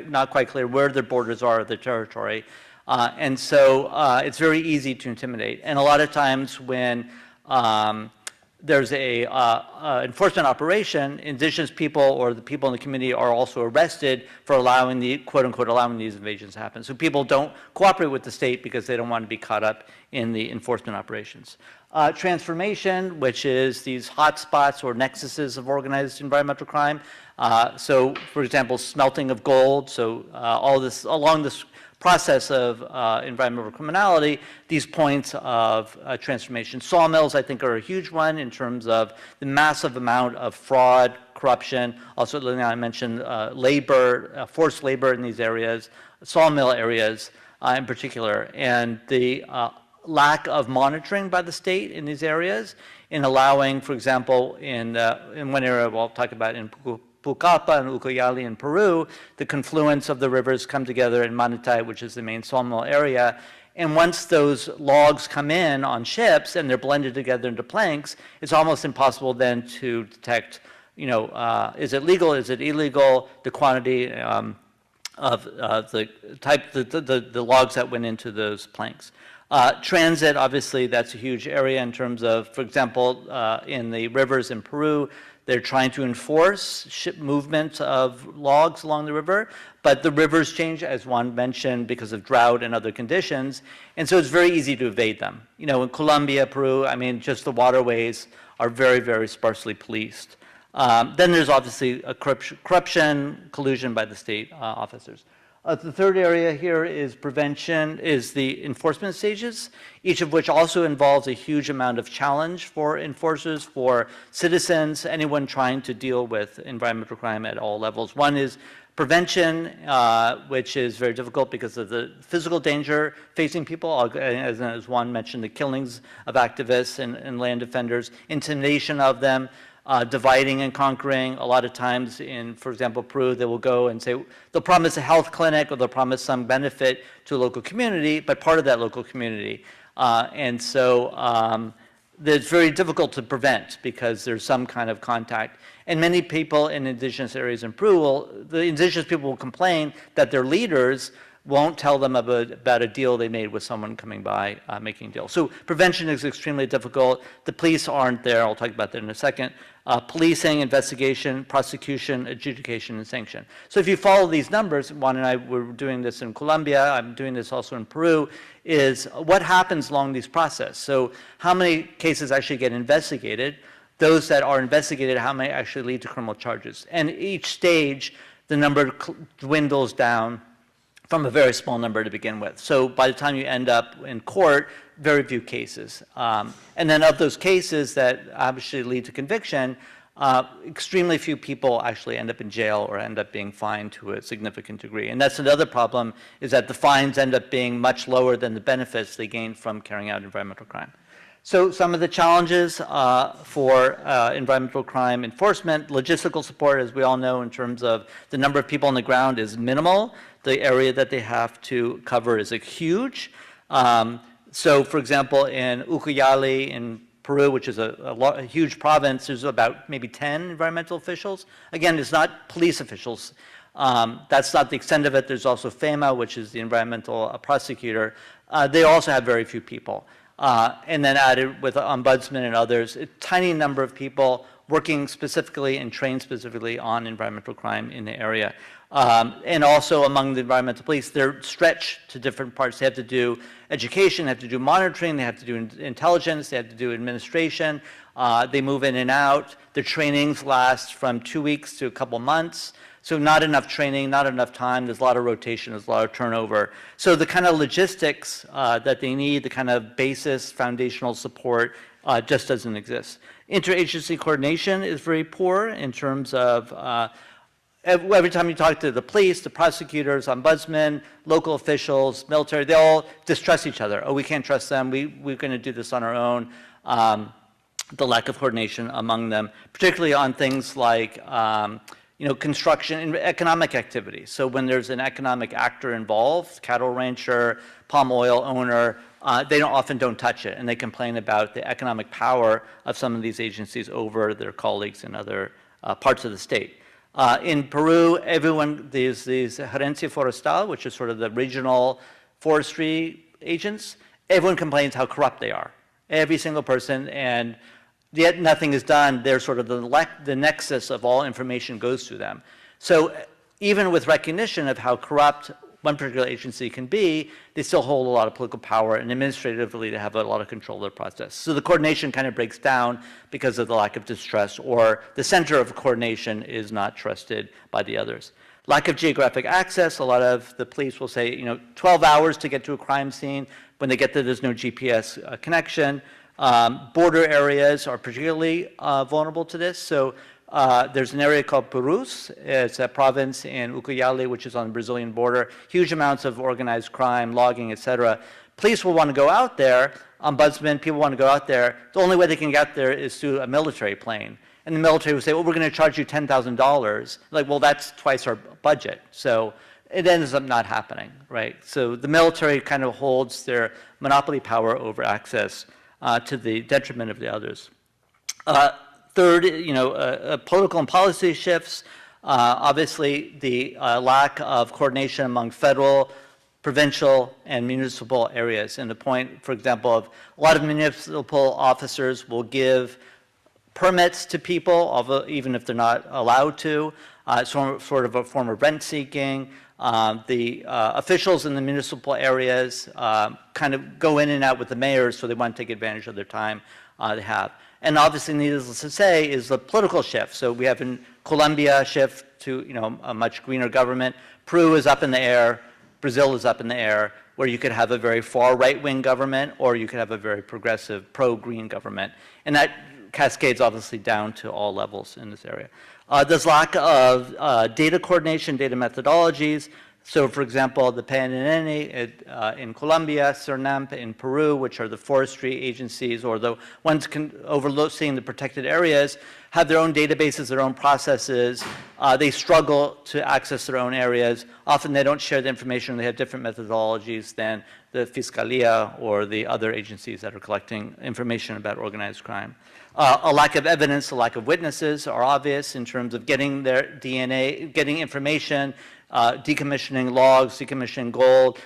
not quite clear where their borders are of the territory. And so it's very easy to intimidate. And a lot of times when there's a enforcement operation, indigenous people or the people in the community are also arrested for allowing the, quote unquote, allowing these invasions to happen. So people don't cooperate with the state because they don't want to be caught up in the enforcement operations. Transformation, which is these hotspots or nexuses of organized environmental crime. So for example, smelting of gold. So all this, along this process of environmental criminality, these points of transformation. Sawmills, I think, are a huge one in terms of the massive amount of fraud, corruption. Also, Liliana mentioned labor, forced labor in these areas, sawmill areas in particular, and the lack of monitoring by the state in these areas in allowing, for example, in one area we'll talk about in Pucallpa and Ucayali in Peru, the confluence of the rivers come together in Manatay, which is the main sawmill area. And once those logs come in on ships and they're blended together into planks, it's almost impossible then to detect, you know, is it legal, is it illegal, the quantity of the type, the logs that went into those planks. Transit, obviously, that's a huge area in terms of, for example, in the rivers in Peru, they're trying to enforce ship movement of logs along the river, but the rivers change, as Juan mentioned, because of drought and other conditions, and so it's very easy to evade them. You know, in Colombia, Peru, I mean, just the waterways are very, very sparsely policed. Then there's obviously a corruption, collusion by the state officers. The third area here is prevention, is the enforcement stages, each of which also involves a huge amount of challenge for enforcers, for citizens, anyone trying to deal with environmental crime at all levels. One is prevention, which is very difficult because of the physical danger facing people, as Juan mentioned, the killings of activists and land defenders, intimidation of them, dividing and conquering. A lot of times in, for example, Peru, they will go and say, they'll promise a health clinic or they'll promise some benefit to a local community, but part of that local community. And so it's very difficult to prevent because there's some kind of contact. And many people in indigenous areas in Peru, the indigenous people will complain that their leaders won't tell them about a deal they made with someone coming by making a deal. So prevention is extremely difficult. The police aren't there. I'll talk about that in a second. Policing, investigation, prosecution, adjudication, and sanction. So if you follow these numbers, Juan and I were doing this in Colombia, I'm doing this also in Peru, is what happens along these processes. So how many cases actually get investigated? Those that are investigated, how many actually lead to criminal charges? And each stage, the number dwindles down from a very small number to begin with. So by the time you end up in court, very few cases. And then of those cases that obviously lead to conviction, extremely few people actually end up in jail or end up being fined to a significant degree. And that's another problem, is that the fines end up being much lower than the benefits they gain from carrying out environmental crime. So some of the challenges for environmental crime enforcement, logistical support, as we all know, in terms of the number of people on the ground is minimal. The area that they have to cover is huge. So for example, in Ucayali in Peru, which is a huge province, there's about maybe 10 environmental officials. Again, it's not police officials. That's not the extent of it. There's also FEMA, which is the environmental prosecutor. They also have very few people. And then added with ombudsman and others, a tiny number of people working specifically and trained specifically on environmental crime in the area. And also among the environmental police, they're stretched to different parts. They have to do education, they have to do monitoring, they have to do intelligence, they have to do administration. They move in and out. Their trainings last from 2 weeks to a couple months. So not enough training, not enough time. There's a lot of rotation, there's a lot of turnover. So the kind of logistics that they need, the kind of basis, foundational support just doesn't exist. Interagency coordination is very poor in terms of every time you talk to the police, the prosecutors, ombudsmen, local officials, military, they all distrust each other. Oh, we can't trust them. We're going to do this on our own. The lack of coordination among them, particularly on things like construction and economic activity. So when there's an economic actor involved, cattle rancher, palm oil owner, they often don't touch it, and they complain about the economic power of some of these agencies over their colleagues in other parts of the state. In Peru, there's Gerencia Forestal, which is sort of the regional forestry agents. Everyone complains how corrupt they are. Every single person, and yet nothing is done. They're sort of the nexus of all information goes through them. So even with recognition of how corrupt one particular agency can be, they still hold a lot of political power, and administratively they have a lot of control of their process. So the coordination kind of breaks down because of the lack of distrust, or the center of coordination is not trusted by the others. Lack of geographic access. A lot of the police will say, 12 hours to get to a crime scene. When they get there, there's no GPS connection. Border areas are particularly vulnerable to this. So there's an area called Purus. It's a province in Ucayali, which is on the Brazilian border. Huge amounts of organized crime, logging, etc. Police will want to go out there. Ombudsmen, people want to go out there. The only way they can get there is through a military plane. And the military will say, well, we're going to charge you $10,000. Like, well, that's twice our budget. So it ends up not happening, right? So the military kind of holds their monopoly power over access to the detriment of the others. Third, political and policy shifts. Obviously, the lack of coordination among federal, provincial, and municipal areas. And the point, for example, of a lot of municipal officers will give permits to people, although even if they're not allowed to. Sort of a form of rent seeking. The officials in the municipal areas kind of go in and out with the mayors, so they want to take advantage of their time they have. And obviously, needless to say, is the political shift. So we have in Colombia shift to a much greener government. Peru is up in the air. Brazil is up in the air, where you could have a very far right-wing government, or you could have a very progressive pro-green government. And that cascades obviously down to all levels in this area. There's lack of data coordination, data methodologies. So for example, the PNN in Colombia, CERNAMP in Peru, which are the forestry agencies, or the ones overseeing the protected areas, have their own databases, their own processes. They struggle to access their own areas. Often they don't share the information. They have different methodologies than the Fiscalia or the other agencies that are collecting information about organized crime. A lack of evidence, a lack of witnesses are obvious in terms of getting their DNA, getting information, decommissioning logs, decommissioning gold.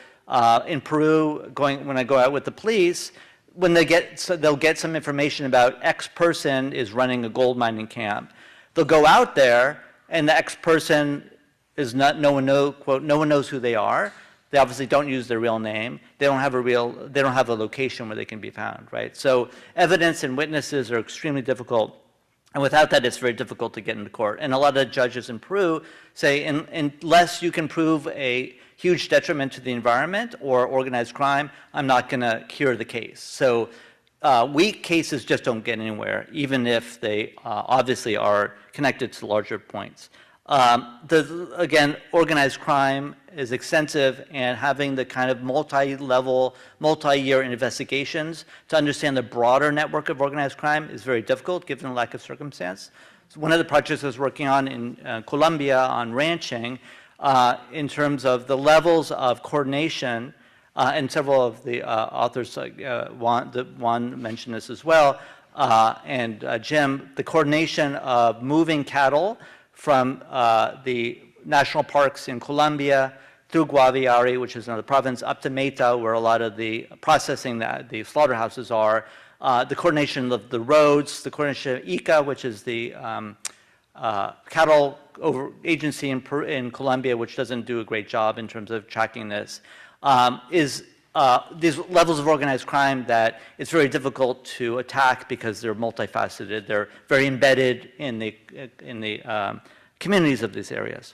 In Peru, when I go out with the police, when they'll get some information about X person is running a gold mining camp. They'll go out there, and the X person is not, no one knows who they are. They obviously don't use their real name. They don't have a location where they can be found, right? So evidence and witnesses are extremely difficult. And without that, it's very difficult to get into court. And a lot of judges in Peru say, unless you can prove a huge detriment to the environment or organized crime, I'm not going to hear the case. So weak cases just don't get anywhere, even if they obviously are connected to larger points. Again, organized crime is extensive, and having the kind of multi-level, multi-year investigations to understand the broader network of organized crime is very difficult given the lack of circumstance. So one of the projects I was working on in Colombia on ranching, in terms of the levels of coordination, and several of the authors, Juan mentioned this as well, and Jim, the coordination of moving cattle from the national parks in Colombia through Guaviare, which is another province, up to Meta, where a lot of the processing, the slaughterhouses are, the coordination of the roads, the coordination of ICA, which is the cattle agency in Colombia, which doesn't do a great job in terms of tracking this, is these levels of organized crime that it's very difficult to attack because they're multifaceted. They're very embedded in the communities of these areas.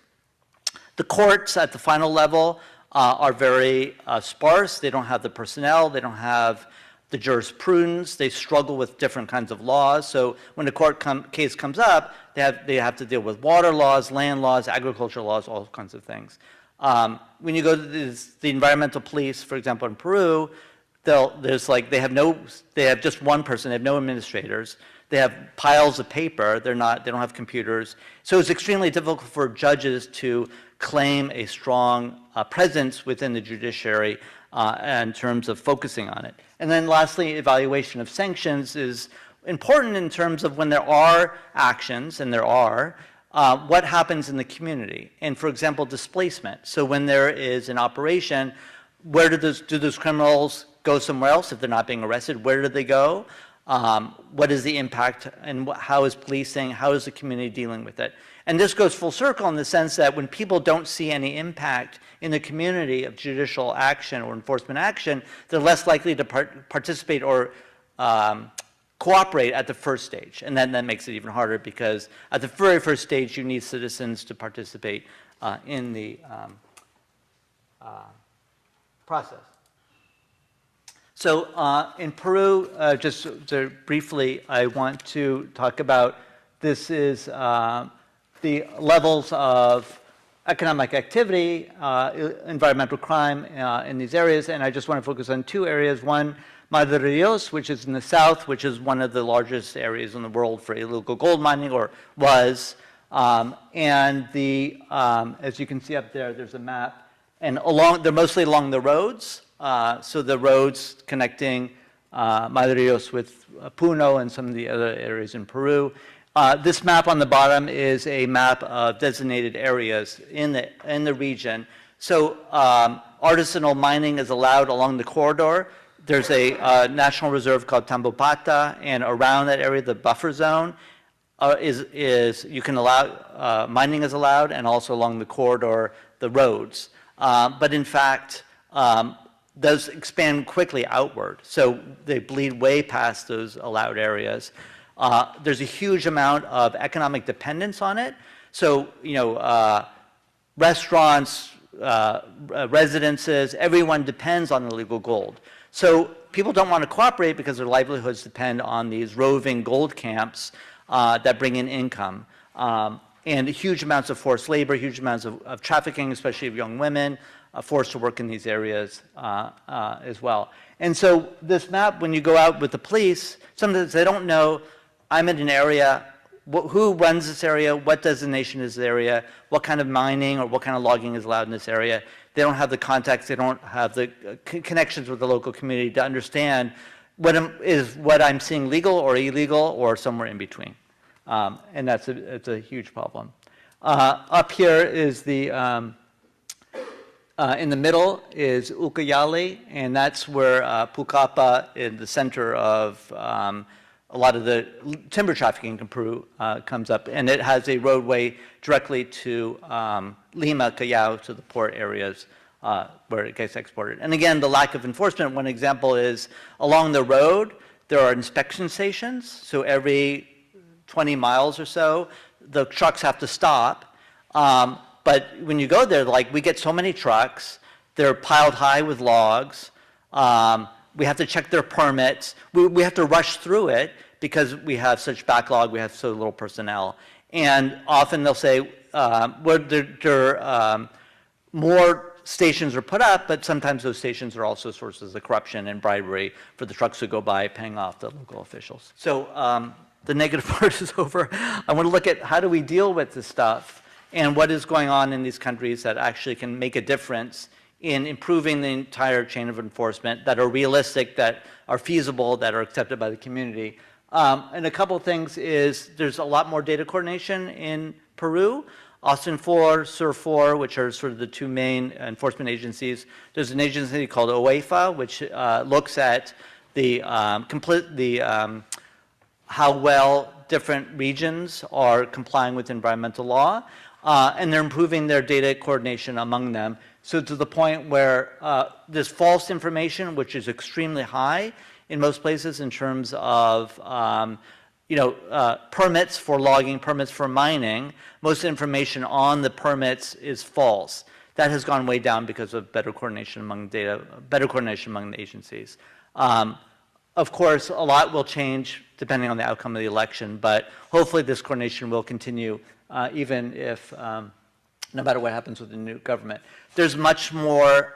The courts at the final level are very sparse. They don't have the personnel. They don't have the jurisprudence. They struggle with different kinds of laws. So when a court case comes up, they have to deal with water laws, land laws, agricultural laws, all kinds of things. When you go to the environmental police, for example, in Peru, they have just one person. They have no administrators. They have piles of paper. They don't have computers. So it's extremely difficult for judges to claim a strong presence within the judiciary in terms of focusing on it. And then lastly, evaluation of sanctions is important in terms of when there are actions, and there are, what happens in the community. And for example, displacement. So when there is an operation, where do those criminals go somewhere else if they're not being arrested? Where do they go? What is the impact, and how is policing, how is the community dealing with it? And this goes full circle in the sense that when people don't see any impact in the community of judicial action or enforcement action, they're less likely to participate or cooperate at the first stage. And then that makes it even harder, because at the very first stage, you need citizens to participate in the process. So in Peru, just briefly, I want to talk about, this is the levels of economic activity, environmental crime in these areas, and I just want to focus on two areas. One, Moderators, which is in the south, which is one of the largest areas in the world for illegal gold mining, or was, and as you can see up there, there's a map, and they're mostly along the roads. So the roads connecting Moderators with Puno and some of the other areas in Peru. This map on the bottom is a map of designated areas in the region. So artisanal mining is allowed along the corridor. There's a national reserve called Tambopata, and around that area, the buffer zone you can allow, mining is allowed, and also along the corridor, the roads. But in fact, those expand quickly outward, so they bleed way past those allowed areas. There's a huge amount of economic dependence on it. So, restaurants, residences, everyone depends on illegal gold. So people don't want to cooperate because their livelihoods depend on these roving gold camps that bring in income. And huge amounts of forced labor, huge amounts of trafficking, especially of young women, forced to work in these areas as well. And so this map, when you go out with the police, sometimes they don't know, I'm in an area, who runs this area, what designation is this area, what kind of mining or what kind of logging is allowed in this area. They don't have the contacts, they don't have the connections with the local community to understand what I'm seeing legal or illegal or somewhere in between. And it's a huge problem. Up here is the, in the middle is Ucayali, and that's where Pucallpa, in the center of a lot of the timber trafficking in Peru, comes up. And it has a roadway directly to Lima, Callao, to the port areas where it gets exported. And again, the lack of enforcement, one example is along the road, there are inspection stations. So every 20 miles or so, the trucks have to stop. But when you go there, like, we get so many trucks, they're piled high with logs. We have to check their permits. We have to rush through it because we have such backlog, we have so little personnel. And often they'll say, more stations are put up, but sometimes those stations are also sources of corruption and bribery for the trucks who go by, paying off the local officials. So the negative part is over. I want to look at how do we deal with this stuff and what is going on in these countries that actually can make a difference in improving the entire chain of enforcement, that are realistic, that are feasible, that are accepted by the community. And a couple of things is there's a lot more data coordination in Peru. Austin 4, Sur 4, which are sort of the two main enforcement agencies. There's an agency called OEFA, which looks at the how well different regions are complying with environmental law, and they're improving their data coordination among them. So to the point where there's false information, which is extremely high in most places in terms of permits for logging, permits for mining. Most information on the permits is false. That has gone way down because of better coordination among better coordination among the agencies. Of course, a lot will change depending on the outcome of the election, but hopefully this coordination will continue even if, no matter what happens with the new government. There's much more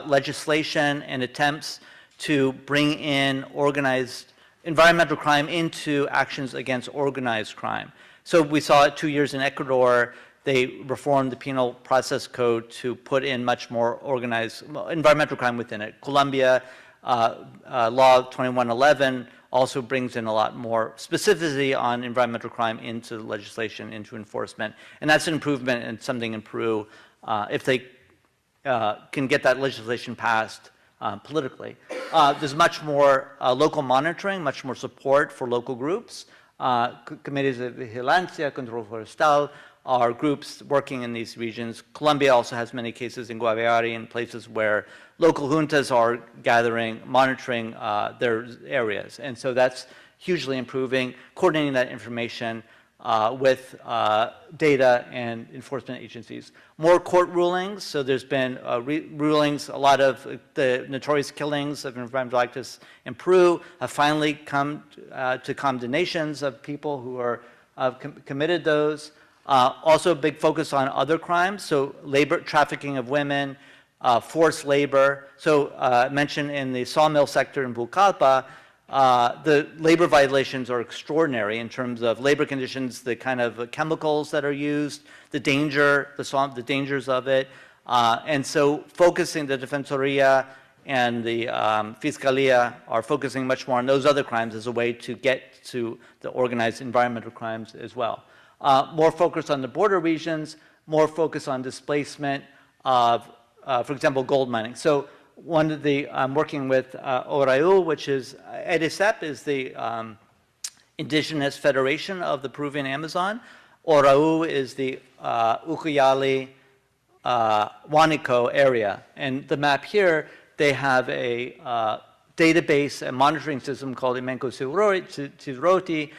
legislation and attempts to bring in organized environmental crime into actions against organized crime. So we saw it 2 years in Ecuador. They reformed the penal process code to put in much more organized environmental crime within it. Colombia, Law 2111 also brings in a lot more specificity on environmental crime into legislation, into enforcement. And that's an improvement and something in Peru if they can get that legislation passed politically. There's much more local monitoring, much more support for local groups. Committees de Vigilancia, Control Forestal are groups working in these regions. Colombia also has many cases in Guaviare and places where local juntas are gathering, monitoring their areas. And so that's hugely improving, coordinating that information with data and enforcement agencies. More court rulings, so there's been rulings, a lot of the notorious killings of environmental activists in Peru have finally come to condemnations of people who are committed those. Also a big focus on other crimes, so labor, trafficking of women, forced labor. So mentioned in the sawmill sector in Pucallpa, the labor violations are extraordinary in terms of labor conditions, the kind of chemicals that are used, the danger, the dangers of it. And so focusing the Defensoría and the Fiscalía are focusing much more on those other crimes as a way to get to the organized environmental crimes as well. More focus on the border regions, more focus on displacement of, for example, gold mining. So one of the, I'm working with ORAU, which is, EDICEP is the Indigenous Federation of the Peruvian Amazon. ORAU is the Ucayali Huánuco area. And the map here, they have a database, a monitoring system called Imenco Sidroti,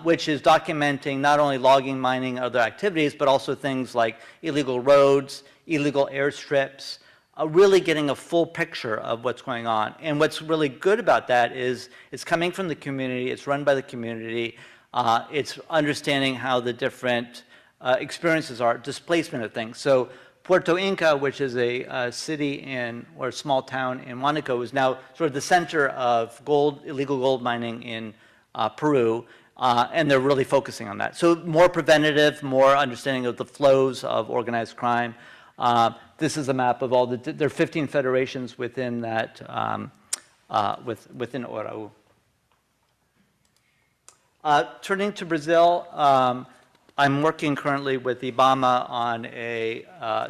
which is documenting not only logging, mining, other activities, but also things like illegal roads, illegal airstrips, really getting a full picture of what's going on. And what's really good about that is it's coming from the community, it's run by the community, it's understanding how the different experiences are, displacement of things. So Puerto Inca, which is a city in, or a small town in Huánuco, is now sort of the center of illegal gold mining in Peru. And they're really focusing on that. So more preventative, more understanding of the flows of organized crime. This is a map of all there are 15 federations within that within Oraú. Turning to Brazil, I'm working currently with IBAMA on they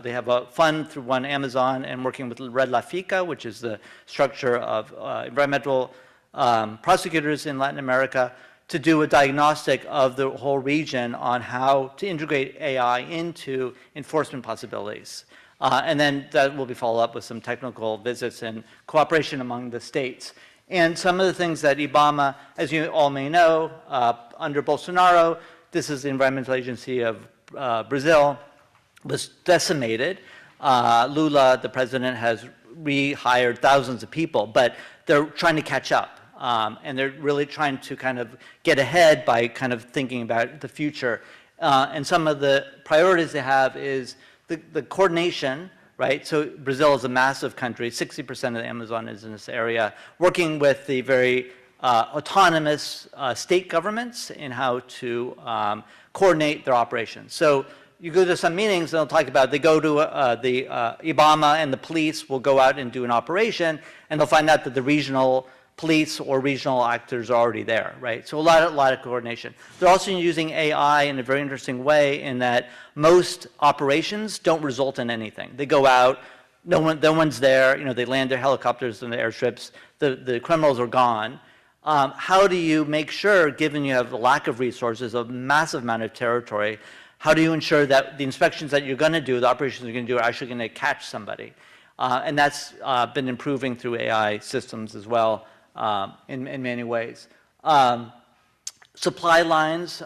have a fund through One Amazon, and working with Red La Fica, which is the structure of environmental prosecutors in Latin America, to do a diagnostic of the whole region on how to integrate AI into enforcement possibilities. And then that will be followed up with some technical visits and cooperation among the states. And some of the things that IBAMA, as you all may know, under Bolsonaro, this is the Environmental Agency of Brazil, was decimated. Lula, the president, has rehired thousands of people, but they're trying to catch up. And they're really trying to kind of get ahead by kind of thinking about the future. And some of the priorities they have is the coordination, right? So Brazil is a massive country. 60% of the Amazon is in this area, working with the very autonomous state governments in how to coordinate their operations. So you go to some meetings, and they'll talk about, they go to the IBAMA, and the police will go out and do an operation, and they'll find out that the regional police or regional actors are already there, right? So a lot of coordination. They're also using AI in a very interesting way, in that most operations don't result in anything. They go out, no one's there, you know, they land their helicopters and the airstrips, the criminals are gone. How do you make sure, given you have a lack of resources, a massive amount of territory, how do you ensure that the inspections that you're going to do, the operations you're going to do, are actually going to catch somebody? And that's been improving through AI systems as well. In many ways. Supply lines,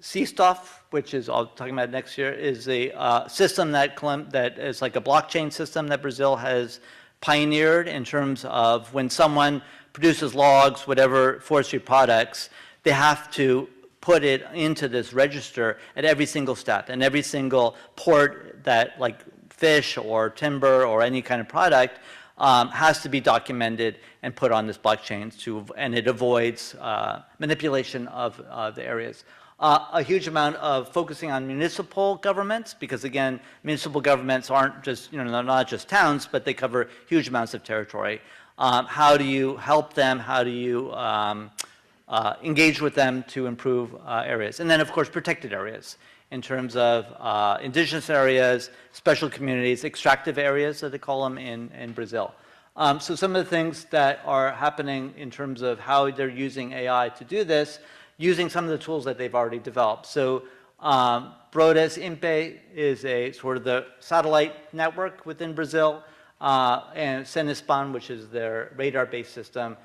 CSTOF, which is, I'll talk about next year, is a system that is like a blockchain system that Brazil has pioneered in terms of when someone produces logs, whatever forestry products, they have to put it into this register at every single step, and every single port that, like fish or timber or any kind of product, has to be documented and put on this blockchain, and it avoids manipulation of the areas. A huge amount of focusing on municipal governments, because again, municipal governments aren't just, you know, they're not just towns, but they cover huge amounts of territory. How do you help them? How do you engage with them to improve areas? And then, of course, protected areas in terms of indigenous areas, special communities, extractive areas that they call them in Brazil. So some of the things that are happening in terms of how they're using AI to do this, using some of the tools that they've already developed. So Brodes Impe is a sort of the satellite network within Brazil, and Cenispan, which is their radar-based system,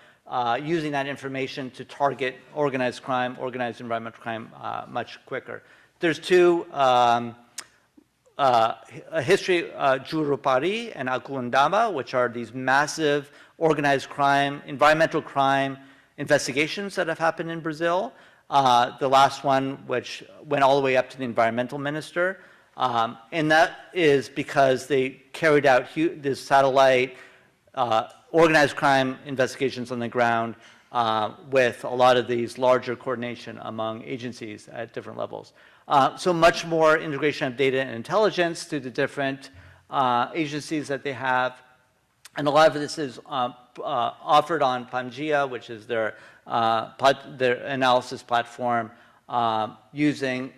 using that information to target organized crime, organized environmental crime much quicker. There's two, a history, Jurupari and Acuandaba, which are these massive organized crime, environmental crime investigations that have happened in Brazil. The last one, which went all the way up to the environmental minister. And that is because they carried out this satellite organized crime investigations on the ground with a lot of these larger coordination among agencies at different levels. So much more integration of data and intelligence through the different agencies that they have. And a lot of this is offered on Pangaea, which is their analysis platform, using,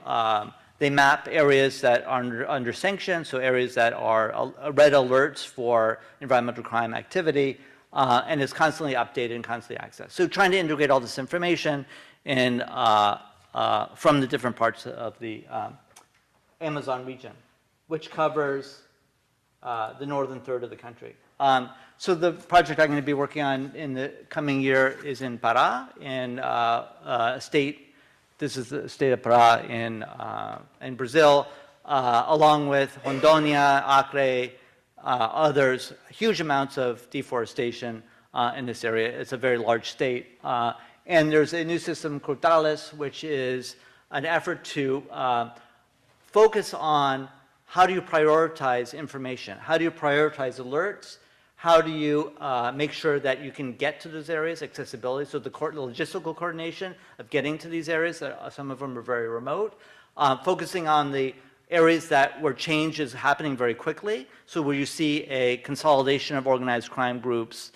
they map areas that are under sanction, so areas that are red alerts for environmental crime activity, and is constantly updated and constantly accessed. So trying to integrate all this information in, from the different parts of the Amazon region, which covers the northern third of the country. So the project I'm going to be working on in the coming year is in Pará, in a state. This is the state of Pará in Brazil, along with Rondônia, Acre, others. Huge amounts of deforestation in this area. It's a very large state. And there's a new system, Cortales, which is an effort to focus on how do you prioritize information? How do you prioritize alerts? How do you make sure that you can get to those areas, accessibility, so the logistical coordination of getting to these areas, some of them are very remote, focusing on the areas where change is happening very quickly, so where you see a consolidation of organized crime groups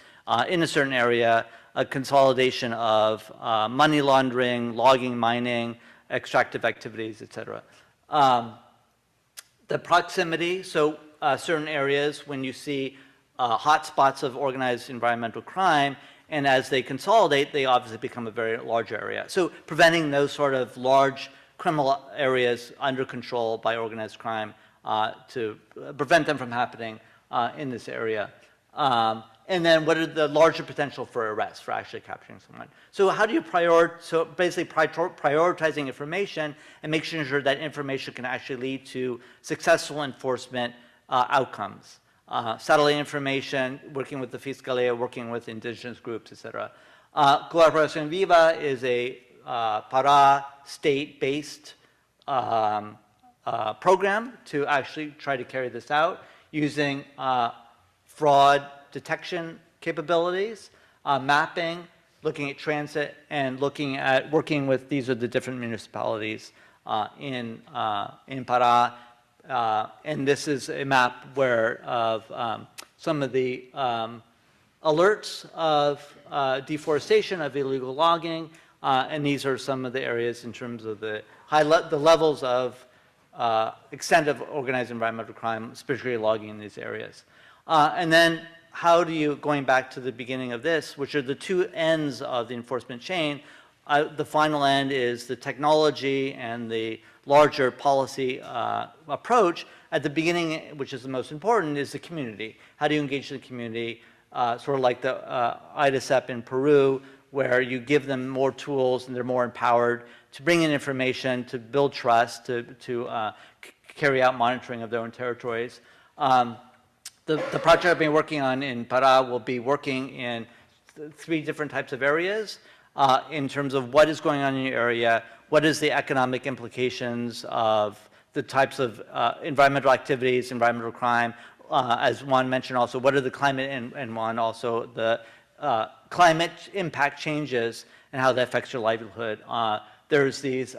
in a certain area, a consolidation of money laundering, logging, mining, extractive activities, et cetera. The proximity, so certain areas, when you see hotspots of organized environmental crime, and as they consolidate, they obviously become a very large area. So preventing those sort of large criminal areas under control by organized crime to prevent them from happening in this area. And then what are the larger potential for arrest, for actually capturing someone? So how do you so basically prioritizing information and making sure that information can actually lead to successful enforcement outcomes. Satellite information, working with the Fiscalia, working with indigenous groups, et cetera. Colaboración Viva is a Pará state-based program to actually try to carry this out using fraud detection capabilities, mapping, looking at transit, and looking at working with, these are the different municipalities in Pará. And this is a map where of some of the alerts of deforestation, of illegal logging, and these are some of the areas in terms of the the levels of extent of organized environmental crime, especially logging in these areas. And then how do you, going back to the beginning of this, which are the two ends of the enforcement chain, the final end is the technology and the larger policy approach. At the beginning, which is the most important, is the community. How do you engage the community? Sort of like the IDASEP in Peru, where you give them more tools and they're more empowered to bring in information, to build trust, to carry out monitoring of their own territories. The project I've been working on in Pará will be working in 3 different types of areas in terms of what is going on in your area, what is the economic implications of the types of environmental activities, environmental crime, as Juan mentioned also, what are the climate and Juan also, the climate impact changes and how that affects your livelihood. There's these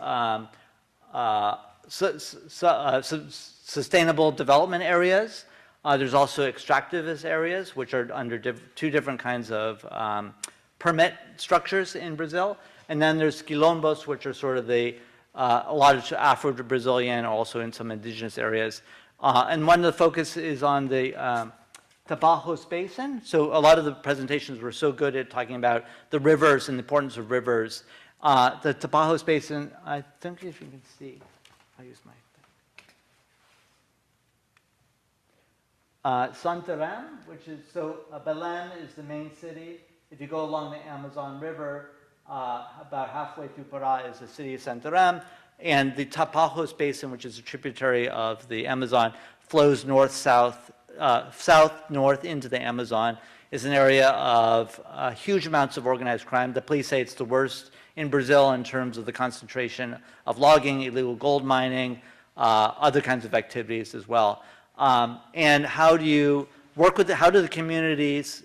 sustainable development areas. There's also extractivist areas, which are under 2 different kinds of permit structures in Brazil. And then there's quilombos, which are sort of the, a lot of Afro-Brazilian, also in some indigenous areas. And one of the focus is on the Tapajos Basin. So a lot of the presentations were so good at talking about the rivers and the importance of rivers. The Tapajos Basin, I think if you can see, I'll use my Santarém, which is, so Belém is the main city. If you go along the Amazon River, about halfway through Pará is the city of Santarém, and the Tapajos Basin, which is a tributary of the Amazon, flows north-south, south-north into the Amazon, is an area of huge amounts of organized crime. The police say it's the worst in Brazil in terms of the concentration of logging, illegal gold mining, other kinds of activities as well. And how do you work with how do the communities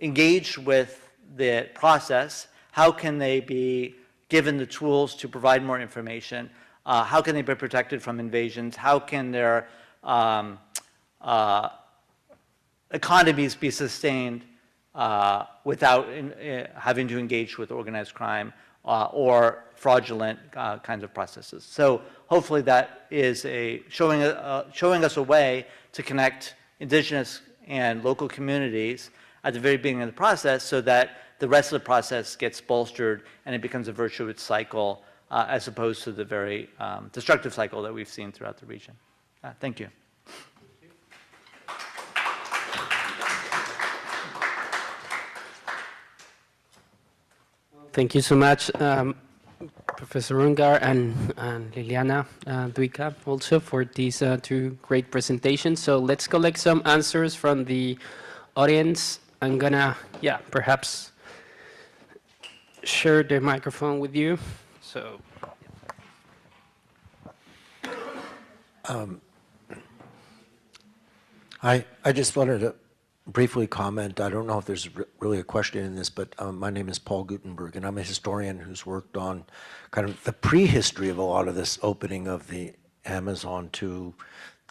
engage with the process? How can they be given the tools to provide more information? How can they be protected from invasions? How can their economies be sustained without having to engage with organized crime or fraudulent kinds of processes? So hopefully that is showing us a way to connect indigenous and local communities at the very beginning of the process so that the rest of the process gets bolstered and it becomes a virtuous cycle as opposed to the very destructive cycle that we've seen throughout the region. Thank you. Thank you so much, Professor Ungar and Liliana Duica also for these 2 great presentations. So let's collect some answers from the audience. I'm gonna, perhaps share the microphone with you. So. I just wanted to briefly comment. I don't know if there's really a question in this, but my name is Paul Gutenberg, and I'm a historian who's worked on kind of the prehistory of a lot of this opening of the Amazon to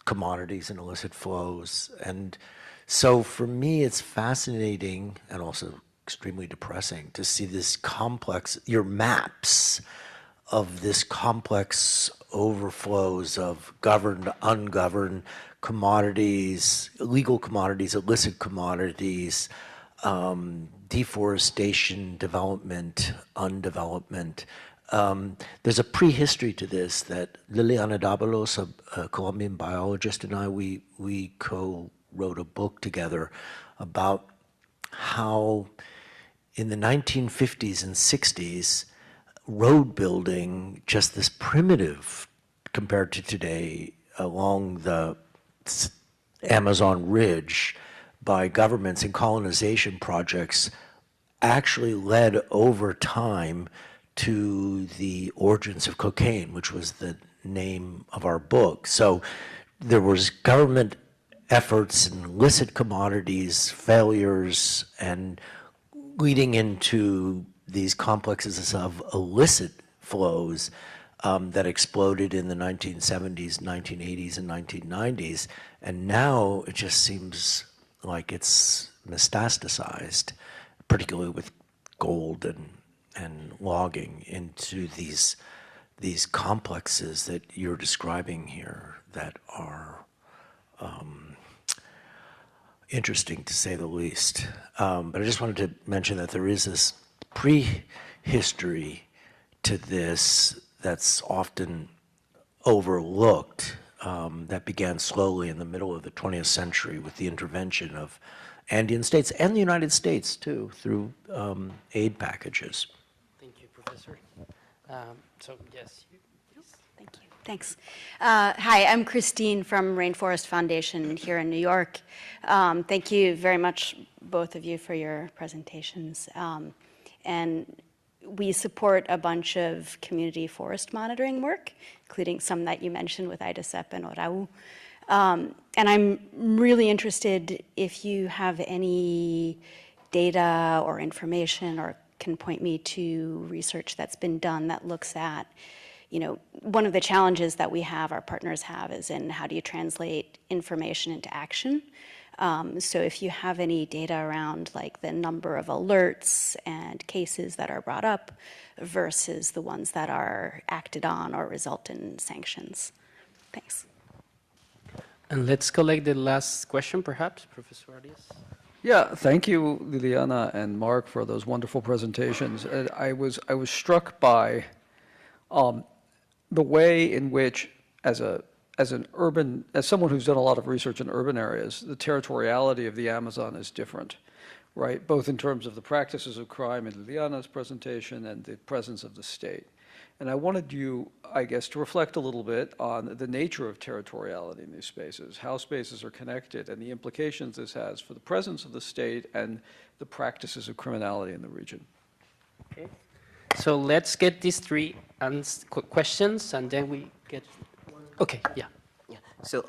commodities and illicit flows. And So for me, it's fascinating and also extremely depressing to see this complex, your maps of this complex overflows of governed, ungoverned commodities, illegal commodities, illicit commodities, deforestation, development, undevelopment. There's a prehistory to this that Liliana Dabalos, a Colombian biologist, and I, we co-wrote a book together about how in the 1950s and 60s, road building, just this primitive compared to today, along the Amazon ridge by governments and colonization projects actually led over time to the origins of cocaine, which was the name of our book. So there was government efforts in illicit commodities, failures, and leading into these complexes of illicit flows that exploded in the 1970s, 1980s, and 1990s. And now it just seems like it's metastasized, particularly with gold and logging, into these complexes that you're describing here that are interesting, to say the least. But I just wanted to mention that there is this prehistory to this that's often overlooked, that began slowly in the middle of the 20th century with the intervention of Andean states and the United States too, through aid packages. Thank you, Professor. So yes, you, please. Thank you. Thanks. Hi, I'm Christine from Rainforest Foundation here in New York. Thank you very much, both of you, for your presentations. And we support a bunch of community forest monitoring work, including some that you mentioned with IDACEP and ORAU. And I'm really interested if you have any data or information or can point me to research that's been done that looks at, you know, one of the challenges that we have, our partners have, is in how do you translate information into action? So if you have any data around like the number of alerts and cases that are brought up versus the ones that are acted on or result in sanctions. Thanks. And let's collect the last question, perhaps, Professor Arias. Yeah, thank you, Liliana and Mark, for those wonderful presentations. I was struck by the way in which, as someone who's done a lot of research in urban areas, the territoriality of the Amazon is different, right? Both in terms of the practices of crime in Liliana's presentation and the presence of the state. And I wanted you, I guess, to reflect a little bit on the nature of territoriality in these spaces, how spaces are connected, and the implications this has for the presence of the state and the practices of criminality in the region. Okay. So let's get these three questions, and then we get. Okay. Yeah. Yeah. So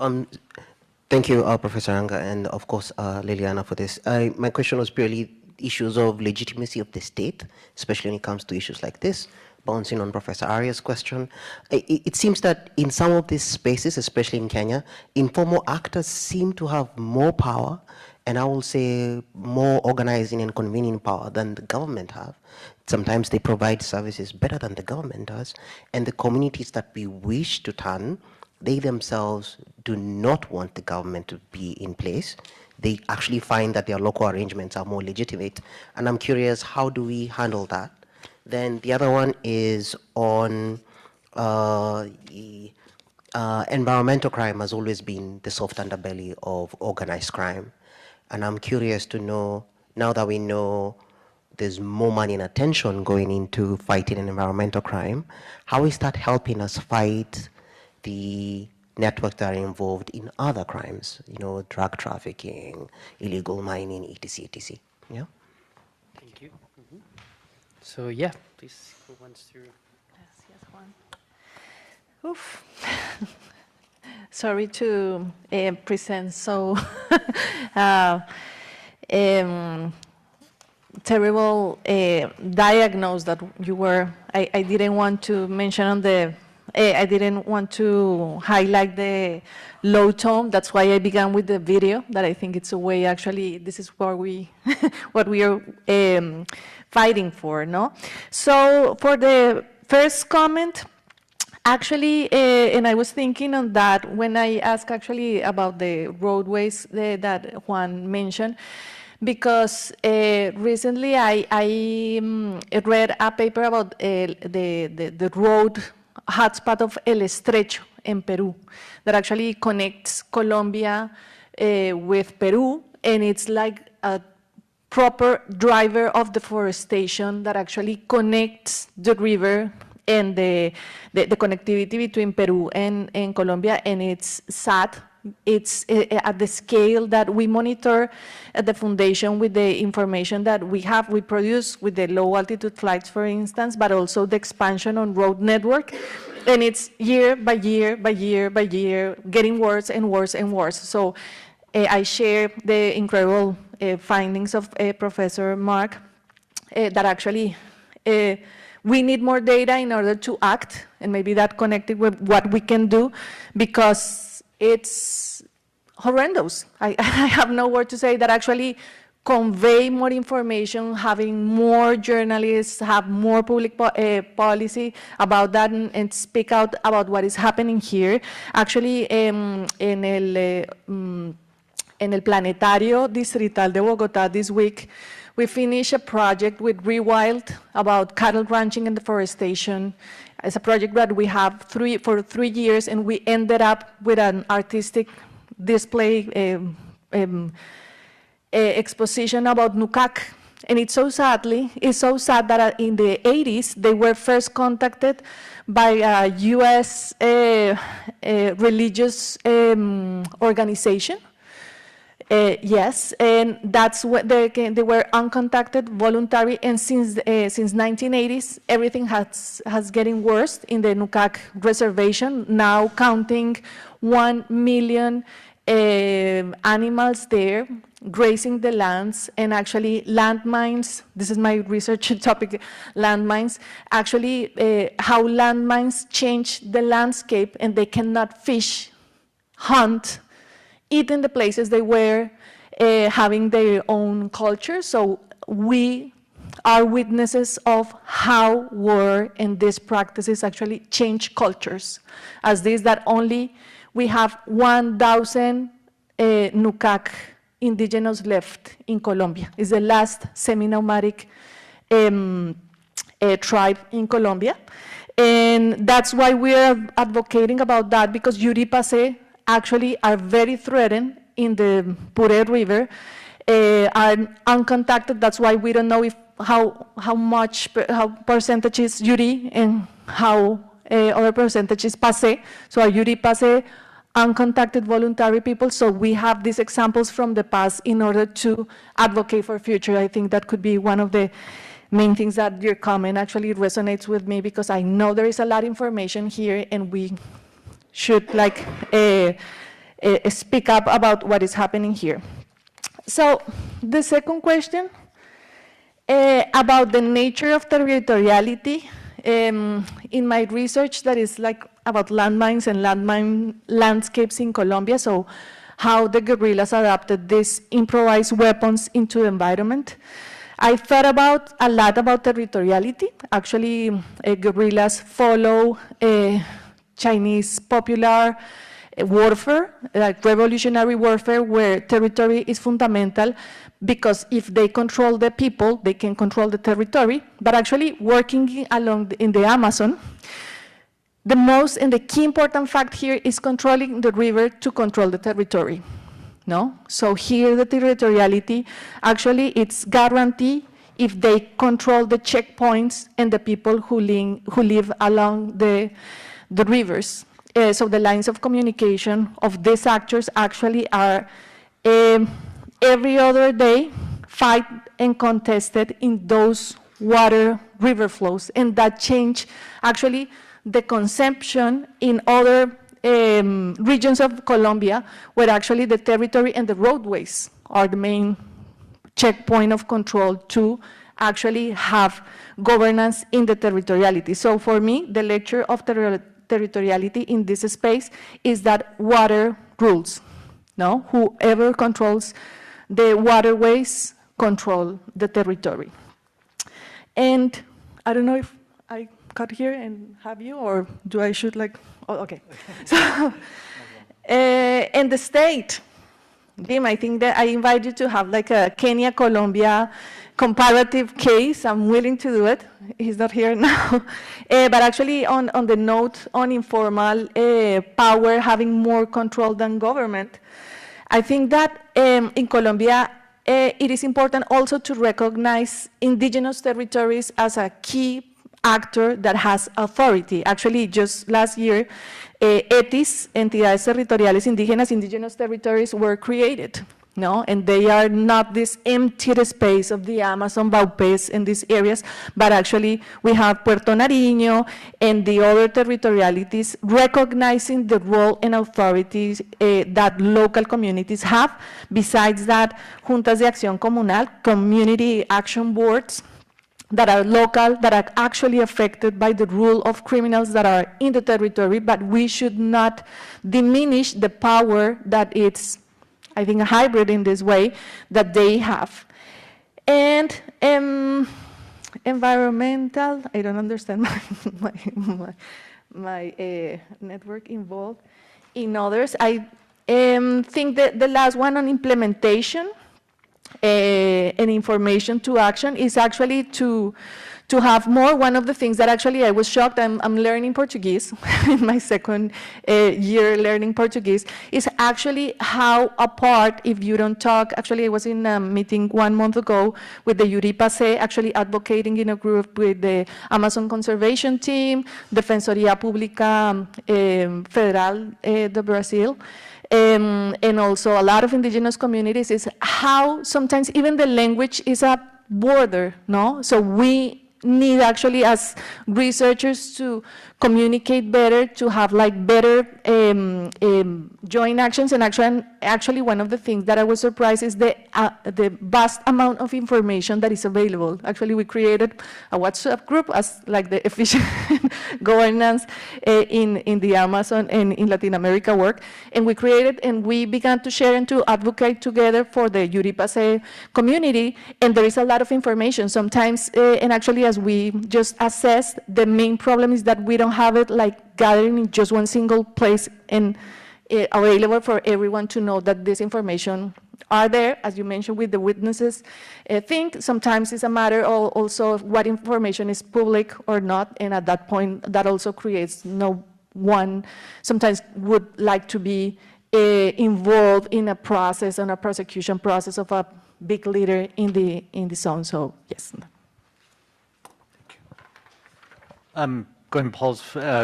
thank you, Professor Ungar, and of course Liliana, for this. My question was purely issues of legitimacy of the state, especially when it comes to issues like this. Bouncing on Professor Arias' question, it seems that in some of these spaces, especially in Kenya, informal actors seem to have more power, and I will say more organizing and convening power than the government have. Sometimes they provide services better than the government does, and the communities that we wish to turn, they themselves do not want the government to be in place. They actually find that their local arrangements are more legitimate, and I'm curious, how do we handle that? Then the other one is on environmental crime has always been the soft underbelly of organized crime. And I'm curious to know, now that we know there's more money and attention going into fighting an environmental crime, how is that helping us fight the networks that are involved in other crimes, you know, drug trafficking, illegal mining, etc., etc. Yeah? Thank you. Mm-hmm. So yeah, please, who wants to? Gracias, Juan. Oof. Sorry to present so terrible diagnose that you were. I didn't want to mention on the I didn't want to highlight the low tone. That's why I began with the video, that I think it's a way, actually, this is what we, what we are fighting for, no? So for the first comment, actually, and I was thinking on that when I asked actually about the roadways that Juan mentioned, because recently I read a paper about the road hotspot of El Estrecho in Peru that actually connects Colombia with Peru, and it's like a proper driver of deforestation that actually connects the river and the connectivity between Peru and Colombia, and it's sad. It's at the scale that we monitor at the foundation with the information that we produce with the low altitude flights, for instance, but also the expansion on road network. And it's year by year by year by year, getting worse and worse and worse. So I share the incredible findings of Professor Mark that actually we need more data in order to act, and maybe that connected with what we can do, because it's horrendous. I have no word to say that actually convey more information, having more journalists, have more public policy about that, and speak out about what is happening here. Actually, en el Planetario Distrital de Bogotá this week, we finished a project with Rewild about cattle ranching and deforestation. It's a project that we have for 3 years, and we ended up with an artistic display exposition about Nukak. And it's so sad that in the 80s, they were first contacted by a US religious organization. Yes, and that's what they were uncontacted, voluntary, and since 1980s, everything has getting worse in the Nukak reservation, now counting 1 million animals there, grazing the lands, and actually landmines, this is my research topic, landmines, actually how landmines change the landscape, and they cannot fish, hunt, eat in the places they were having their own culture. So we are witnesses of how war and these practices actually change cultures, as this that only we have 1,000 Nukak indigenous left in Colombia. It's the last semi-nomadic tribe in Colombia. And that's why we are advocating about that, because Yuripase actually are very threatened in the Pure River, are uncontacted. That's why we don't know if how percentage is Yuri and how other percentage is Pase. So our Yuri Pase, uncontacted voluntary people. So we have these examples from the past in order to advocate for future. I think that could be one of the main things that your comment actually resonates with me, because I know there is a lot of information here, and we should speak up about what is happening here. So the second question about the nature of territoriality, in my research that is about landmines and landmine landscapes in Colombia, so how the guerrillas adapted these improvised weapons into the environment. I thought a lot about territoriality. Actually, guerrillas follow Chinese popular warfare, like revolutionary warfare, where territory is fundamental, because if they control the people, they can control the territory. But actually, working along in the Amazon, the most and the key important fact here is controlling the river to control the territory. No? So here the territoriality, actually it's guaranteed if they control the checkpoints and the people who live along the rivers. So the lines of communication of these actors actually are every other day fight and contested in those water river flows, and that change actually the conception in other regions of Colombia, where actually the territory and the roadways are the main checkpoint of control to actually have governance in the territoriality. So for me, the lecture of territoriality in this space is that water rules. No, whoever controls the waterways control the territory. And I don't know if I cut here and have you, or do I should like, oh, okay. So, and the state, Jim, I think that I invite you to have like a Kenya-Colombia comparative case. I'm willing to do it. He's not here now. But actually on the note on informal power having more control than government, I think that in Colombia, it is important also to recognize indigenous territories as a key actor that has authority. Actually, just last year, ETIs, Entidades Territoriales Indígenas, indigenous territories were created. No, and they are not this empty space of the Amazon, Baupés, in these areas, but actually we have Puerto Nariño and the other territorialities recognizing the role and authorities that local communities have. Besides that, Juntas de Acción Comunal, community action boards, that are local, that are actually affected by the rule of criminals that are in the territory, but we should not diminish the power that it's, I think, a hybrid in this way that they have. And environmental, I don't understand my network involved in others. I think that the last one on implementation and information to action is actually to have more. One of the things that actually I was shocked, I'm learning Portuguese in my second year learning Portuguese, is actually how apart, if you don't talk, actually I was in a meeting 1 month ago with the Yuripase, actually advocating in a group with the Amazon Conservation Team, Defensoria Pública Federal de Brazil, and also a lot of indigenous communities, is how sometimes even the language is a border, no? So we need actually as researchers to communicate better, to have like better joint actions. And actually one of the things that I was surprised is the vast amount of information that is available. Actually we created a WhatsApp group as like the efficient governance in the Amazon and in Latin America work. And we created and we began to share and to advocate together for the Yuripase community. And there is a lot of information sometimes, and actually as we just assessed, the main problem is that we don't have it like gathering in just one single place and available for everyone to know that this information are there, as you mentioned with the witnesses. I think sometimes it's a matter of also of what information is public or not, and at that point that also creates no one sometimes would like to be involved in a process, on a prosecution process of a big leader in the zone. So yes. Going Paul's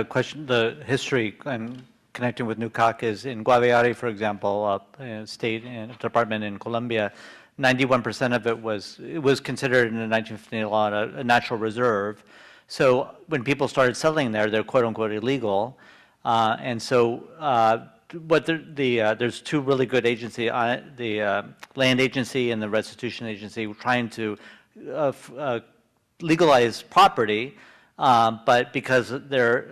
question, the history and connecting with Nucac is in Guaviare, for example, a state and department in Colombia, 91% of it was considered in the 1950 law a natural reserve. So when people started settling there, they're quote unquote illegal. And so there's two really good agencies, the land agency and the restitution agency, trying to legalize property. But because they're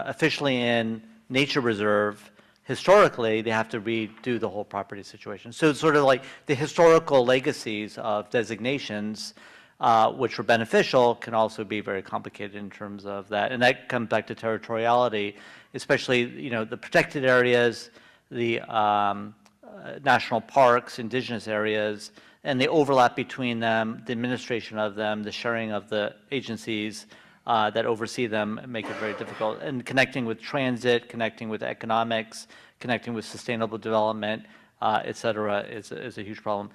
officially in nature reserve, historically, they have to redo the whole property situation. So it's sort of like the historical legacies of designations, which were beneficial, can also be very complicated in terms of that. And that comes back to territoriality, especially the protected areas, the national parks, indigenous areas, and the overlap between them, the administration of them, the sharing of the agencies that oversee them make it very difficult. And connecting with transit, connecting with economics, connecting with sustainable development, et cetera, is a huge problem.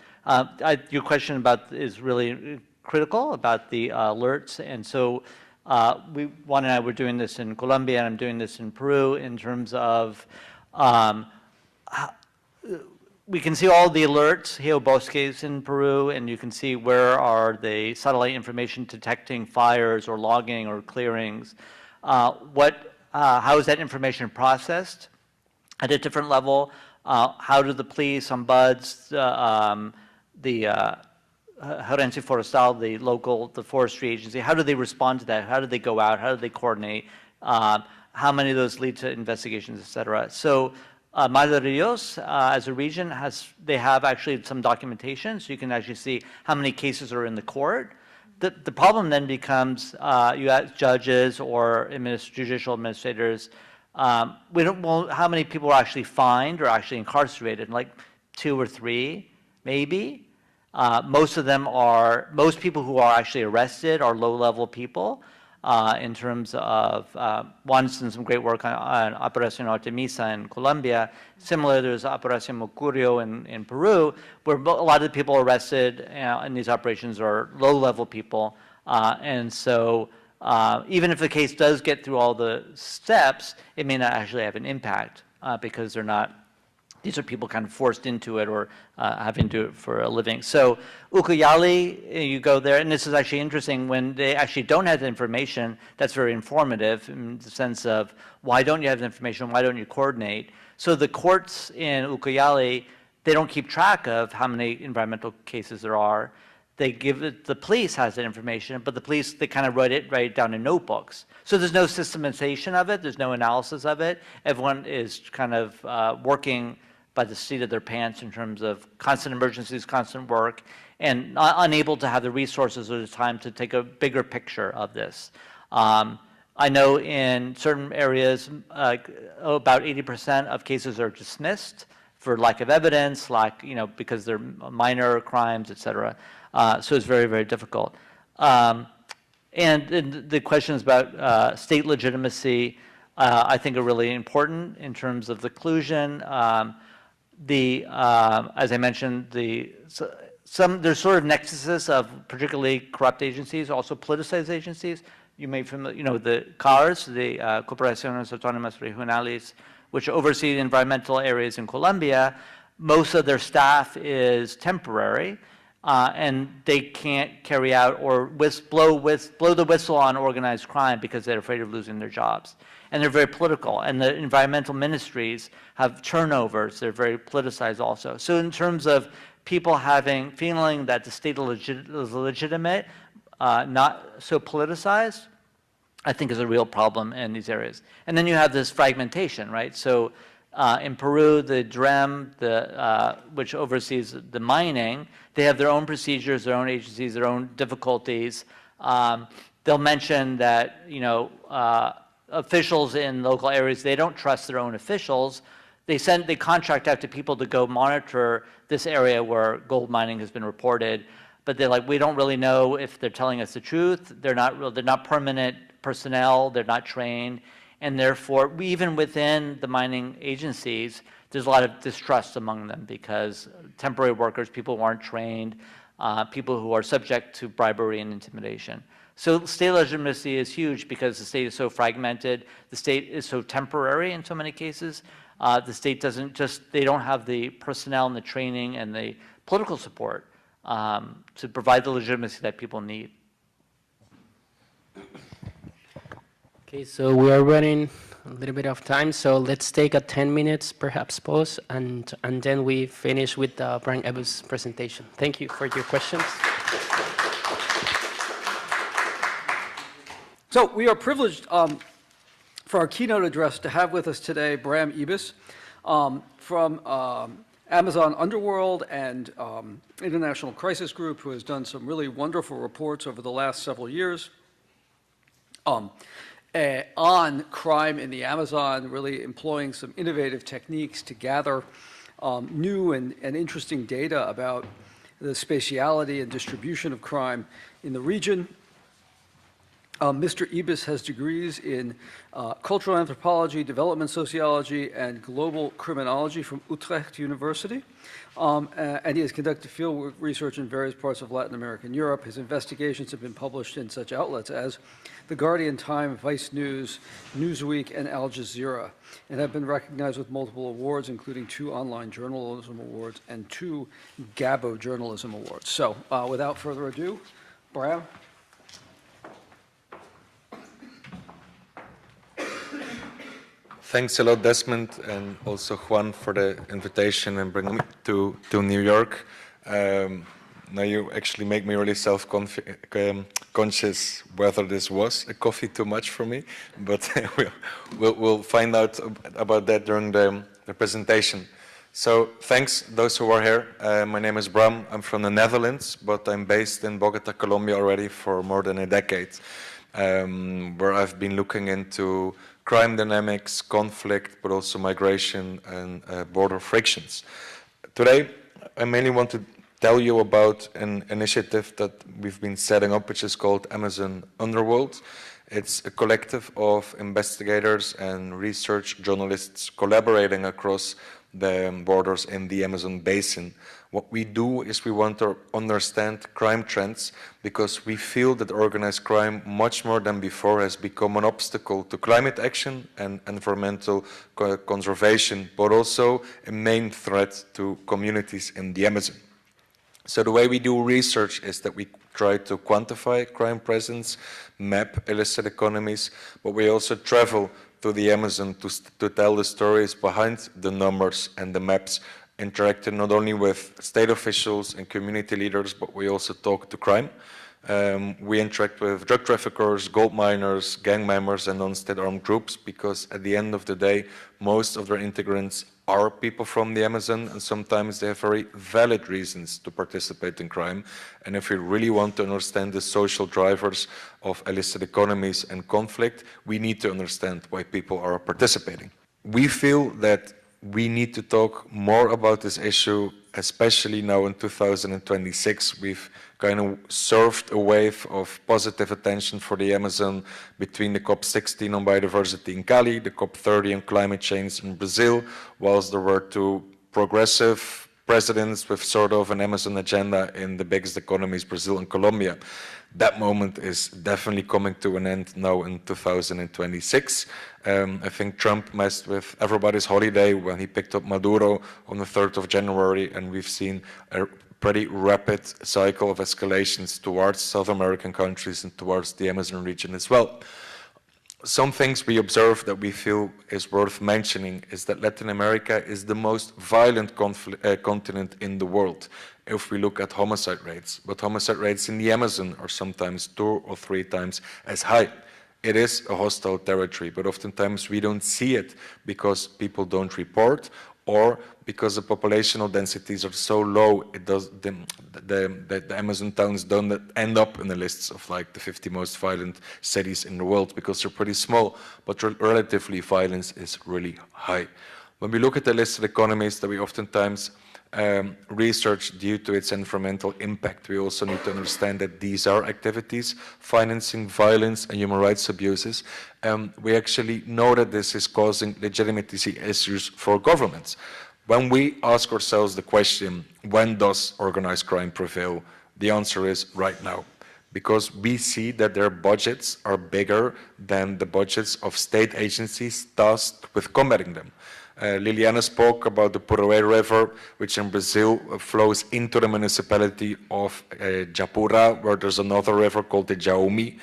Your question is really critical about the alerts. And so Juan and I were doing this in Colombia, and I'm doing this in Peru in terms of we can see all the alerts, geobosques in Peru, and you can see where are the satellite information detecting fires or logging or clearings. How is that information processed at a different level? How do the police, ombuds, the Gerencia Forestal, the forestry agency, how do they respond to that? How do they go out? How do they coordinate? how many of those lead to investigations, et cetera. So Moderators, as a region, they have actually some documentation, so you can actually see how many cases are in the court. The problem then becomes, you ask judges or judicial administrators, we don't know how many people are actually fined or actually incarcerated, like 2 or 3, maybe. Most people who are actually arrested are low-level people. In terms of, Juan's done some great work on Operación Artemisa in Colombia. Similar, there's Operación Mercurio in Peru, where a lot of the people arrested in these operations are low-level people. And so even if the case does get through all the steps, it may not actually have an impact because these are people kind of forced into it or having to do it for a living. So Ucayali, you go there, and this is actually interesting, when they actually don't have the information, that's very informative in the sense of, why don't you have the information, why don't you coordinate? So the courts in Ucayali, they don't keep track of how many environmental cases there are. They give it, the police has that information, but the police, they kind of write it down in notebooks. So there's no systematization of it, there's no analysis of it. Everyone is kind of working by the seat of their pants in terms of constant emergencies, constant work, and unable to have the resources or the time to take a bigger picture of this. I know in certain areas, about 80% of cases are dismissed for lack of evidence, because they're minor crimes, et cetera. So it's very, very difficult. And the questions about state legitimacy, I think are really important in terms of the collusion. As I mentioned, there's sort of nexuses of particularly corrupt agencies, also politicized agencies. You may familiar, the CARs, the Corporaciones Autónomas Regionales, which oversee the environmental areas in Colombia. Most of their staff is temporary, and they can't carry out or blow the whistle on organized crime because they're afraid of losing their jobs. And they're very political, and the environmental ministries have turnovers. They're very politicized also. So in terms of people feeling that the state is legitimate, not so politicized, I think is a real problem in these areas. And then you have this fragmentation, right? So in Peru, the DREM, which oversees the mining, they have their own procedures, their own agencies, their own difficulties. They'll mention that, officials in local areas, they don't trust their own officials. They contract out to people to go monitor this area where gold mining has been reported, but they're like, we don't really know if they're telling us the truth. They're not permanent personnel. They're not trained, and therefore, even within the mining agencies, there's a lot of distrust among them because temporary workers, people who aren't trained, people who are subject to bribery and intimidation. So state legitimacy is huge because the state is so fragmented. The state is so temporary in so many cases. The state they don't have the personnel and the training and the political support to provide the legitimacy that people need. Okay, so we are running a little bit of time, so let's take a 10 minutes perhaps pause, and then we finish with Brian Ebu's presentation. Thank you for your questions. So we are privileged for our keynote address to have with us today Bram Ibis from Amazon Underworld and International Crisis Group, who has done some really wonderful reports over the last several years on crime in the Amazon, really employing some innovative techniques to gather new and interesting data about the spatiality and distribution of crime in the region. Mr. Ibis has degrees in cultural anthropology, development sociology, and global criminology from Utrecht University. And he has conducted field research in various parts of Latin America and Europe. His investigations have been published in such outlets as The Guardian, Time, Vice News, Newsweek, and Al Jazeera, and have been recognized with multiple awards, including 2 online journalism awards and 2 Gabo journalism awards. So without further ado, Bram. Thanks a lot, Desmond, and also Juan for the invitation and bringing me to New York. Now you actually make me really conscious whether this was a coffee too much for me, but we'll find out about that during the presentation. So thanks, those who are here. My name is Bram. I'm from the Netherlands, but I'm based in Bogota, Colombia already for more than a decade, where I've been looking into crime dynamics, conflict, but also migration and border frictions. Today, I mainly want to tell you about an initiative that we've been setting up, which is called Amazon Underworld. It's a collective of investigators and research journalists collaborating across the borders in the Amazon basin. What we do is we want to understand crime trends because we feel that organized crime, much more than before, has become an obstacle to climate action and environmental conservation, but also a main threat to communities in the Amazon. So the way we do research is that we try to quantify crime presence, map illicit economies, but we also travel to the Amazon to tell the stories behind the numbers and the maps, interacting not only with state officials and community leaders, but we also talk to crime. We interact with drug traffickers, gold miners, gang members, and non-state armed groups, because at the end of the day, most of their integrants are people from the Amazon, and sometimes they have very valid reasons to participate in crime. And if we really want to understand the social drivers of illicit economies and conflict, we need to understand why people are participating. We feel that we need to talk more about this issue, especially now in 2026. We've kind of surfed a wave of positive attention for the Amazon between the COP16 on biodiversity in Cali, the COP30 on climate change in Brazil, whilst there were two progressive presidents with sort of an Amazon agenda in the biggest economies, Brazil and Colombia. That moment is definitely coming to an end now in 2026. I think Trump messed with everybody's holiday when he picked up Maduro on the 3rd of January, and we've seen a pretty rapid cycle of escalations towards South American countries and towards the Amazon region as well. Some things we observe that we feel is worth mentioning is that Latin America is the most violent continent in the world if we look at homicide rates. But homicide rates in the Amazon are sometimes 2 or 3 times as high. It is a hostile territory, but oftentimes we don't see it because people don't report, or because the populational densities are so low, the Amazon towns don't end up in the lists of like the 50 most violent cities in the world, because they're pretty small, but relatively violence is really high. When we look at the illicit economies that we oftentimes research due to its environmental impact, we also need to understand that these are activities financing violence and human rights abuses. We actually know that this is causing legitimacy issues for governments. When we ask ourselves the question, when does organized crime prevail? The answer is right now, because we see that their budgets are bigger than the budgets of state agencies tasked with combating them. Liliana spoke about the Puruê River, which in Brazil flows into the municipality of Japura, where there's another river called the Jaumi.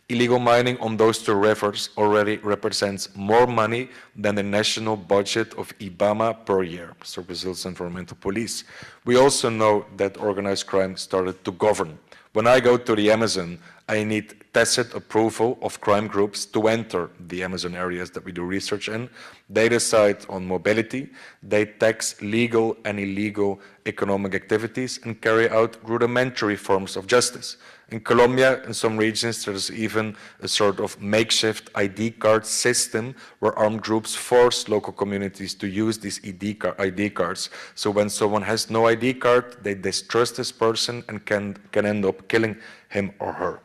Illegal mining on those 2 rivers already represents more money than the national budget of IBAMA per year, so Brazil's environmental police. We also know that organized crime started to govern. When I go to the Amazon, I need tacit approval of crime groups to enter the Amazon areas that we do research in. They decide on mobility, they tax legal and illegal economic activities, and carry out rudimentary forms of justice. In Colombia, in some regions, there's even a sort of makeshift ID card system where armed groups force local communities to use these ID cards. So when someone has no ID card, they distrust this person and can end up killing him or her.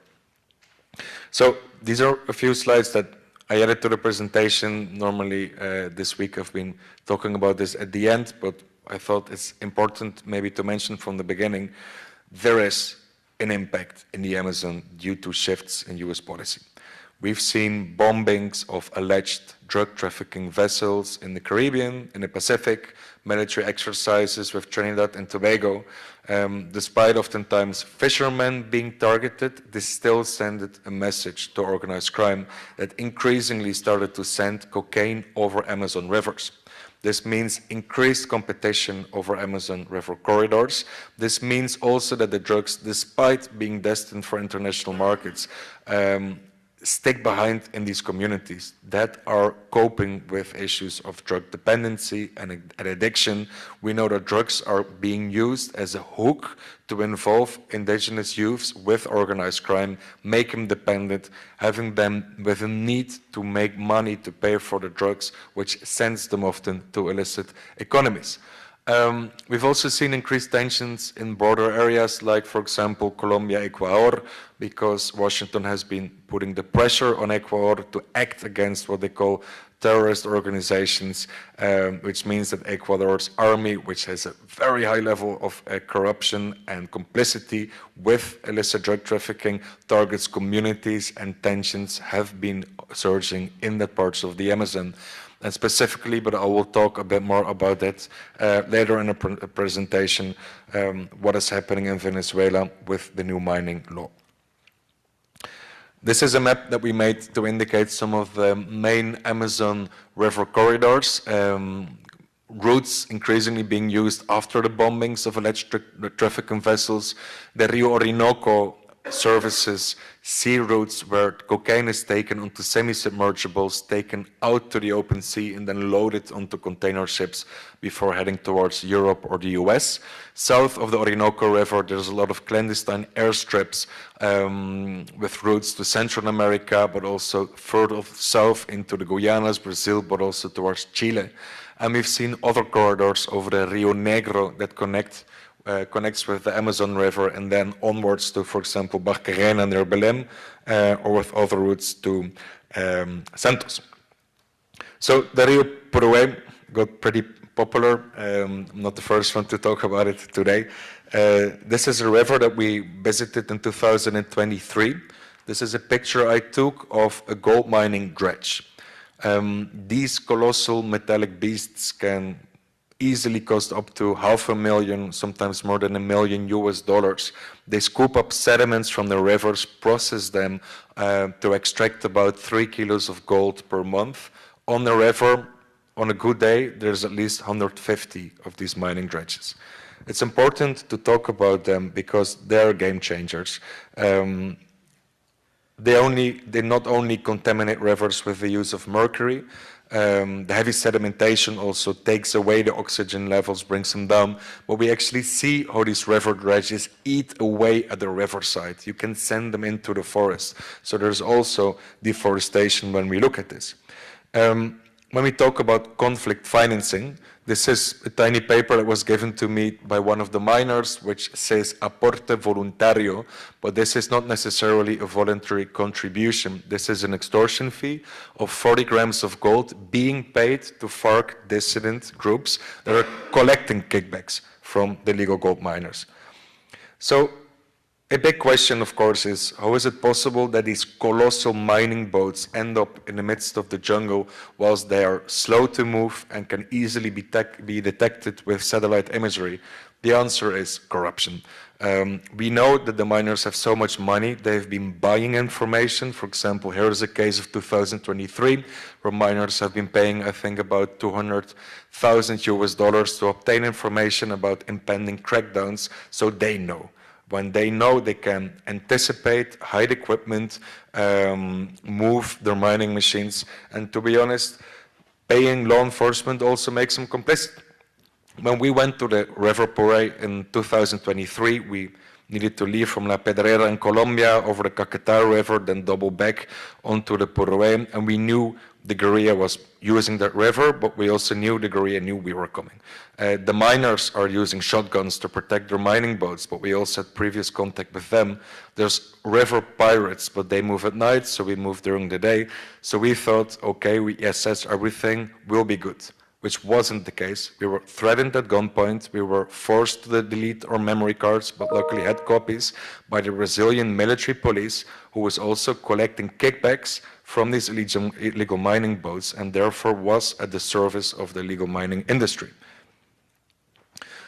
So these are a few slides that I added to the presentation. Normally this week I've been talking about this at the end, but I thought it's important maybe to mention from the beginning, there is an impact in the Amazon due to shifts in US policy. We've seen bombings of alleged drug trafficking vessels in the Caribbean, in the Pacific, military exercises with Trinidad and Tobago. Despite oftentimes fishermen being targeted, this still sent a message to organized crime that increasingly started to send cocaine over Amazon rivers. This means increased competition over Amazon River corridors. This means also that the drugs, despite being destined for international markets, stick behind in these communities that are coping with issues of drug dependency and addiction. We know that drugs are being used as a hook to involve indigenous youths with organized crime, make them dependent, having them with a need to make money to pay for the drugs, which sends them often to illicit economies. We've also seen increased tensions in border areas like, for example, Colombia-Ecuador, because Washington has been putting the pressure on Ecuador to act against what they call terrorist organizations, which means that Ecuador's army, which has a very high level of corruption and complicity with illicit drug trafficking, targets communities, and tensions have been surging in the parts of the Amazon. And specifically, but I will talk a bit more about that later in the presentation, what is happening in Venezuela with the new mining law. This is a map that we made to indicate some of the main Amazon River corridors, routes increasingly being used after the bombings of alleged trafficking vessels. The Rio Orinoco services sea routes where cocaine is taken onto semi-submersibles, taken out to the open sea and then loaded onto container ships before heading towards Europe or the US. South of the Orinoco River, there's a lot of clandestine airstrips with routes to Central America, but also further south into the Guyanas, Brazil, but also towards Chile. And we've seen other corridors over the Rio Negro that connects with the Amazon River and then onwards to, for example, Barcarena near Belém, or with other routes to Santos. So the Rio Purue got pretty popular. I'm not the first one to talk about it today. This is a river that we visited in 2023. This is a picture I took of a gold mining dredge. These colossal metallic beasts can easily cost up to $500,000, sometimes more than $1 million US. They scoop up sediments from the rivers, process them to extract about 3 kilos of gold per month. On the river, on a good day, there's at least 150 of these mining dredges. It's important to talk about them because they're game changers. They not only contaminate rivers with the use of mercury, the heavy sedimentation also takes away the oxygen levels, brings them down, but we actually see how these river dredges eat away at the riverside. You can send them into the forest. So there's also deforestation when we look at this. When we talk about conflict financing, this is a tiny paper that was given to me by one of the miners, which says aporte voluntario, but this is not necessarily a voluntary contribution. This is an extortion fee of 40 grams of gold being paid to FARC dissident groups that are collecting kickbacks from the legal gold miners. So a big question, of course, is how is it possible that these colossal mining boats end up in the midst of the jungle whilst they are slow to move and can easily be detected with satellite imagery? The answer is corruption. We know that the miners have so much money, they've been buying information. For example, here is a case of 2023 where miners have been paying, I think, about $200,000 US to obtain information about impending crackdowns, so they know. When they know, they can anticipate, hide equipment, move their mining machines, and to be honest, paying law enforcement also makes them complicit. When we went to the River Purue in 2023, we needed to leave from La Pedrera in Colombia over the Caquetá River, then double back onto the Purue, and we knew the guerrilla was using that river, but we also knew the guerrilla knew we were coming. The miners are using shotguns to protect their mining boats, but we also had previous contact with them. There's river pirates, but they move at night, so we move during the day. So we thought, okay, we assess everything, will be good, which wasn't the case. We were threatened at gunpoint. We were forced to delete our memory cards, but luckily had copies by the Brazilian military police, who was also collecting kickbacks from these illegal mining boats and therefore was at the service of the illegal mining industry.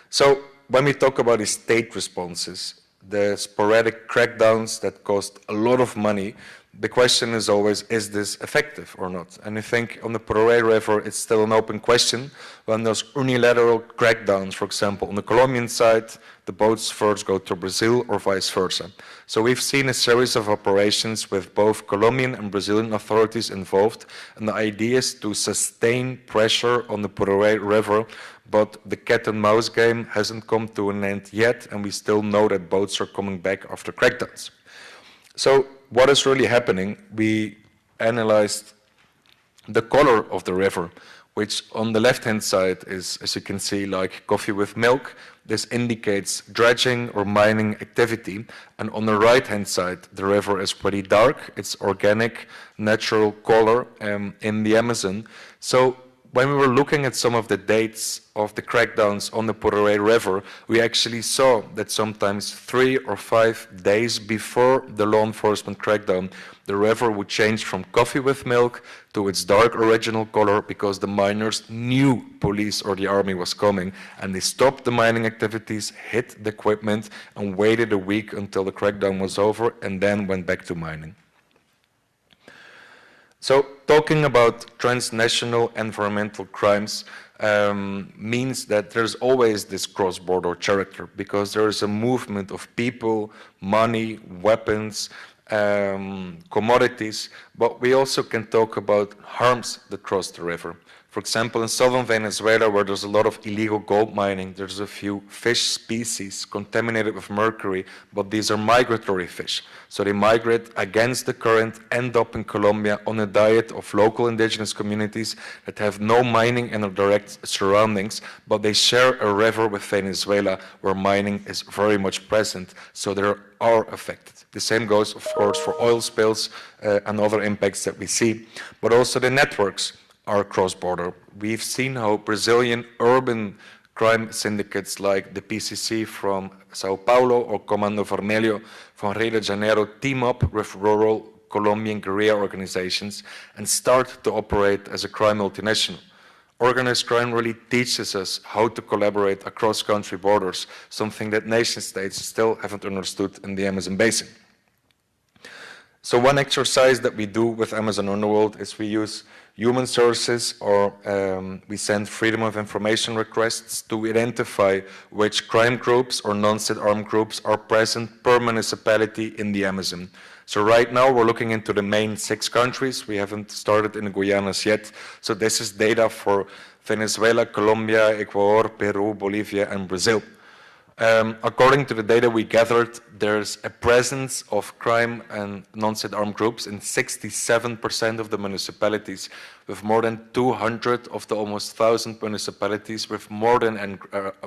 So when we talk about the state responses, the sporadic crackdowns that cost a lot of money, the question is always, is this effective or not? And I think on the Paraguay River, it's still an open question. When there's unilateral crackdowns, for example, on the Colombian side, the boats first go to Brazil or vice versa. So we've seen a series of operations with both Colombian and Brazilian authorities involved, and the idea is to sustain pressure on the Paraguay River, but the cat and mouse game hasn't come to an end yet, and we still know that boats are coming back after crackdowns. So what is really happening? We analyzed the color of the river, which on the left-hand side is, as you can see, like coffee with milk. This indicates dredging or mining activity. And on the right-hand side, the river is pretty dark. It's organic, natural color in the Amazon. So when we were looking at some of the dates of the crackdowns on the Paraguay River, we actually saw that sometimes 3 or 5 days before the law enforcement crackdown, the river would change from coffee with milk to its dark original color because the miners knew police or the army was coming, and they stopped the mining activities, hid the equipment, and waited a week until the crackdown was over, and then went back to mining. So talking about transnational environmental crimes means that there's always this cross-border character, because there is a movement of people, money, weapons, commodities, but we also can talk about harms that cross the river. For example, in southern Venezuela, where there's a lot of illegal gold mining, there's a few fish species contaminated with mercury, but these are migratory fish. So they migrate against the current, end up in Colombia on a diet of local indigenous communities that have no mining in their direct surroundings, but they share a river with Venezuela where mining is very much present, so they are affected. The same goes, of course, for oil spills and other impacts that we see, but also the networks are cross-border. We've seen how Brazilian urban crime syndicates like the PCC from Sao Paulo or Comando Vermelho from Rio de Janeiro team up with rural Colombian guerrilla organizations and start to operate as a crime multinational. Organized crime really teaches us how to collaborate across country borders, something that nation states still haven't understood in the Amazon basin. So one exercise that we do with Amazon Underworld is we use human sources, or we send freedom of information requests to identify which crime groups or non-state armed groups are present per municipality in the Amazon. So right now we're looking into the main 6 countries. We haven't started in the Guyanas yet. So this is data for Venezuela, Colombia, Ecuador, Peru, Bolivia, and Brazil. According to the data we gathered, there's a presence of crime and non-state armed groups in 67% of the municipalities, with more than 200 of the almost 1,000 municipalities with more than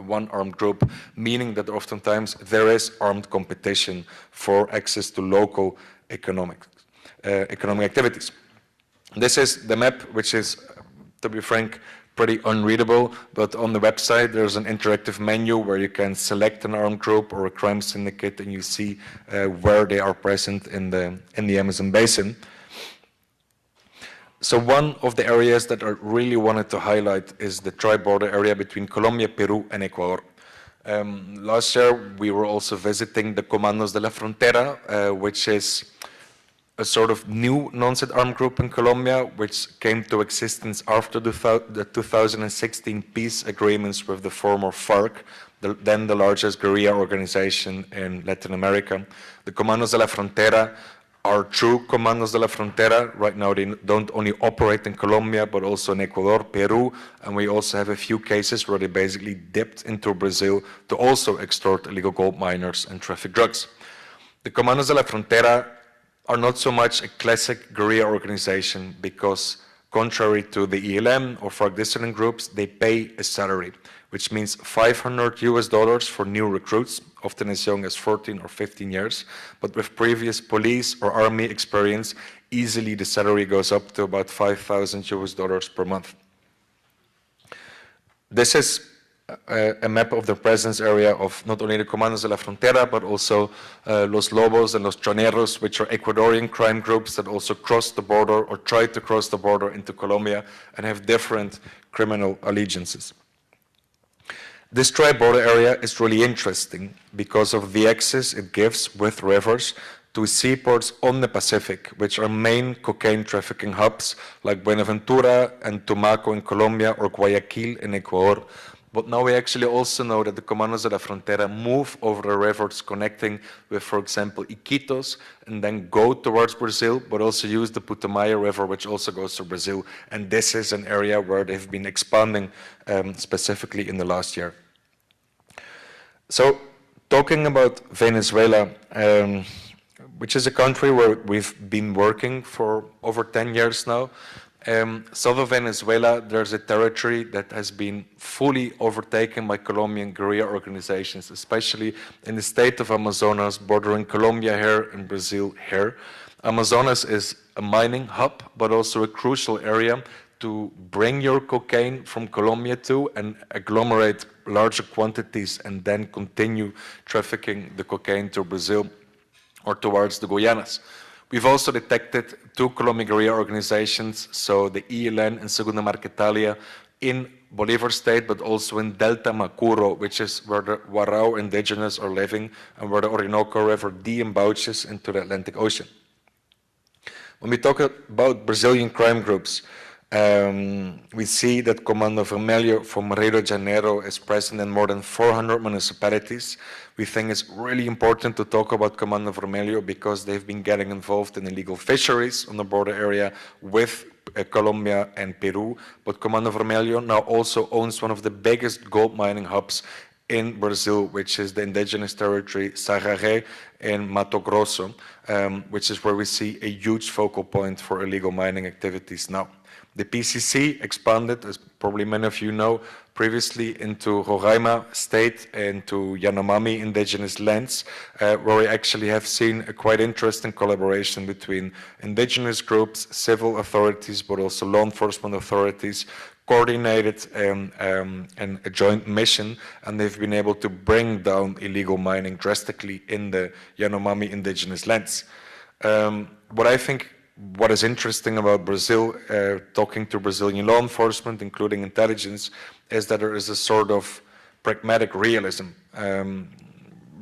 one armed group, meaning that oftentimes there is armed competition for access to local economic activities. This is the map, which is, to be frank, pretty unreadable, but on the website there's an interactive menu where you can select an armed group or a crime syndicate, and you see where they are present in the Amazon basin. So one of the areas that I really wanted to highlight is the tri-border area between Colombia, Peru, and Ecuador. Last year we were also visiting the Comandos de la Frontera, which is a sort of new non-state armed group in Colombia, which came to existence after the 2016 peace agreements with the former FARC, then the largest guerrilla organization in Latin America. The Comandos de la Frontera are true Comandos de la Frontera. Right now they don't only operate in Colombia, but also in Ecuador, Peru, and we also have a few cases where they basically dipped into Brazil to also extort illegal gold miners and traffic drugs. The Comandos de la Frontera are not so much a classic guerrilla organization because, contrary to the ELN or FARC dissident groups, they pay a salary, which means $500 for new recruits, often as young as 14 or 15 years. But with previous police or army experience, easily the salary goes up to about $5,000 per month. This is a map of the presence area of not only the Comandos de la Frontera, but also Los Lobos and Los Choneros, which are Ecuadorian crime groups that also cross the border or try to cross the border into Colombia and have different criminal allegiances. This tri-border area is really interesting because of the access it gives with rivers to seaports on the Pacific, which are main cocaine trafficking hubs like Buenaventura and Tumaco in Colombia or Guayaquil in Ecuador. But now we actually also know that the Comandos de la Frontera move over the rivers connecting with, for example, Iquitos, and then go towards Brazil, but also use the Putumayo River, which also goes to Brazil. And this is an area where they've been expanding specifically in the last year. So, talking about Venezuela, which is a country where we've been working for over 10 years now. South of Venezuela, there's a territory that has been fully overtaken by Colombian guerrilla organizations, especially in the state of Amazonas, bordering Colombia here and Brazil here. Amazonas is a mining hub, but also a crucial area to bring your cocaine from Colombia to and agglomerate larger quantities and then continue trafficking the cocaine to Brazil or towards the Guyanas. We've also detected 2 Colombian guerrilla organizations, so the ELN and Segunda Marquetalia in Bolivar State, but also in Delta Macuro, which is where the Warao indigenous are living and where the Orinoco River de-embouches into the Atlantic Ocean. When we talk about Brazilian crime groups, we see that Comando Vermelho from Rio de Janeiro is present in more than 400 municipalities. We think it's really important to talk about Comando Vermelho because they've been getting involved in illegal fisheries on the border area with Colombia and Peru. But Comando Vermelho now also owns one of the biggest gold mining hubs in Brazil, which is the indigenous territory Sararé in Mato Grosso, which is where we see a huge focal point for illegal mining activities now. The PCC expanded, as probably many of you know, previously into Roraima state and to Yanomami indigenous lands, where we actually have seen a quite interesting collaboration between indigenous groups, civil authorities, but also law enforcement authorities, coordinated and a joint mission, and they've been able to bring down illegal mining drastically in the Yanomami indigenous lands. What is interesting about Brazil, talking to Brazilian law enforcement, including intelligence, is that there is a sort of pragmatic realism.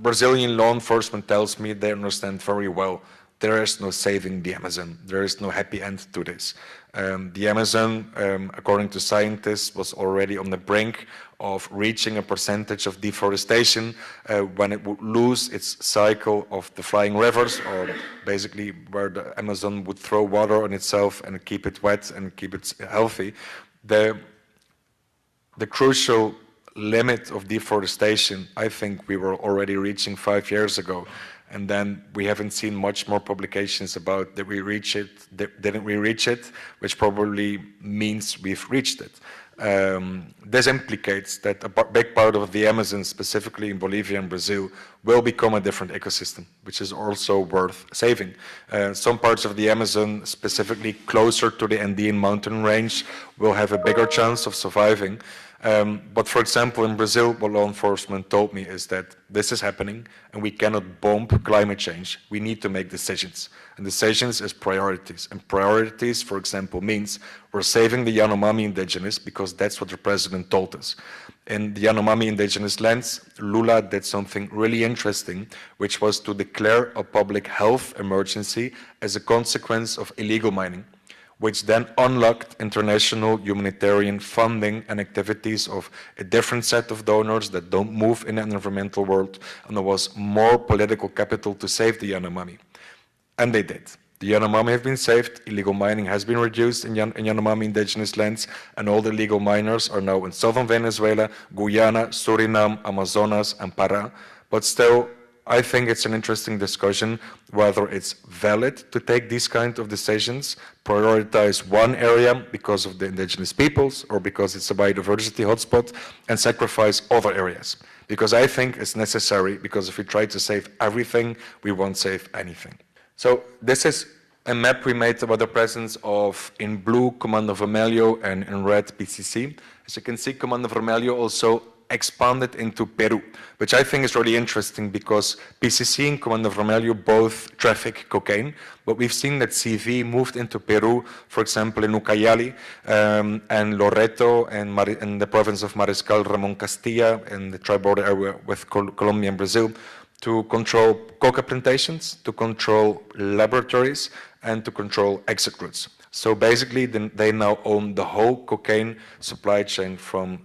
Brazilian law enforcement tells me they understand very well there is no saving the Amazon. There is no happy end to this. The Amazon, according to scientists, was already on the brink of reaching a percentage of deforestation when it would lose its cycle of the flying rivers, or basically where the Amazon would throw water on itself and keep it wet and keep it healthy. The crucial limit of deforestation, I think we were already reaching 5 years ago. And then we haven't seen much more publications about didn't we reach it, which probably means we've reached it. This implicates that a big part of the Amazon, specifically in Bolivia and Brazil, will become a different ecosystem, which is also worth saving. Some parts of the Amazon, specifically closer to the Andean mountain range, will have a bigger chance of surviving. But for example, in Brazil, what law enforcement told me is that this is happening and we cannot bomb climate change. We need to make decisions. And decisions is priorities. And priorities, for example, means we're saving the Yanomami indigenous because that's what the president told us. In the Yanomami indigenous lands, Lula did something really interesting, which was to declare a public health emergency as a consequence of illegal mining, which then unlocked international humanitarian funding and activities of a different set of donors that don't move in the environmental world, and there was more political capital to save the Yanomami. And they did. The Yanomami have been saved, illegal mining has been reduced in Yanomami indigenous lands, and all the legal miners are now in southern Venezuela, Guyana, Suriname, Amazonas, and Pará. But still, I think it's an interesting discussion whether it's valid to take these kind of decisions, prioritize one area because of the indigenous peoples or because it's a biodiversity hotspot, and sacrifice other areas. Because I think it's necessary, because if we try to save everything, we won't save anything. So this is a map we made about the presence of, in blue, Comando Vermelho, and in red, PCC. As you can see, Comando Vermelho also expanded into Peru, which I think is really interesting because PCC and Comando Vermelho both traffic cocaine, but we've seen that CV moved into Peru, for example, in Ucayali and Loreto and in the province of Mariscal Ramon Castilla in the tri-border area with Colombia and Brazil. to control coca plantations, to control laboratories, and to control exit routes. So basically, they now own the whole cocaine supply chain from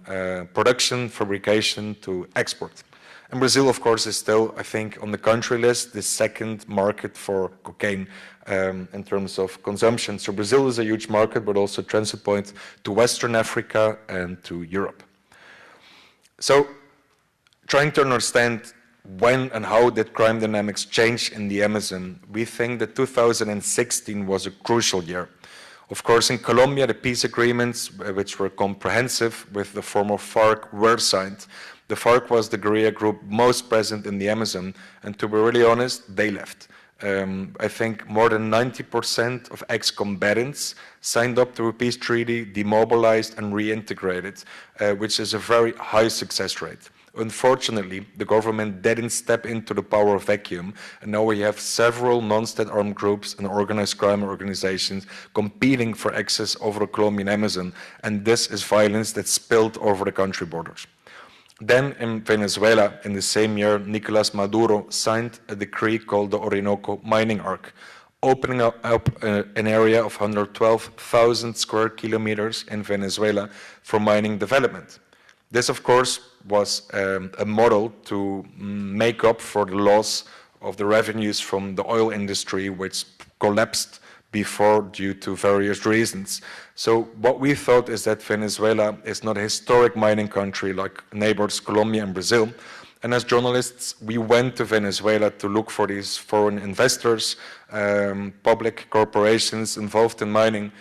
production, fabrication to export. And Brazil, of course, is still, I think, on the country list, the second market for cocaine in terms of consumption. So Brazil is a huge market, but also transit point to Western Africa and to Europe. So trying to understand when and how did crime dynamics change in the Amazon, we think that 2016 was a crucial year. Of course, in Colombia, the peace agreements, which were comprehensive with the former FARC, were signed. The FARC was the guerrilla group most present in the Amazon, and to be really honest, they left. I think more than 90% of ex-combatants signed up to a peace treaty, demobilized and reintegrated, which is a very high success rate. Unfortunately, the government didn't step into the power vacuum, and now we have several non-state armed groups and organized crime organizations competing for access over the Colombian Amazon, and this is violence that spilled over the country borders. Then in Venezuela, in the same year, Nicolas Maduro signed a decree called the Orinoco Mining Arc, opening up an area of 112,000 square kilometers in Venezuela for mining development. This, of course, was a model to make up for the loss of the revenues from the oil industry, which collapsed before due to various reasons. So what we thought is that Venezuela is not a historic mining country like neighbors Colombia and Brazil. And as journalists, we went to Venezuela to look for these foreign investors, public corporations involved in mining.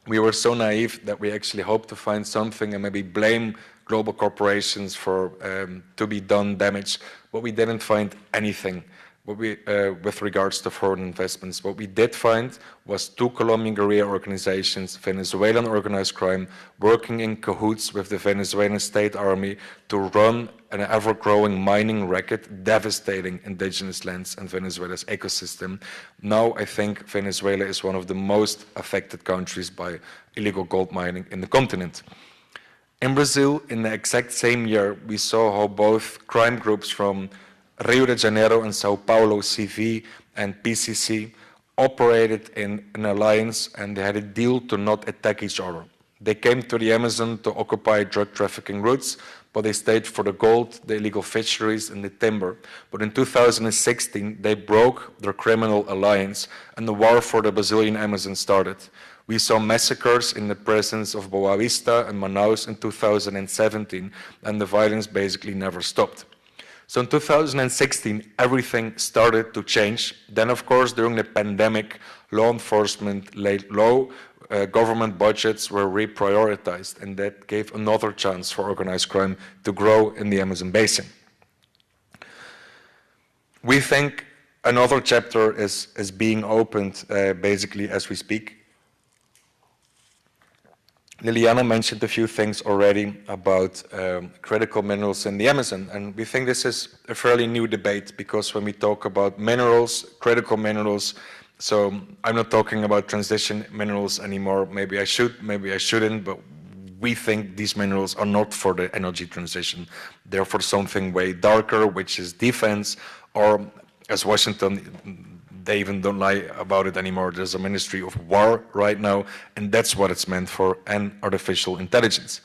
We were so naive that we actually hoped to find something and maybe blame global corporations for to be done damage, but we didn't find anything with regards to foreign investments. What we did find was two Colombian guerrilla organizations, Venezuelan organized crime, working in cahoots with the Venezuelan state army to run an ever-growing mining racket, devastating indigenous lands and Venezuela's ecosystem. Now I think Venezuela is one of the most affected countries by illegal gold mining in the continent. In Brazil, in the exact same year, we saw how both crime groups from Rio de Janeiro and Sao Paulo, CV and PCC, operated in an alliance, and they had a deal to not attack each other. They came to the Amazon to occupy drug trafficking routes, but they stayed for the gold, the illegal fisheries, and the timber. But in 2016, they broke their criminal alliance, and the war for the Brazilian Amazon started. We saw massacres in the presence of Boa Vista and Manaus in 2017, and the violence basically never stopped. So in 2016, everything started to change. Then, of course, during the pandemic, law enforcement laid low, government budgets were reprioritized, and that gave another chance for organized crime to grow in the Amazon basin. We think another chapter is being opened basically as we speak. Liliana mentioned a few things already about critical minerals in the Amazon, and we think this is a fairly new debate because when we talk about minerals, critical minerals, so I'm not talking about transition minerals anymore. Maybe I should, maybe I shouldn't, but we think these minerals are not for the energy transition. They're for something way darker, which is defense, or as Washington, they even don't lie about it anymore. There's a Ministry of War right now, and that's what it's meant for, and artificial intelligence.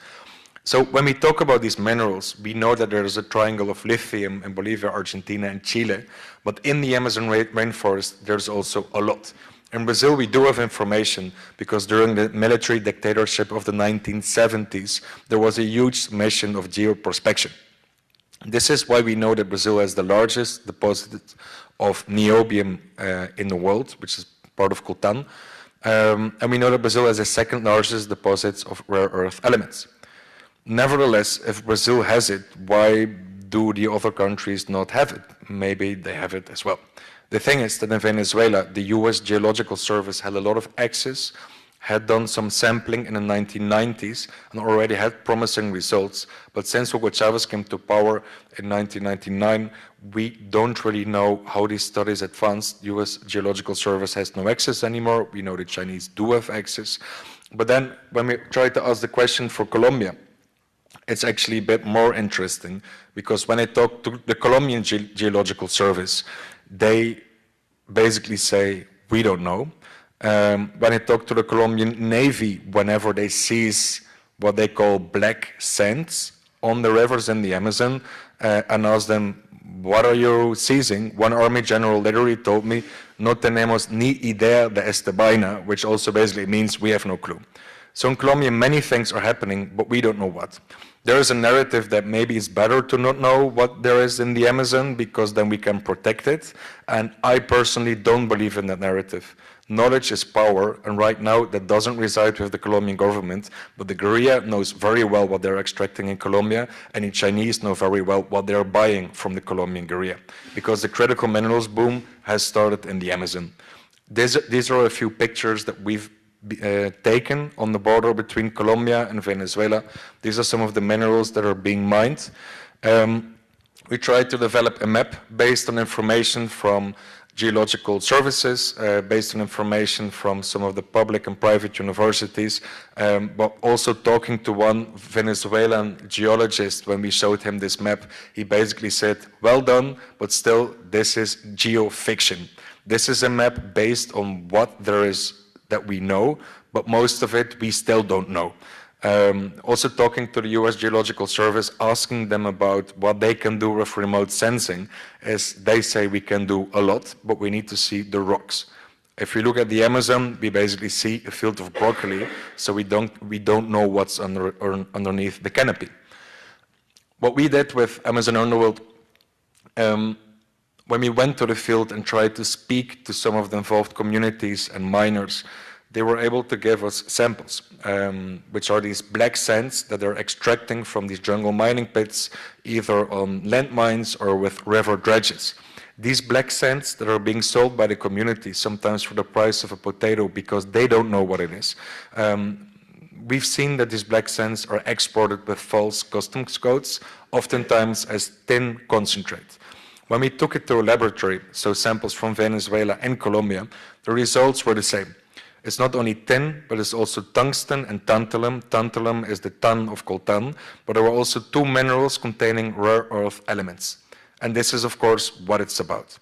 So when we talk about these minerals, we know that there is a triangle of lithium in Bolivia, Argentina, and Chile, but in the Amazon rainforest, there's also a lot. In Brazil, we do have information because during the military dictatorship of the 1970s, there was a huge mission of geoprospection. This is why we know that Brazil has the largest deposit of niobium in the world, which is part of coltan. And we know that Brazil has the second largest deposits of rare earth elements. Nevertheless, if Brazil has it, why do the other countries not have it? Maybe they have it as well. The thing is that in Venezuela, the US Geological Service had a lot of access, had done some sampling in the 1990s and already had promising results. But since Hugo Chavez came to power in 1999, we don't really know how these studies advanced. US Geological Service has no access anymore. We know the Chinese do have access. But then when we try to ask the question for Colombia, it's actually a bit more interesting, because when I talk to the Colombian Geological Service, they basically say, we don't know. When I talk to the Colombian Navy, whenever they seize what they call black sands on the rivers in the Amazon, and ask them, what are you seizing? One army general literally told me, no tenemos ni idea de esta vaina, which also basically means we have no clue. So in Colombia, many things are happening, but we don't know what. There is a narrative that maybe it's better to not know what there is in the Amazon, because then we can protect it. And I personally don't believe in that narrative. Knowledge is power, and right now that doesn't reside with the Colombian government, but the guerrilla knows very well what they're extracting in Colombia, and the Chinese know very well what they're buying from the Colombian guerrilla, because the critical minerals boom has started in the Amazon. These are a few pictures that we've taken on the border between Colombia and Venezuela. These are some of the minerals that are being mined. We tried to develop a map based on information from geological services, based on information from some of the public and private universities, but also talking to one Venezuelan geologist. When we showed him this map, he basically said, well done, but still this is geofiction. This is a map based on what there is that we know, but most of it we still don't know. Also talking to the US Geological Service, asking them about what they can do with remote sensing, is they say we can do a lot, but we need to see the rocks. If we look at the Amazon, we basically see a field of broccoli, so we don't know what's underneath the canopy. What we did with Amazon Underworld, when we went to the field and tried to speak to some of the involved communities and miners, they were able to give us samples, which are these black sands that they're extracting from these jungle mining pits, either on landmines or with river dredges. These black sands that are being sold by the community, sometimes for the price of a potato, because they don't know what it is. We've seen that these black sands are exported with false customs codes, oftentimes as tin concentrate. When we took it to a laboratory, so samples from Venezuela and Colombia, the results were the same. It's not only tin, but it's also tungsten and tantalum. Tantalum is the ton of coltan, but there were also two minerals containing rare earth elements. And this is, of course, what it's about.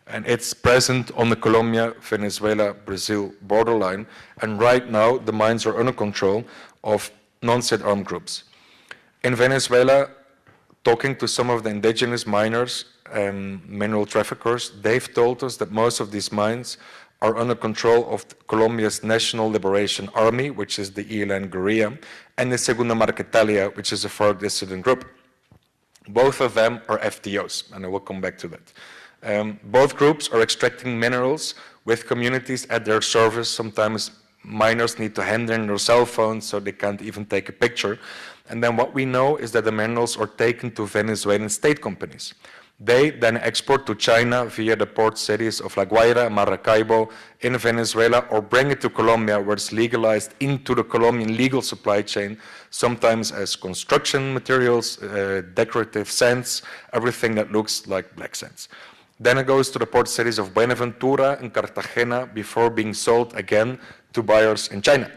And it's present on the Colombia-Venezuela-Brazil borderline, and right now the mines are under control of non-state armed groups. In Venezuela, talking to some of the indigenous miners and mineral traffickers, they've told us that most of these mines are under control of Colombia's National Liberation Army, which is the ELN guerrilla, and the Segunda Marquetalia, which is a FARC dissident group. Both of them are FTOs, and I will come back to that. Both groups are extracting minerals with communities at their service. Sometimes miners need to hand in their cell phones, so they can't even take a picture. And then what we know is that the minerals are taken to Venezuelan state companies. They then export to China via the port cities of La Guaira and Maracaibo in Venezuela, or bring it to Colombia, where it's legalized into the Colombian legal supply chain, sometimes as construction materials, decorative sands, everything that looks like black sands. Then it goes to the port cities of Buenaventura and Cartagena before being sold again to buyers in China.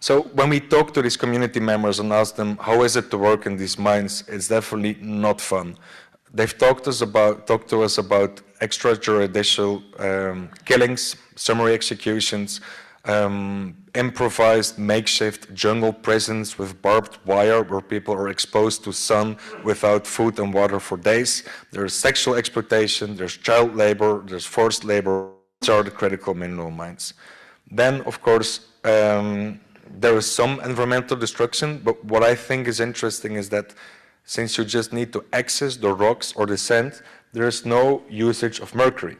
So when we talk to these community members and ask them, how is it to work in these mines, it's definitely not fun. They've talked to us about extrajudicial killings, summary executions, improvised makeshift jungle prisons with barbed wire where people are exposed to sun without food and water for days. There's sexual exploitation, there's child labor, there's forced labor. These are the critical mineral mines. Then, of course, there is some environmental destruction, but what I think is interesting is that since you just need to access the rocks or the sand, there is no usage of mercury.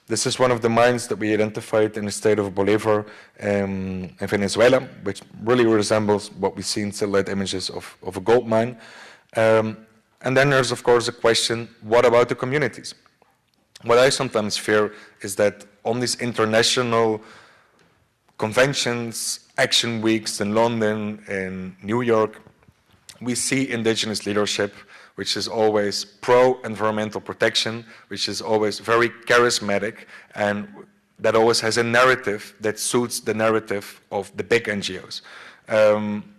This is one of the mines that we identified in the state of Bolívar in Venezuela, which really resembles what we see in satellite images of a gold mine. And then there's, of course, a question, what about the communities? What I sometimes fear is that on these international conventions, action weeks in London, in New York, we see indigenous leadership, which is always pro-environmental protection, which is always very charismatic, and that always has a narrative that suits the narrative of the big NGOs.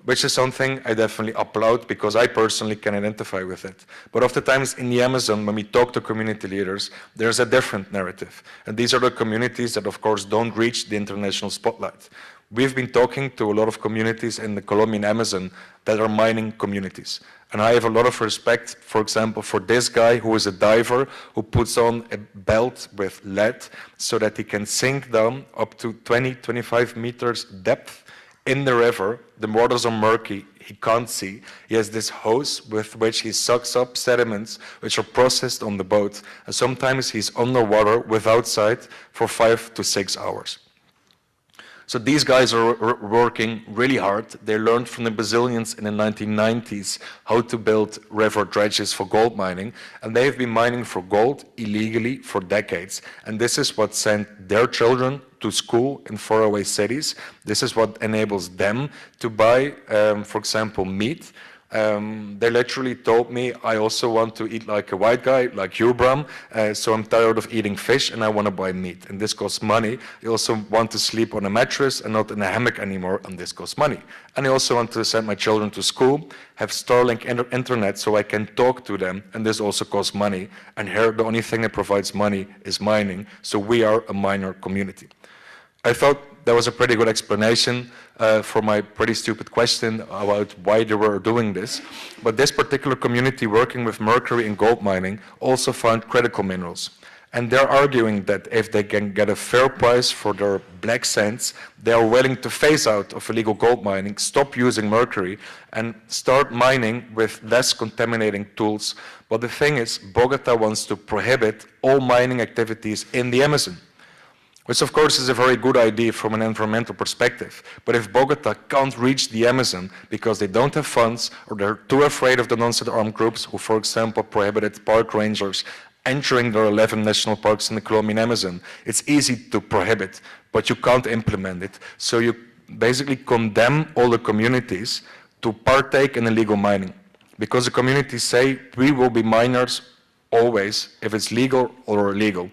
which is something I definitely applaud because I personally can identify with it. But oftentimes in the Amazon, when we talk to community leaders, there's a different narrative. And these are the communities that, of course, don't reach the international spotlight. We've been talking to a lot of communities in the Colombian Amazon that are mining communities. And I have a lot of respect, for example, for this guy who is a diver who puts on a belt with lead so that he can sink down up to 20, 25 meters depth in the river. The waters are murky, he can't see. He has this hose with which he sucks up sediments which are processed on the boat. And sometimes he's underwater without sight for 5 to 6 hours. So these guys are working really hard. They learned from the Brazilians in the 1990s how to build river dredges for gold mining, and they've been mining for gold illegally for decades. And this is what sent their children to school in faraway cities. This is what enables them to buy, for example, meat. They literally told me, I also want to eat like a white guy, like you, Bram, so I'm tired of eating fish and I want to buy meat, and this costs money. They also want to sleep on a mattress and not in a hammock anymore, and this costs money. And I also want to send my children to school, have Starlink internet so I can talk to them, and this also costs money. And here the only thing that provides money is mining, so we are a miner community. I thought that was a pretty good explanation for my pretty stupid question about why they were doing this. But this particular community working with mercury and gold mining also found critical minerals. And they're arguing that if they can get a fair price for their black sands, they are willing to phase out of illegal gold mining, stop using mercury, and start mining with less contaminating tools. But the thing is, Bogota wants to prohibit all mining activities in the Amazon, which of course is a very good idea from an environmental perspective. But if Bogota can't reach the Amazon because they don't have funds, or they're too afraid of the non-state armed groups who, for example, prohibited park rangers entering their 11 national parks in the Colombian Amazon, it's easy to prohibit, but you can't implement it. So you basically condemn all the communities to partake in illegal mining, because the communities say, we will be miners always, if it's legal or illegal.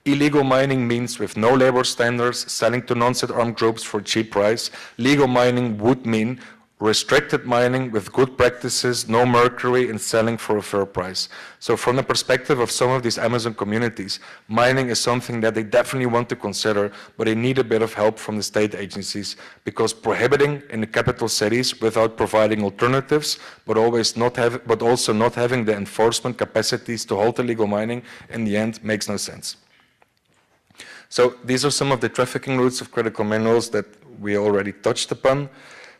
Illegal mining means with no labor standards, selling to non-state armed groups for cheap price. Legal mining would mean restricted mining with good practices, no mercury, and selling for a fair price. So from the perspective of some of these Amazon communities, mining is something that they definitely want to consider, but they need a bit of help from the state agencies, because prohibiting in the capital cities without providing alternatives, but also not having the enforcement capacities to halt illegal mining, in the end makes no sense. So these are some of the trafficking routes of critical minerals that we already touched upon.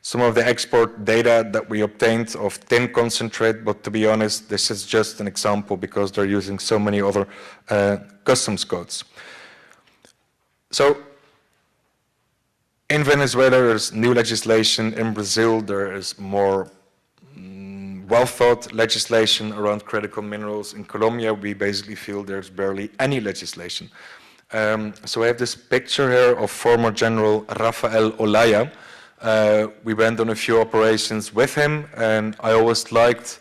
Some of the export data that we obtained of tin concentrate, but to be honest, this is just an example because they're using so many other customs codes. So in Venezuela, there's new legislation. In Brazil, there is more well-thought legislation around critical minerals. In Colombia, we basically feel there's barely any legislation. So I have this picture here of former General Rafael Olaya. We went on a few operations with him, and I always liked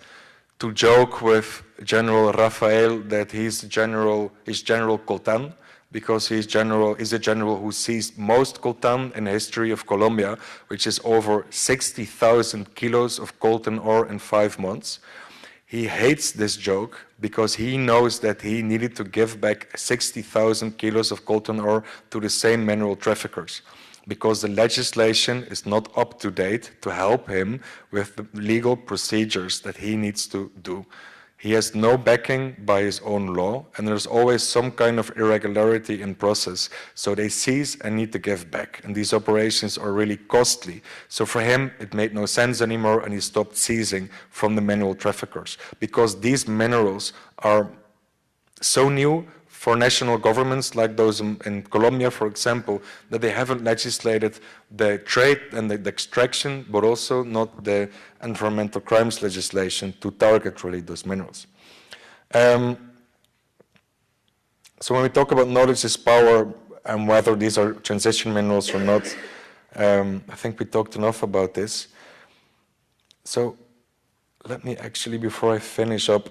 to joke with General Rafael that he's General Coltan, because he's a general who seized most coltan in the history of Colombia, which is over 60,000 kilos of coltan ore in 5 months. He hates this joke because he knows that he needed to give back 60,000 kilos of coltan ore to the same mineral traffickers, because the legislation is not up to date to help him with the legal procedures that he needs to do. He has no backing by his own law, and there's always some kind of irregularity in process. So they seize and need to give back. And these operations are really costly. So for him, it made no sense anymore, and he stopped seizing from the mineral traffickers, because these minerals are so new for national governments like those in Colombia, for example, that they haven't legislated the trade and the extraction, but also not the environmental crimes legislation to target really those minerals. So when we talk about knowledge is power and whether these are transition minerals or not, I think we talked enough about this. So let me actually, before I finish up,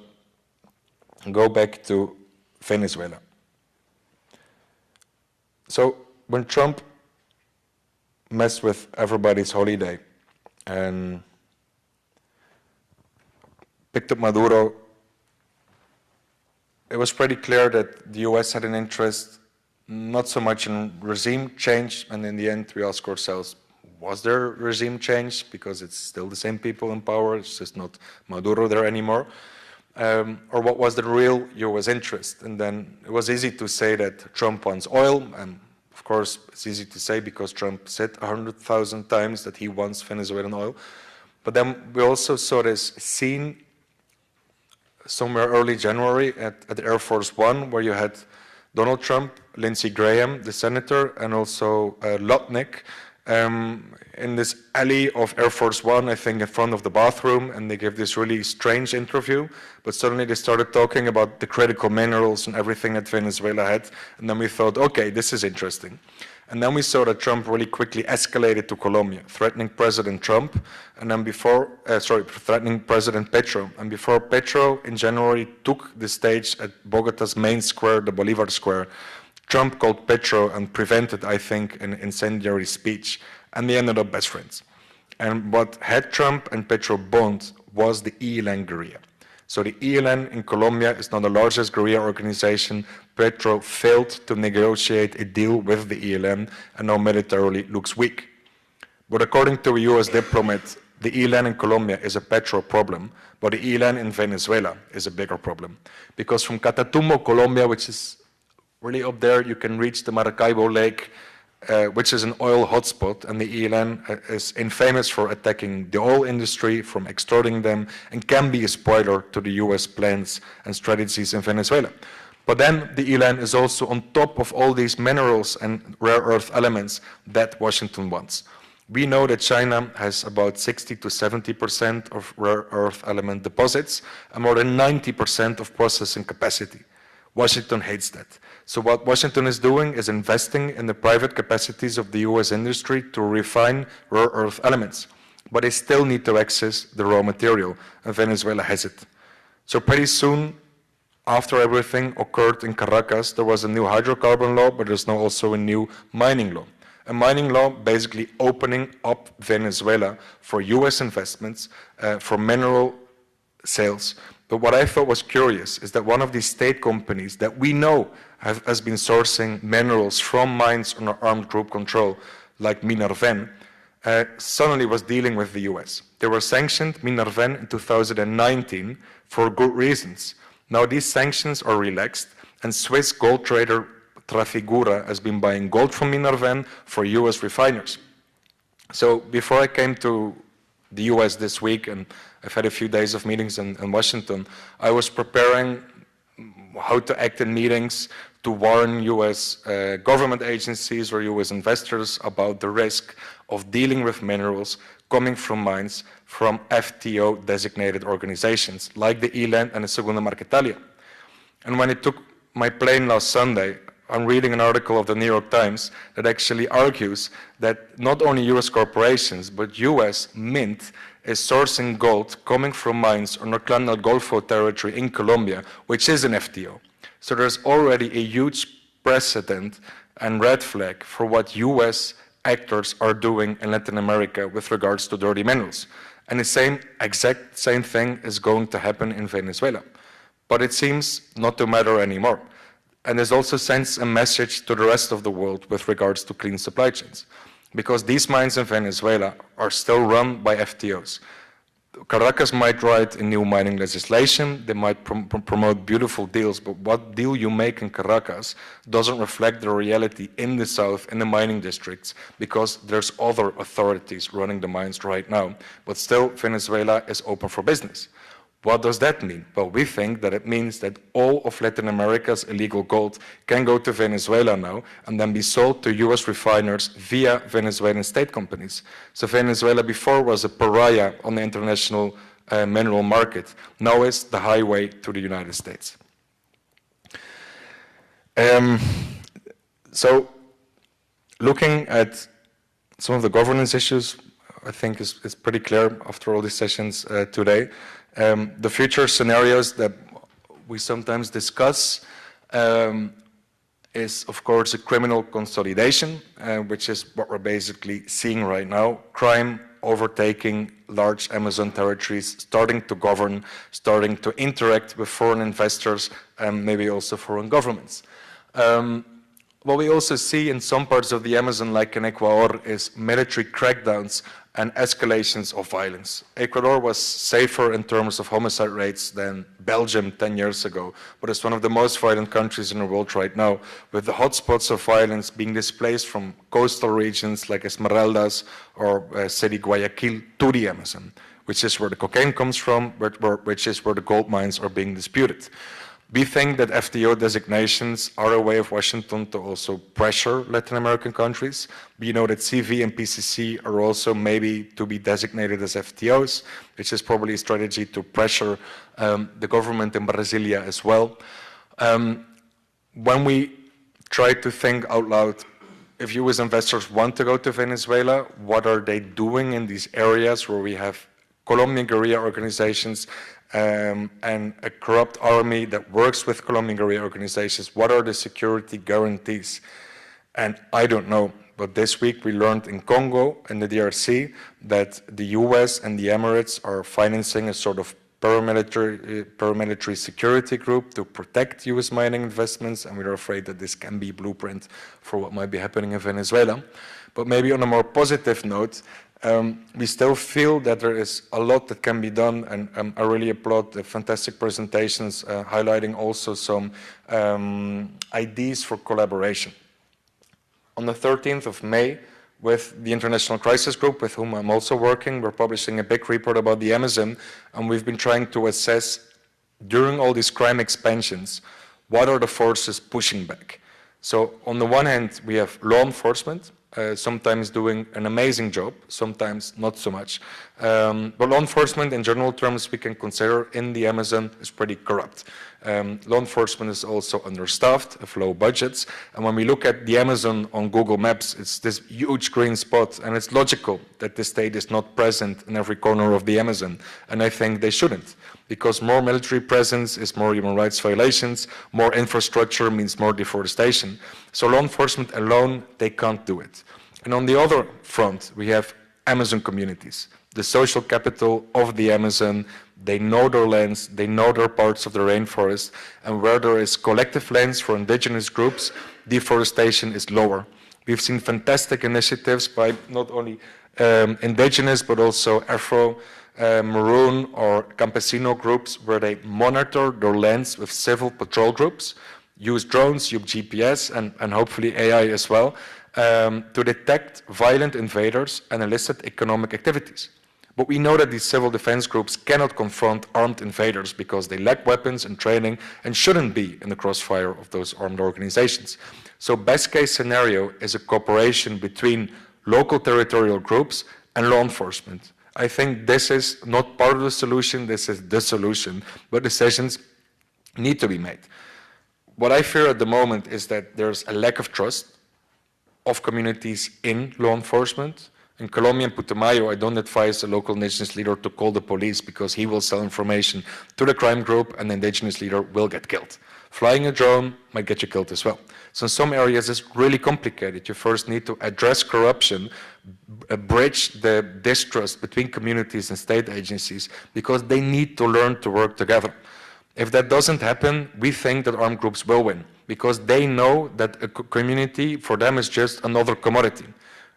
go back to Venezuela. So when Trump messed with everybody's holiday, and picked up Maduro, it was pretty clear that the US had an interest not so much in regime change, and in the end we asked ourselves, was there regime change? Because it's still the same people in power, it's just not Maduro there anymore. Or what was the real US interest? And then it was easy to say that Trump wants oil, and of course it's easy to say because Trump said 100,000 times that he wants Venezuelan oil. But then we also saw this scene somewhere early January at Air Force One, where you had Donald Trump, Lindsey Graham, the senator, and also Lutnick, in this alley of Air Force One, I think in front of the bathroom, and they gave this really strange interview, but suddenly they started talking about the critical minerals and everything that Venezuela had, and then we thought, okay, this is interesting. And then we saw that Trump really quickly escalated to Colombia, threatening President Trump, and then threatening President Petro. And before Petro, in January, took the stage at Bogota's main square, the Bolivar Square, Trump called Petro and prevented, I think, an incendiary speech, and they ended up best friends. And what had Trump and Petro bond was the ELN guerrilla. So the ELN in Colombia is now the largest guerrilla organization. Petro failed to negotiate a deal with the ELN and now militarily looks weak. But according to a US diplomat, the ELN in Colombia is a Petro problem, but the ELN in Venezuela is a bigger problem. Because from Catatumbo, Colombia, which is really up there, you can reach the Maracaibo Lake, which is an oil hotspot, and the ELN is infamous for attacking the oil industry, from extorting them, and can be a spoiler to the US plans and strategies in Venezuela. But then the ELN is also on top of all these minerals and rare earth elements that Washington wants. We know that China has about 60 to 70% of rare earth element deposits and more than 90% of processing capacity. Washington hates that. So what Washington is doing is investing in the private capacities of the US industry to refine rare earth elements. But they still need to access the raw material, and Venezuela has it. So pretty soon, after everything occurred in Caracas, there was a new hydrocarbon law, but there's now also a new mining law. A mining law basically opening up Venezuela for US investments, for mineral sales. But what I thought was curious is that one of these state companies that we know has been sourcing minerals from mines under armed group control, like Minarven, suddenly was dealing with the US. They were sanctioned, Minarven, in 2019 for good reasons. Now these sanctions are relaxed, and Swiss gold trader Trafigura has been buying gold from Minarven for US refiners. So before I came to the US this week, and I've had a few days of meetings in Washington, I was preparing how to act in meetings to warn US government agencies or US investors about the risk of dealing with minerals coming from mines from FTO designated organizations like the ELN and the Segunda Marquetalia. And when I took my plane last Sunday, I'm reading an article of the New York Times that actually argues that not only US corporations, but US Mint is sourcing gold coming from mines on Clan del Golfo territory in Colombia, which is an FTO. So there's already a huge precedent and red flag for what US actors are doing in Latin America with regards to dirty minerals. And the exact same thing is going to happen in Venezuela. But it seems not to matter anymore. And this also sends a message to the rest of the world with regards to clean supply chains. Because these mines in Venezuela are still run by FTOs. Caracas might write a new mining legislation, they might promote beautiful deals, but what deal you make in Caracas doesn't reflect the reality in the south, in the mining districts, because there's other authorities running the mines right now. But still, Venezuela is open for business. What does that mean? Well, we think that it means that all of Latin America's illegal gold can go to Venezuela now and then be sold to US refiners via Venezuelan state companies. So Venezuela before was a pariah on the international mineral market. Now it's the highway to the United States. So looking at some of the governance issues, I think is pretty clear after all these sessions today. The future scenarios that we sometimes discuss is, of course, a criminal consolidation, which is what we're basically seeing right now. Crime overtaking large Amazon territories, starting to govern, starting to interact with foreign investors and maybe also foreign governments. What we also see in some parts of the Amazon, like in Ecuador, is military crackdowns and escalations of violence. Ecuador was safer in terms of homicide rates than Belgium 10 years ago, but it's one of the most violent countries in the world right now, with the hotspots of violence being displaced from coastal regions like Esmeraldas or city Guayaquil to the Amazon, which is where the cocaine comes from, which is where the gold mines are being disputed. We think that FTO designations are a way of Washington to also pressure Latin American countries. We know that CV and PCC are also maybe to be designated as FTOs, which is probably a strategy to pressure the government in Brasilia as well. When we try to think out loud, if you as investors want to go to Venezuela, what are they doing in these areas where we have Colombian guerrilla organizations and a corrupt army that works with Colombian guerrilla organizations? What are the security guarantees? And I don't know, but this week we learned in Congo and the DRC that the US and the Emirates are financing a sort of paramilitary security group to protect US mining investments, and we're afraid that this can be a blueprint for what might be happening in Venezuela. But maybe on a more positive note, we still feel that there is a lot that can be done, and I really applaud the fantastic presentations highlighting also some ideas for collaboration. On the 13th of May, with the International Crisis Group, with whom I'm also working, we're publishing a big report about the Amazon, and we've been trying to assess, during all these crime expansions, what are the forces pushing back. So on the one hand, we have law enforcement, sometimes doing an amazing job, sometimes not so much. But law enforcement, in general terms, we can consider in the Amazon is pretty corrupt. Law enforcement is also understaffed, have low budgets. And when we look at the Amazon on Google Maps, it's this huge green spot, and it's logical that the state is not present in every corner of the Amazon. And I think they shouldn't, because more military presence is more human rights violations, more infrastructure means more deforestation. So law enforcement alone, they can't do it. And on the other front, we have Amazon communities, the social capital of the Amazon. They know their lands, they know their parts of the rainforest, and where there is collective lands for indigenous groups, deforestation is lower. We've seen fantastic initiatives by not only indigenous, but also Afro, Maroon or Campesino groups, where they monitor their lands with civil patrol groups, use drones, use GPS, and hopefully AI as well, to detect violent invaders and illicit economic activities. But we know that these civil defense groups cannot confront armed invaders because they lack weapons and training and shouldn't be in the crossfire of those armed organizations. So best case scenario is a cooperation between local territorial groups and law enforcement. I think this is not part of the solution, this is the solution, but decisions need to be made. What I fear at the moment is that there's a lack of trust of communities in law enforcement. In Colombia and Putumayo, I don't advise a local indigenous leader to call the police because he will sell information to the crime group and the indigenous leader will get killed. Flying a drone might get you killed as well. So in some areas it's really complicated. You first need to address corruption, bridge the distrust between communities and state agencies because they need to learn to work together. If that doesn't happen, we think that armed groups will win because they know that a community for them is just another commodity.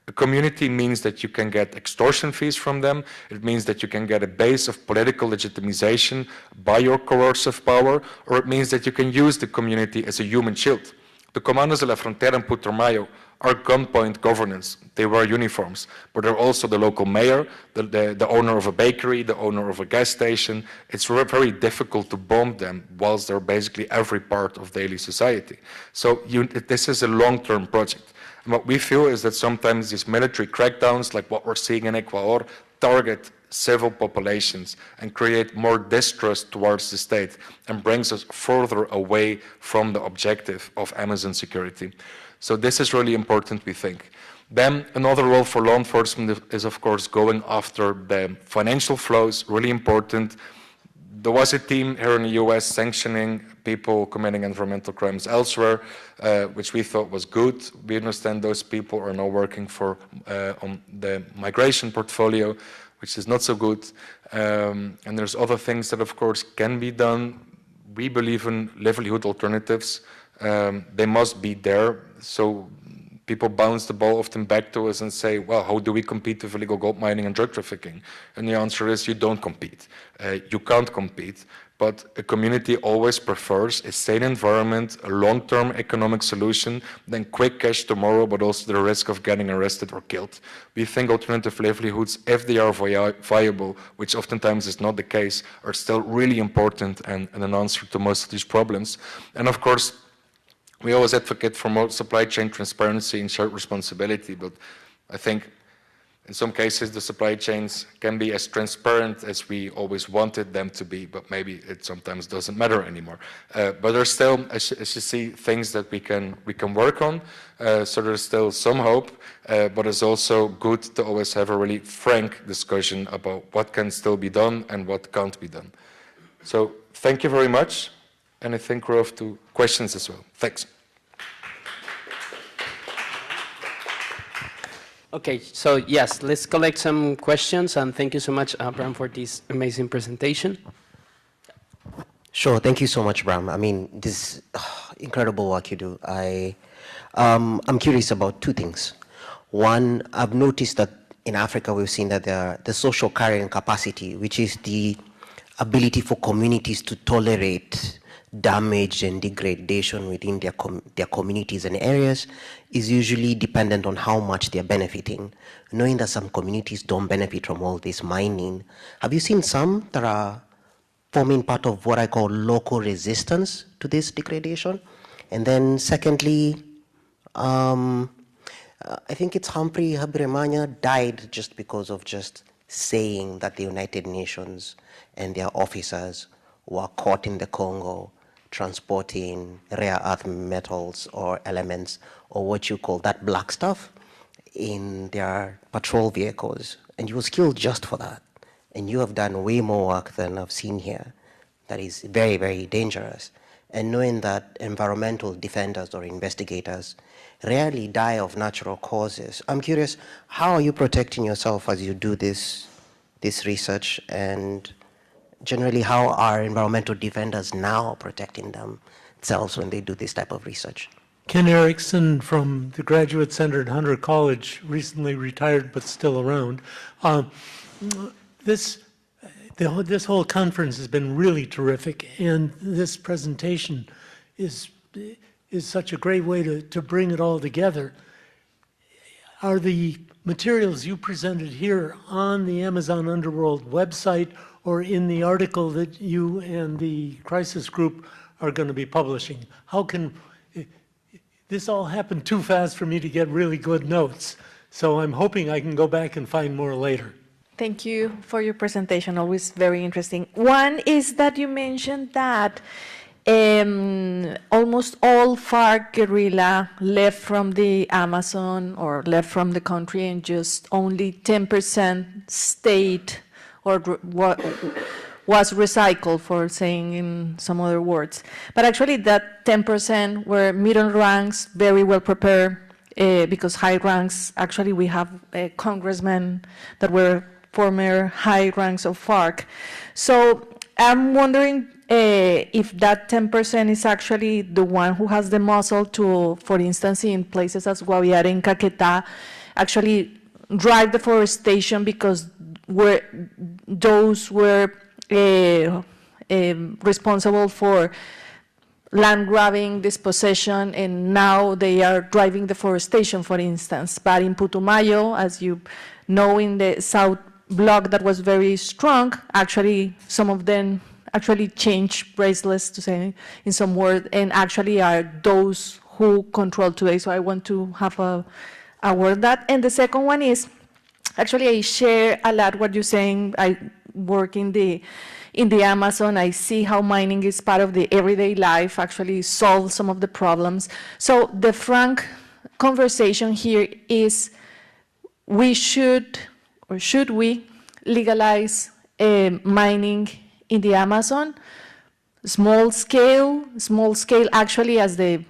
A community means that you can get extortion fees from them. It means that you can get a base of political legitimization by your coercive power, or it means that you can use the community as a human shield. The Comandos de la Frontera in Putumayo are gunpoint governance. They wear uniforms, but they're also the local mayor, the owner of a bakery, the owner of a gas station. It's very difficult to bomb them whilst they're basically every part of daily society. So this is a long-term project. And what we feel is that sometimes these military crackdowns, like what we're seeing in Ecuador, target civil populations and create more distrust towards the state and brings us further away from the objective of Amazon security. So this is really important, we think. Then another role for law enforcement is, of course, going after the financial flows, really important. There was a team here in the US sanctioning people committing environmental crimes elsewhere, which we thought was good. We understand those people are now working for on the migration portfolio, which is not so good. And there's other things that, of course, can be done. We believe in livelihood alternatives. They must be there. So people bounce the ball often back to us and say, well, how do we compete with illegal gold mining and drug trafficking? And the answer is you don't compete. You can't compete. But a community always prefers a sane environment, a long-term economic solution, than quick cash tomorrow, but also the risk of getting arrested or killed. We think alternative livelihoods, if they are viable, which oftentimes is not the case, are still really important and an answer to most of these problems. And of course, we always advocate for more supply chain transparency and shared responsibility, but I think in some cases the supply chains can be as transparent as we always wanted them to be, but maybe it sometimes doesn't matter anymore. But there's still, as you see, things that we can work on, so there's still some hope, but it's also good to always have a really frank discussion about what can still be done and what can't be done. So thank you very much, and I think we're off to questions as well. Thanks. Okay, so yes, let's collect some questions, and thank you so much, Bram, for this amazing presentation. Sure, thank you so much, Bram. I mean, this incredible work you do. I'm curious about two things. One, I've noticed that in Africa we've seen that the social carrying capacity, which is the ability for communities to tolerate damage and degradation within their communities and areas, is usually dependent on how much they're benefiting. Knowing that some communities don't benefit from all this mining, have you seen some that are forming part of what I call local resistance to this degradation? And then secondly, I think it's Humphrey Habyarimana died just because of just saying that the United Nations and their officers were caught in the Congo transporting rare earth metals or elements, or what you call that black stuff, in their patrol vehicles. And he was killed just for that. And you have done way more work than I've seen here. That is very, very dangerous. And knowing that environmental defenders or investigators rarely die of natural causes, I'm curious, how are you protecting yourself as you do this research, and generally how are environmental defenders now protecting themselves when they do this type of research? Ken Erickson from the Graduate Center at Hunter College, recently retired but still around. This whole conference has been really terrific, and this presentation is such a great way to bring it all together. Are the materials you presented here on the Amazon Underworld website or in the article that you and the crisis group are going to be publishing? How can this all happened too fast for me to get really good notes, so I'm hoping I can go back and find more later. Thank you for your presentation, always very interesting. One is that you mentioned that almost all FARC guerrilla left from the Amazon or left from the country, and just only 10% stayed or was recycled, for saying in some other words. But actually that 10% were middle ranks, very well prepared, because high ranks, actually we have congressmen that were former high ranks of FARC. So I'm wondering if that 10% is actually the one who has the muscle to, for instance, in places as Guaviare and Caquetá, actually drive deforestation, because those were responsible for land grabbing, dispossession, and now they are driving deforestation, for instance. But in Putumayo, as you know, in the south block that was very strong, actually some of them actually changed bracelets, to say in some word, and actually are those who control today. So I want to have a word that. And the second one is, actually I share a lot what you're saying. I work in the Amazon. I see how mining is part of the everyday life, actually solve some of the problems. So the frank conversation here is, we should, or should we, legalize mining in the Amazon. Small scale actually, as the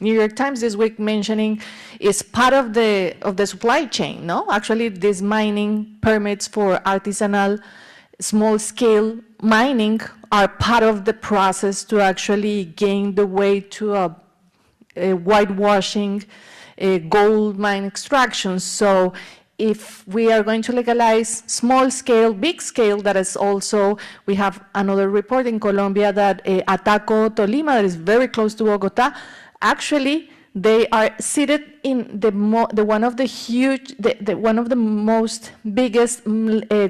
New York Times this week mentioning, is part of the supply chain, no? Actually, these mining permits for artisanal small-scale mining are part of the process to actually gain the way to a whitewashing gold mine extraction. So if we are going to legalize small scale, big scale, that is also, we have another report in Colombia that Ataco, Tolima, that is very close to Bogota, actually they are seated in one of the most biggest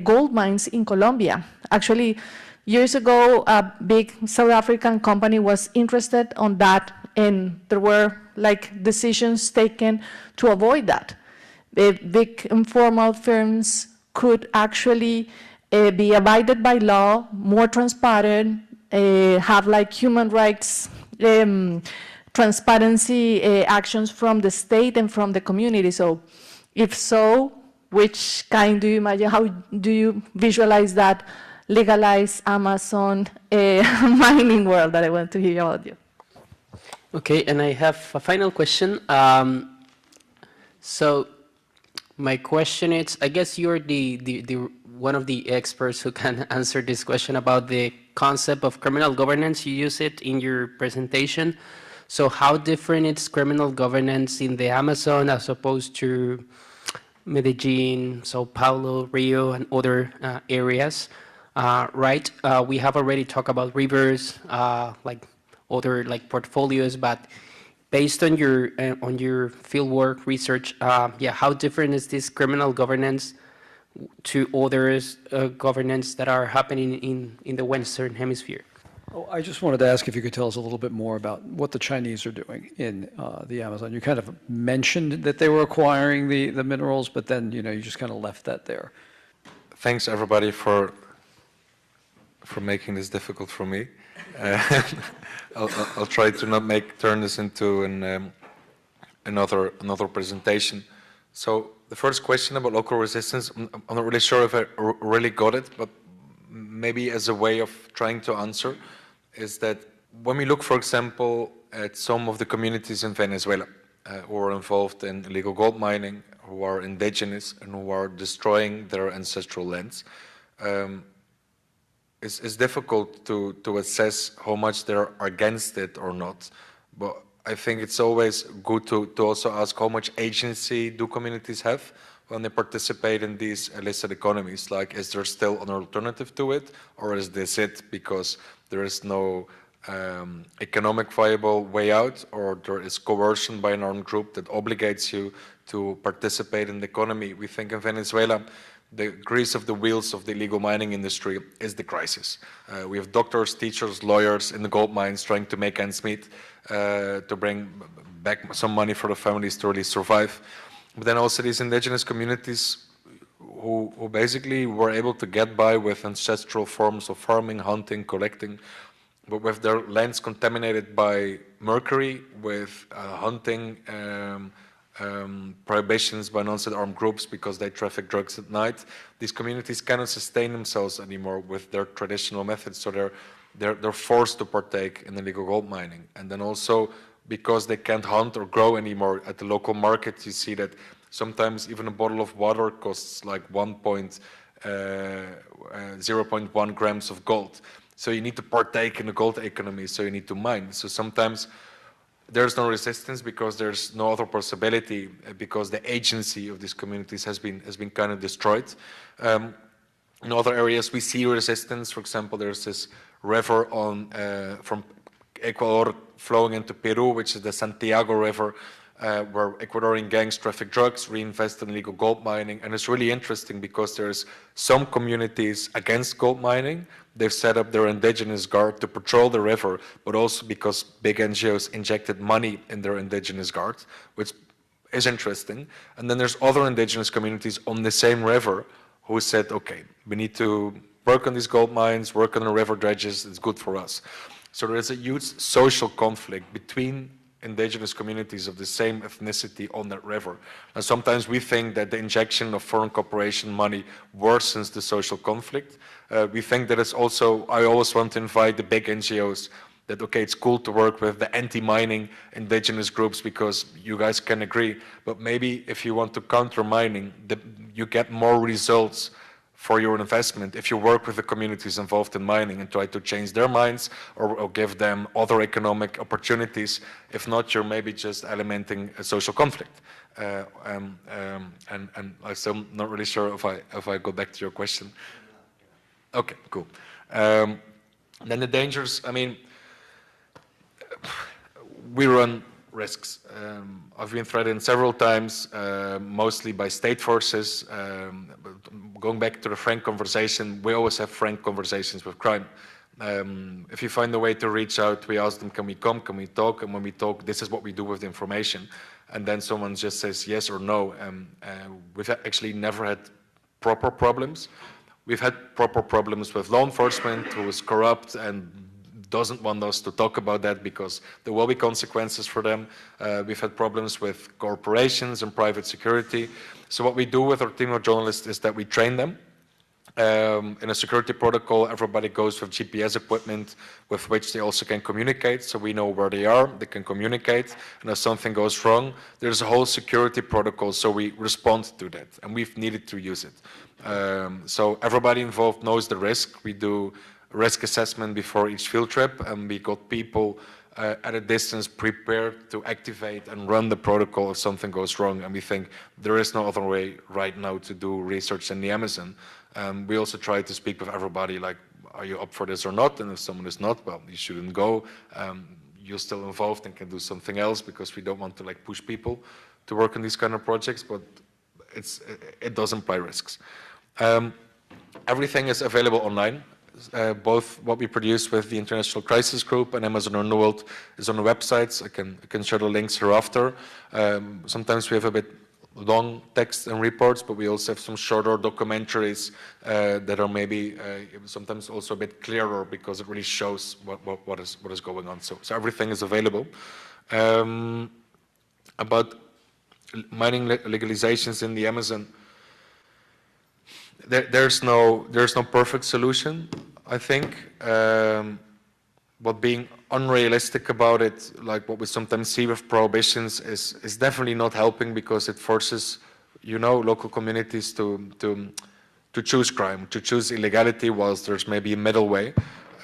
gold mines in Colombia. Actually, years ago, a big South African company was interested on that, and there were like decisions taken to avoid that. The big informal firms could actually be abided by law, more transparent, have like human rights transparency actions from the state and from the community. So if so, which kind do you imagine, how do you visualize that legalized Amazon mining world that I want to hear about you? Okay, and I have a final question. So my question is, I guess you're the one of the experts who can answer this question about the concept of criminal governance. You use it in your presentation. So how different is criminal governance in the Amazon as opposed to Medellin, Sao Paulo, Rio, and other areas, right? We have already talked about rivers, like other like portfolios, but based on your fieldwork research, yeah, how different is this criminal governance to others governance that are happening in the Western Hemisphere? Oh, I just wanted to ask if you could tell us a little bit more about what the Chinese are doing in the Amazon. You kind of mentioned that they were acquiring the minerals, but then you just kind of left that there. Thanks everybody for making this difficult for me. I'll try to not turn this into another presentation. So the first question about local resistance, I'm not really sure if I really got it, but maybe as a way of trying to answer, is that when we look, for example, at some of the communities in Venezuela who are involved in illegal gold mining, who are indigenous and who are destroying their ancestral lands, it's difficult to assess how much they're against it or not. But I think it's always good to also ask how much agency do communities have when they participate in these illicit economies. Like, is there still an alternative to it, or is this it because there is no economic viable way out, or there is coercion by an armed group that obligates you to participate in the economy? We think in Venezuela, the grease of the wheels of the illegal mining industry is the crisis. We have doctors, teachers, lawyers in the gold mines trying to make ends meet, to bring back some money for the families to really survive. But then also these indigenous communities who basically were able to get by with ancestral forms of farming, hunting, collecting, but with their lands contaminated by mercury, with hunting, prohibitions by non-state armed groups because they traffic drugs at night. These communities cannot sustain themselves anymore with their traditional methods, so they're forced to partake in illegal gold mining. And then also, because they can't hunt or grow anymore at the local market, you see that sometimes even a bottle of water costs like 0.1 grams of gold. So you need to partake in the gold economy, so you need to mine. So sometimes there's no resistance because there's no other possibility, because the agency of these communities has been kind of destroyed. In other areas we see resistance. For example, there's this river from Ecuador flowing into Peru, which is the Santiago River, where Ecuadorian gangs traffic drugs, reinvest in illegal gold mining. And it's really interesting because there's some communities against gold mining. They've set up their indigenous guard to patrol the river, but also because big NGOs injected money in their indigenous guard, which is interesting. And then there's other indigenous communities on the same river who said, okay, we need to work on these gold mines, work on the river dredges, it's good for us. So there is a huge social conflict between indigenous communities of the same ethnicity on that river. And sometimes we think that the injection of foreign corporation money worsens the social conflict. We think that it's also, I always want to invite the big NGOs that, okay, it's cool to work with the anti-mining indigenous groups because you guys can agree, but maybe if you want to counter mining, you get more results for your investment if you work with the communities involved in mining and try to change their minds or give them other economic opportunities. If not, you're maybe just alimenting a social conflict. And I'm still not really sure if I go back to your question. Okay, cool. Then the dangers, I mean, we run risks. I've been threatened several times, mostly by state forces. Going back to the frank conversation, we always have frank conversations with crime. If you find a way to reach out, we ask them, can we come, can we talk? And when we talk, this is what we do with the information. And then someone just says yes or no. We've actually never had proper problems. We've had proper problems with law enforcement who is corrupt and doesn't want us to talk about that because there will be consequences for them. We've had problems with corporations and private security. So what we do with our team of journalists is that we train them. In a security protocol, everybody goes with GPS equipment with which they also can communicate. So we know where they are, they can communicate. And if something goes wrong, there's a whole security protocol. So we respond to that and we've needed to use it. So everybody involved knows the risk. We do risk assessment before each field trip, and we got people at a distance prepared to activate and run the protocol if something goes wrong. And we think there is no other way right now to do research in the Amazon. We also try to speak with everybody, like, are you up for this or not? And if someone is not, well, you shouldn't go. You're still involved and can do something else because we don't want to like push people to work on these kind of projects, but it does imply risks. Everything is available online. Both what we produce with the International Crisis Group and Amazon Underworld is on the websites. I can share the links hereafter. Sometimes we have a bit long text and reports, but we also have some shorter documentaries that are maybe sometimes also a bit clearer because it really shows what is going on. So everything is available. About mining legalizations in the Amazon, there's no perfect solution, I think. But being unrealistic about it, like what we sometimes see with prohibitions, is definitely not helping because it forces, you know, local communities to choose crime, to choose illegality, whilst there's maybe a middle way.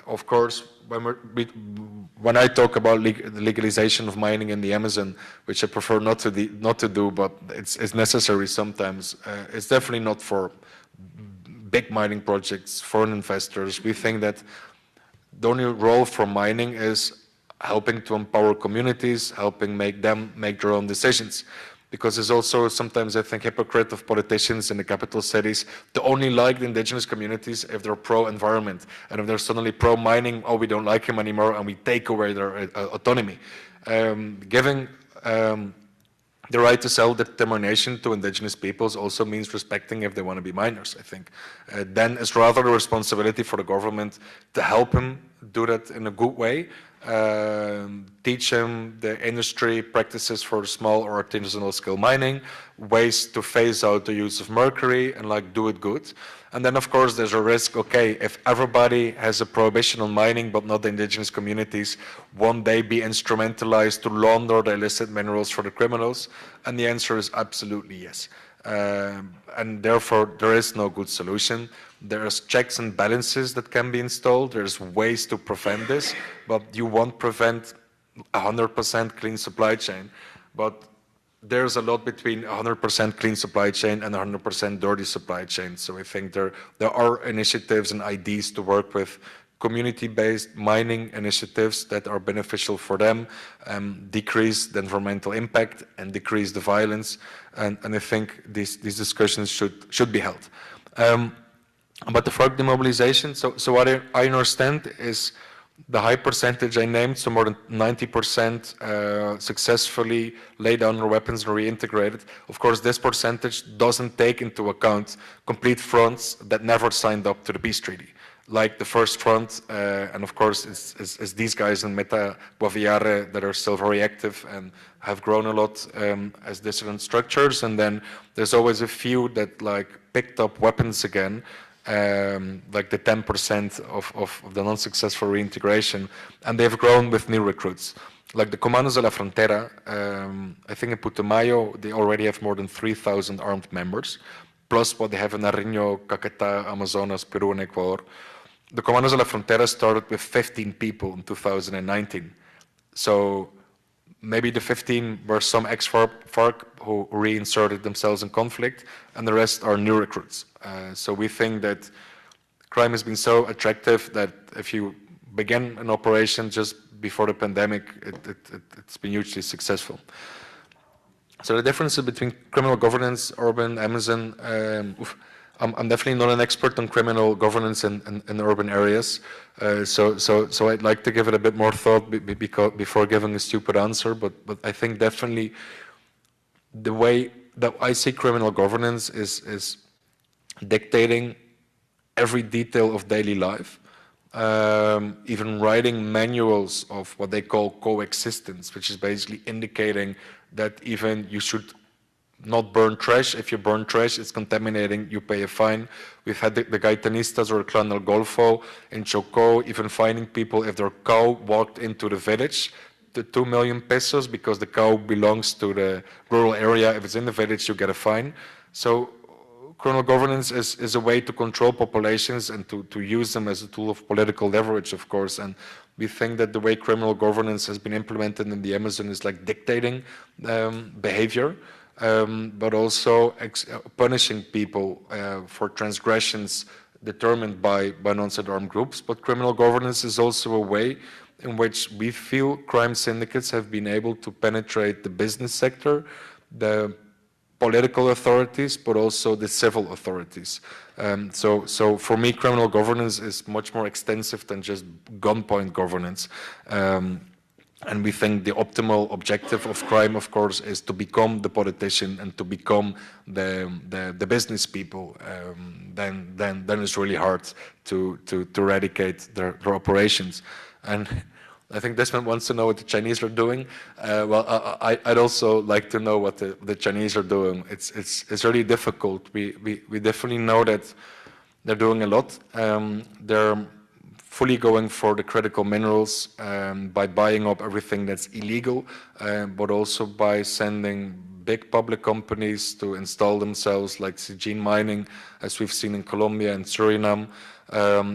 Of course, when I talk about the legalization of mining in the Amazon, which I prefer not to do, but it's necessary sometimes, it's definitely not for big mining projects, foreign investors. We think that the only role for mining is helping to empower communities, helping make them make their own decisions. Because it's also sometimes, I think, hypocrite of politicians in the capital cities to only like the indigenous communities if they're pro-environment. And if they're suddenly pro-mining, oh, we don't like them anymore, and we take away their autonomy. Giving the right to self-determination to indigenous peoples also means respecting if they want to be miners, I think. Then it's rather a responsibility for the government to help them do that in a good way, teach them the industry practices for small or artisanal scale mining, ways to phase out the use of mercury and like do it good. And then of course there's a risk, okay, if everybody has a prohibition on mining but not the indigenous communities, won't they be instrumentalized to launder the illicit minerals for the criminals? And the answer is absolutely yes. And therefore there is no good solution. There's checks and balances that can be installed. There's ways to prevent this, but you won't prevent 100% clean supply chain. But there's a lot between 100% clean supply chain and 100% dirty supply chain. So I think there are initiatives and ideas to work with community-based mining initiatives that are beneficial for them, decrease the environmental impact and decrease the violence. And I think these discussions should be held. About the FARC demobilization, so what I understand is the high percentage I named, so more than 90% successfully laid down their weapons and reintegrated. Of course, this percentage doesn't take into account complete fronts that never signed up to the peace treaty, like the First Front, and of course it's these guys in Meta Guaviare that are still very active and have grown a lot as dissident structures. And then there's always a few that like picked up weapons again, like the 10% of the non-successful reintegration, and they've grown with new recruits. Like the Comandos de la Frontera, I think in Putumayo, they already have more than 3,000 armed members, plus what they have in Nariño, Caquetá, Amazonas, Peru, and Ecuador. The Comandos de la Frontera started with 15 people in 2019. So maybe the 15 were some ex-FARC who reinserted themselves in conflict, and the rest are new recruits. So we think that crime has been so attractive that if you begin an operation just before the pandemic, it's been hugely successful. So the differences between criminal governance, urban, Amazon, I'm definitely not an expert on criminal governance in urban areas. So I'd like to give it a bit more thought before giving a stupid answer, but I think definitely the way that I see criminal governance is dictating every detail of daily life. Even writing manuals of what they call coexistence, which is basically indicating that even you should not burn trash. If you burn trash, it's contaminating, you pay a fine. We've had the Gaitanistas or Clan del Golfo in Chocó even fining people if their cow walked into the village, the 2 million pesos, because the cow belongs to the rural area. If it's in the village, you get a fine. So criminal governance is a way to control populations and to use them as a tool of political leverage, of course. And we think that the way criminal governance has been implemented in the Amazon is like dictating behavior, but also punishing people for transgressions determined by non-state armed groups. But criminal governance is also a way in which we feel crime syndicates have been able to penetrate the business sector, the political authorities, but also the civil authorities. So for me, criminal governance is much more extensive than just gunpoint governance. And we think the optimal objective of crime, of course, is to become the politician and to become the business people. Then it's really hard to eradicate their operations. And I think Desmond wants to know what the Chinese are doing. Well, I'd also like to know what the Chinese are doing. It's really difficult. We definitely know that they're doing a lot. They're fully going for the critical minerals by buying up everything that's illegal, but also by sending big public companies to install themselves, like Zijin Mining, as we've seen in Colombia and Suriname.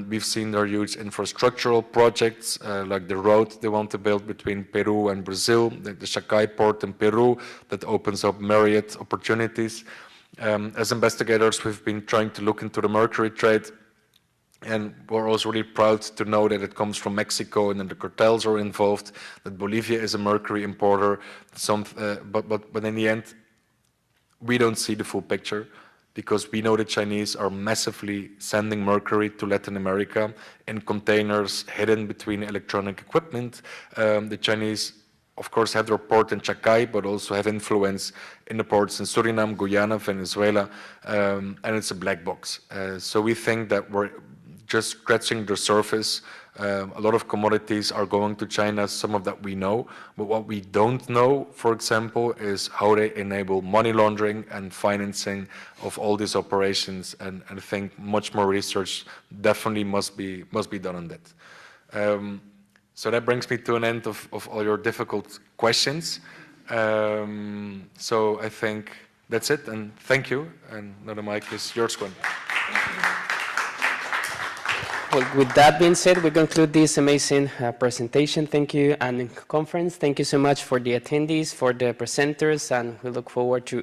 We've seen their huge infrastructural projects, like the road they want to build between Peru and Brazil, the Chacay port in Peru, that opens up myriad opportunities. As investigators, we've been trying to look into the mercury trade, and we're also really proud to know that it comes from Mexico and that the cartels are involved, that Bolivia is a mercury importer. But in the end, we don't see the full picture, because we know the Chinese are massively sending mercury to Latin America in containers hidden between electronic equipment. The Chinese, of course, have their port in Chacay, but also have influence in the ports in Suriname, Guyana, Venezuela, and it's a black box. So we think that we're just scratching the surface. A lot of commodities are going to China, some of that we know, but what we don't know, for example, is how they enable money laundering and financing of all these operations, and I think much more research definitely must be done on that. So that brings me to an end of all your difficult questions. So I think that's it, and thank you, and now the mic is yours, Juan. Well, with that being said, we conclude this amazing presentation. Thank you, and conference. Thank you so much for the attendees, for the presenters, and we look forward to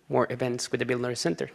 more events with the Bildner Center.